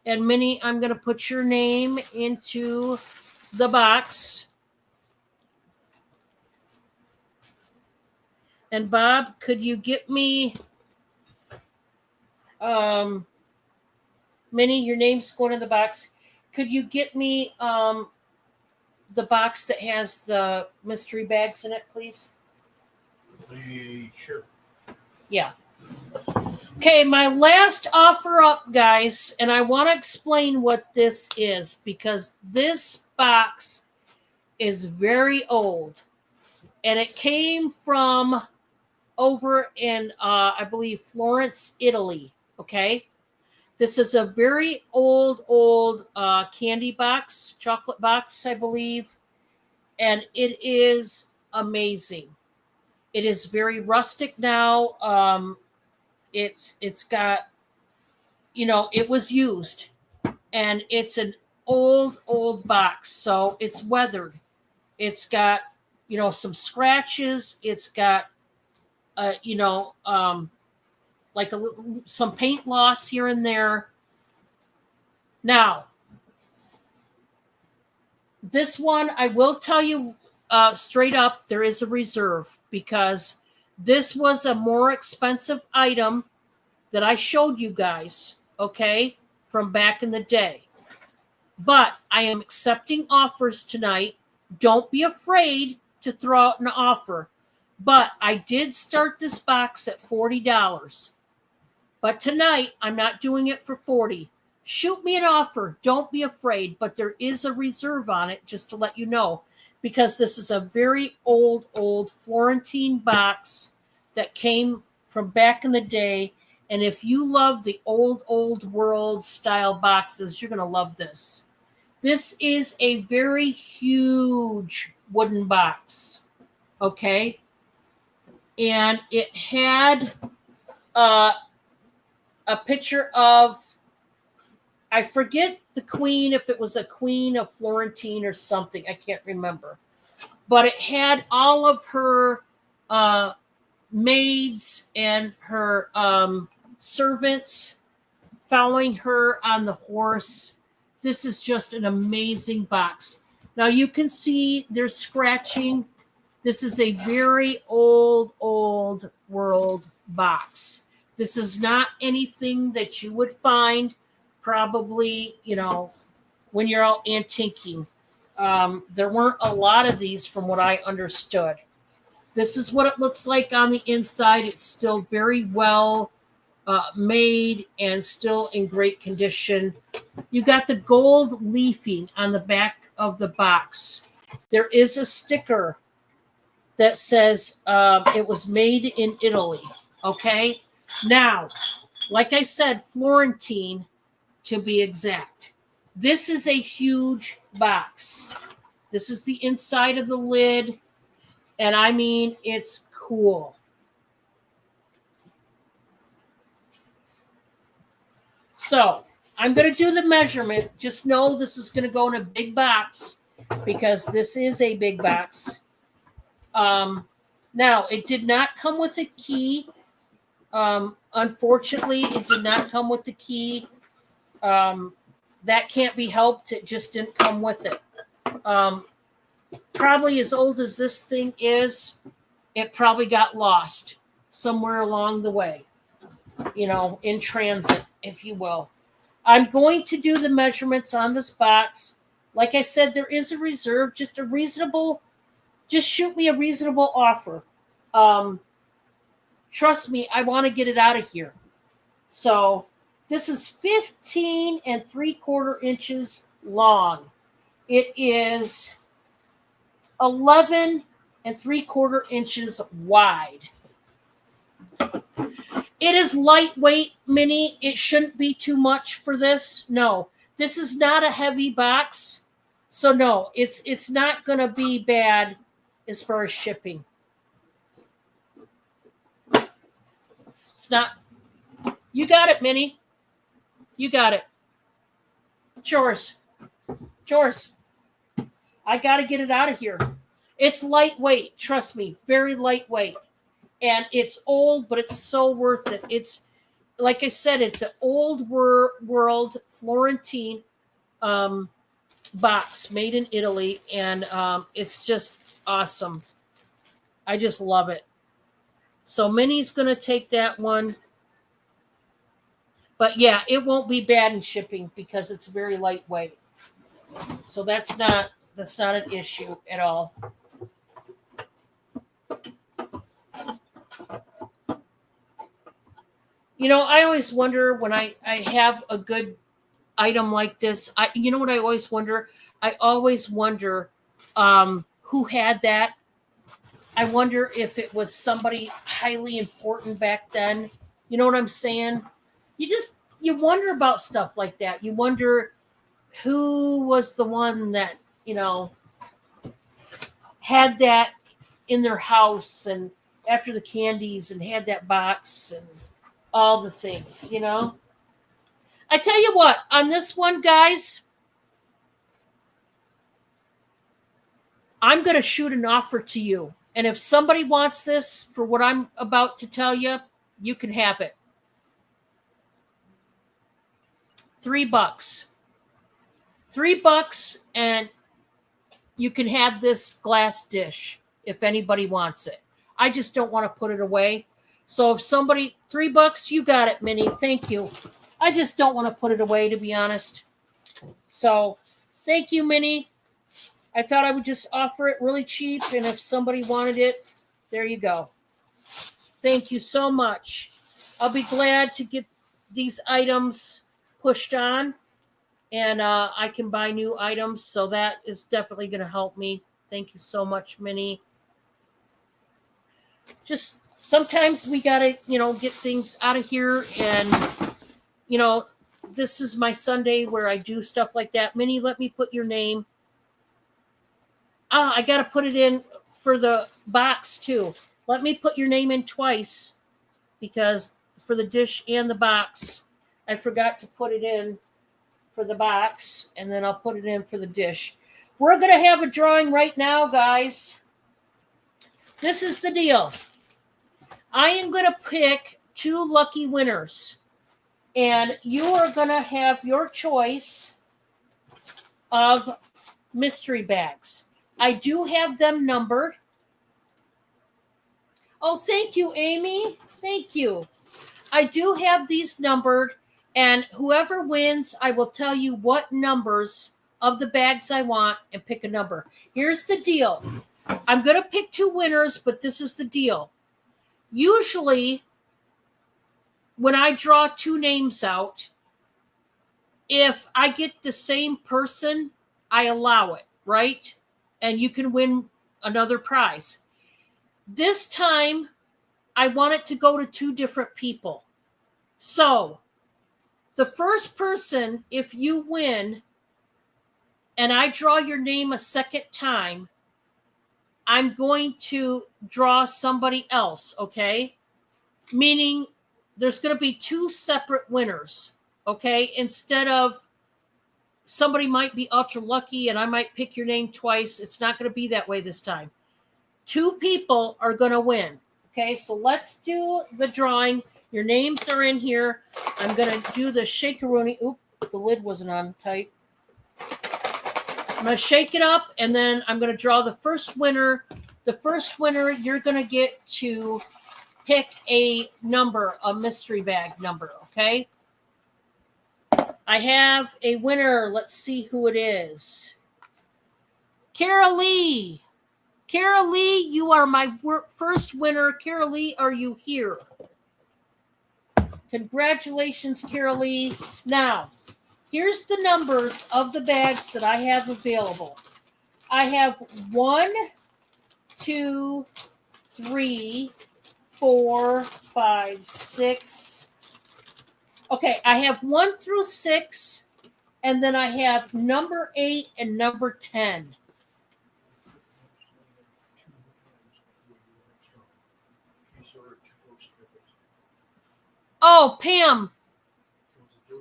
And Minnie, I'm going to put your name into the box. And Bob, could you get me Minnie, your name's going in the box. Could you get me the box that has the mystery bags in it, please? Sure. Yeah. Okay, my last offer up, guys, and I want to explain what this is because this box is very old, and it came from over in, I believe, Florence, Italy. Okay, this is a very old candy box, chocolate box, I believe, and it is amazing. It is very rustic now. It's got, it was used, and it's an old box, so it's weathered. It's got, some scratches. It's got, like some paint loss here and there. Now, this one, I will tell you straight up, there is a reserve because this was a more expensive item that I showed you guys, okay, from back in the day. But I am accepting offers tonight. Don't be afraid to throw out an offer. But I did start this box at $40. But tonight, I'm not doing it for $40. Shoot me an offer. Don't be afraid. But there is a reserve on it, just to let you know, because this is a very old Florentine box that came from back in the day. And if you love the old world style boxes, you're going to love this. This is a very huge wooden box. Okay. And it had a picture of, I forget the queen, if it was a queen of Florentine or something. I can't remember. But it had all of her maids and her servants following her on the horse. This is just an amazing box. Now you can see there's scratching. This is a very old world box. This is not anything that you would find probably, when you're out antiquing. There weren't a lot of these from what I understood. This is what it looks like on the inside. It's still very well made and still in great condition. You got the gold leafing on the back of the box. There is a sticker that says it was made in Italy. Okay. Now, like I said, Florentine to be exact. This is a huge box. This is the inside of the lid. And I mean, it's cool. So I'm going to do the measurement. Just know this is going to go in a big box because this is a big box. Now, it did not come with a key. Unfortunately, it did not come with the key. That can't be helped. It just didn't come with it. Probably as old as this thing is, it probably got lost somewhere along the way, in transit, if you will. I'm going to do the measurements on this box. Like I said, there is a reserve, just shoot me a reasonable offer. Trust me, I want to get it out of here. So this is 15 3/4 inches long. It is 11 3/4 inches wide. It is lightweight, Minnie. It shouldn't be too much for this. No, this is not a heavy box. So no, it's not going to be bad as far as shipping. It's not. You got it, Minnie. You got it. Chores. I got to get it out of here. It's lightweight. Trust me. Very lightweight. And it's old, but it's so worth it. It's, like I said, it's an old world Florentine box made in Italy. And it's just awesome. I just love it. So Minnie's going to take that one. But yeah, it won't be bad in shipping because it's very lightweight. So that's not an issue at all. I always wonder when I have a good item like this. You know what I always wonder? I always wonder who had that. I wonder if it was somebody highly important back then. You know what I'm saying? You wonder about stuff like that. You wonder who was the one that you know had that in their house and after the candies and had that box and all the things. I tell you what, on this one, guys, I'm going to shoot an offer to you. And if somebody wants this for what I'm about to tell you, you can have it. $3. $3, and you can have this glass dish if anybody wants it. I just don't want to put it away. So if somebody, $3, you got it, Minnie. Thank you. I just don't want to put it away, to be honest. So thank you, Minnie. I thought I would just offer it really cheap, and if somebody wanted it, there you go. Thank you so much. I'll be glad to get these items pushed on, and I can buy new items, so that is definitely going to help me. Thank you so much, Minnie. Just sometimes we got to, get things out of here, and, this is my Sunday where I do stuff like that. Minnie, let me put your name. I got to put it in for the box too. Let me put your name in twice because for the dish and the box, I forgot to put it in for the box, and then I'll put it in for the dish. We're going to have a drawing right now, guys. This is the deal. I am going to pick 2 lucky winners, and you are going to have your choice of mystery bags. I do have them numbered. Oh, thank you, Amy. Thank you. I do have these numbered, and whoever wins, I will tell you what numbers of the bags I want and pick a number. Here's the deal. I'm going to pick 2 winners, but this is the deal. Usually, when I draw 2 names out, if I get the same person, I allow it, right? And you can win another prize. This time, I want it to go to 2 different people. So, the first person, if you win, and I draw your name a second time, I'm going to draw somebody else, okay? Meaning, there's going to be 2 separate winners, okay? Instead of somebody might be ultra lucky and I might pick your name twice. It's not going to be that way this time. 2 people are going to win. Okay, so let's do the drawing. Your names are in here. I'm going to do the shakeroonie. Oop, the lid wasn't on tight. I'm going to shake it up, and then I'm going to draw the first winner. The first winner, you're going to get to pick a number, a mystery bag number, okay? I have a winner. Let's see who it is. Carol Lee. Carol Lee, you are my first winner. Carol Lee, are you here? Congratulations, Carol Lee. Now, here's the numbers of the bags that I have available. I have 1, 2, 3, 4, 5, 6. Okay, I have 1 through 6, and then I have number 8 and number 10. Oh, Pam.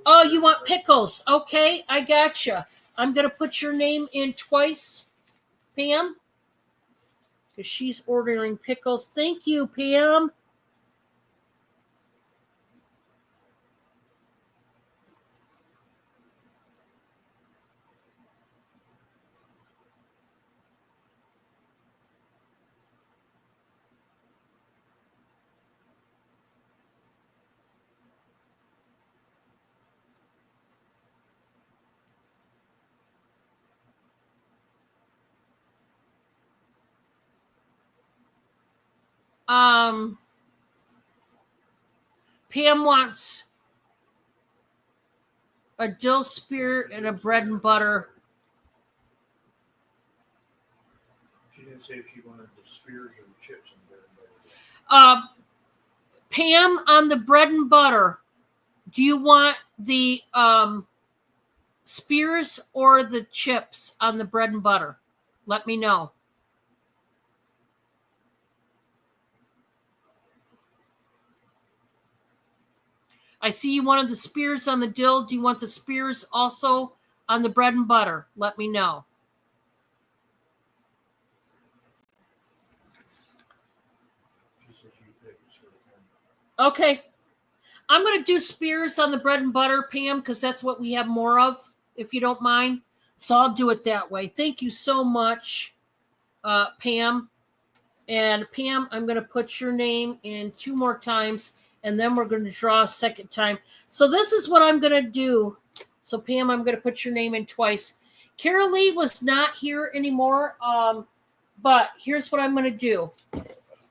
Oh, you want pickles. Okay, I gotcha. I'm going to put your name in twice, Pam, because she's ordering pickles. Thank you, Pam. Pam wants a dill spear and a bread and butter. She didn't say if she wanted the spears or the chips in there. Pam, on the bread and butter, do you want the spears or the chips on the bread and butter? Let me know. I see you wanted the spears on the dill. Do you want the spears also on the bread and butter? Let me know. She said she picked it for the camera. Okay. I'm going to do spears on the bread and butter, Pam, because that's what we have more of, if you don't mind. So I'll do it that way. Thank you so much, Pam. And Pam, I'm going to put your name in 2 more times, and then we're going to draw a second time. So this is what I'm going to do. So Pam, I'm going to put your name in twice. Carol Lee was not here anymore, but here's what I'm going to do.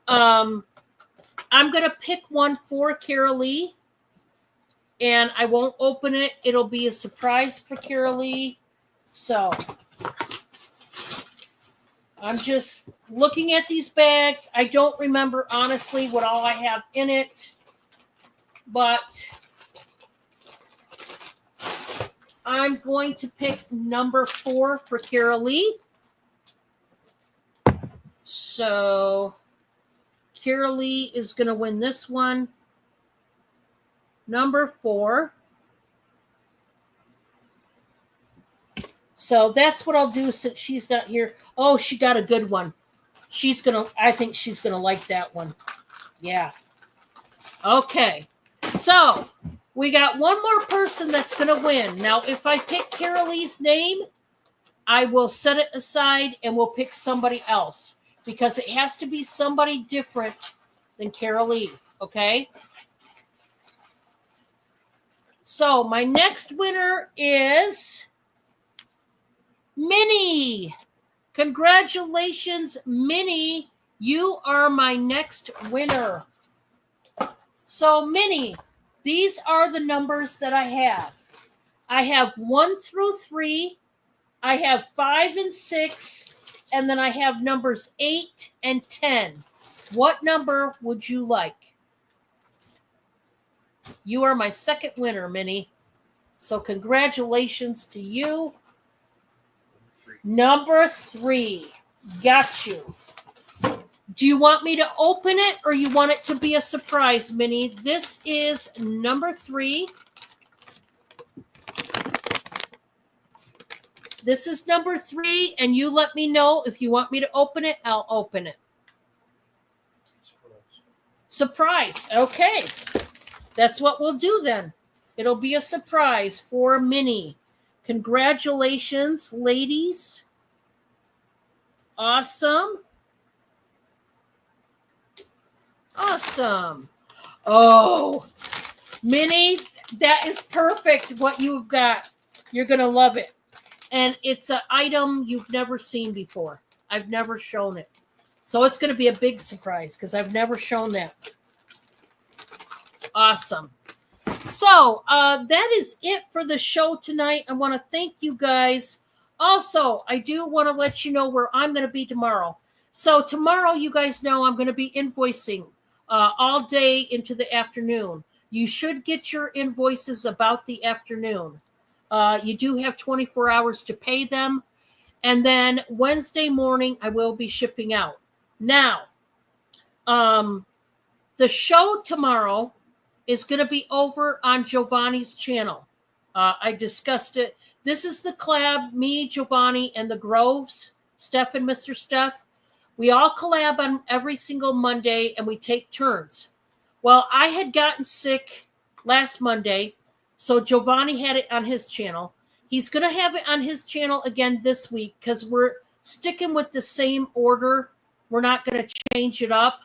I'm going to pick one for Carol Lee, and I won't open it. It'll be a surprise for Carol Lee. So I'm just looking at these bags. I don't remember, honestly, what all I have in it, but I'm going to pick number 4 for Carol Lee. So Carol Lee is going to win this one. Number 4. So that's what I'll do since she's not here. Oh, she got a good one. I think she's going to like that one. Yeah. Okay. So we got one more person that's going to win. Now, if I pick Carol Lee's name, I will set it aside and we'll pick somebody else because it has to be somebody different than Carol Lee. Okay. So my next winner is Minnie. Congratulations, Minnie. You are my next winner. So, Minnie, these are the numbers that I have. I have 1 through 3. I have 5 and 6. And then I have numbers 8 and 10. What number would you like? You are my second winner, Minnie. So, congratulations to you. Number 3. Got you. Do you want me to open it or you want it to be a surprise, Minnie? This is number 3. This is number 3, and you let me know if you want me to open it. I'll open it. Surprise. Okay. That's what we'll do then. It'll be a surprise for Minnie. Congratulations, ladies. Awesome. Awesome. Oh, Minnie, that is perfect what you've got. You're going to love it. And it's an item you've never seen before. I've never shown it. So it's going to be a big surprise because I've never shown that. Awesome. So that is it for the show tonight. I want to thank you guys. Also, I do want to let you know where I'm going to be tomorrow. So tomorrow, you guys know I'm going to be invoicing all day into the afternoon. You should get your invoices about the afternoon. You do have 24 hours to pay them. And then Wednesday morning, I will be shipping out. Now, the show tomorrow is going to be over on Giovanni's channel. I discussed it. This is the collab, me, Giovanni, and the Groves, Steph and Mr. Steph. We all collab on every single Monday, and we take turns. Well, I had gotten sick last Monday, so Giovanni had it on his channel. He's going to have it on his channel again this week because we're sticking with the same order. We're not going to change it up.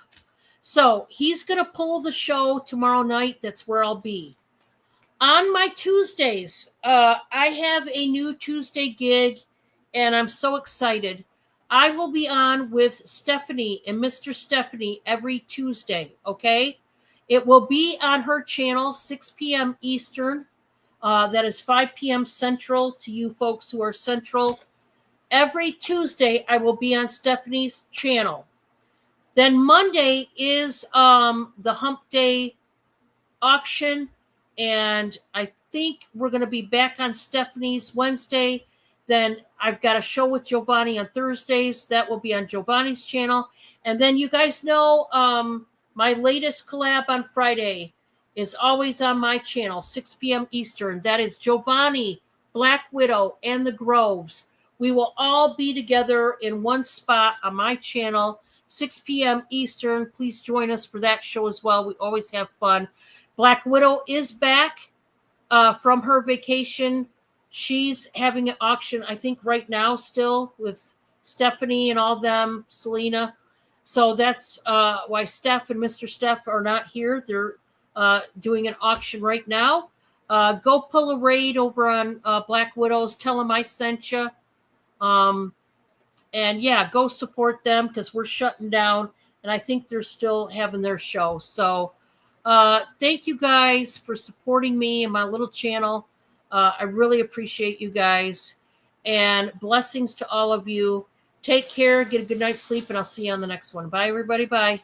So he's going to pull the show tomorrow night. That's where I'll be. On my Tuesdays, I have a new Tuesday gig, and I'm so excited. I will be on with Stephanie and Mr. Stephanie every Tuesday, okay? It will be on her channel, 6 p.m. Eastern. That is 5 p.m. Central to you folks who are Central. Every Tuesday, I will be on Stephanie's channel. Then Monday is the Hump Day auction, and I think we're going to be back on Stephanie's Wednesday. Then I've got a show with Giovanni on Thursdays. That will be on Giovanni's channel. And then you guys know my latest collab on Friday is always on my channel, 6 p.m. Eastern. That is Giovanni, Black Widow, and the Groves. We will all be together in one spot on my channel, 6 p.m. Eastern. Please join us for that show as well. We always have fun. Black Widow is back from her vacation. She's having an auction, I think, right now still with Stephanie and all them, Selena. So that's why Steph and Mr. Steph are not here. They're doing an auction right now. Go pull a raid over on Black Widows. Tell them I sent you. And yeah, go support them because we're shutting down. And I think they're still having their show. So thank you guys for supporting me and my little channel. I really appreciate you guys. And blessings to all of you. Take care. Get a good night's sleep. And I'll see you on the next one. Bye, everybody. Bye.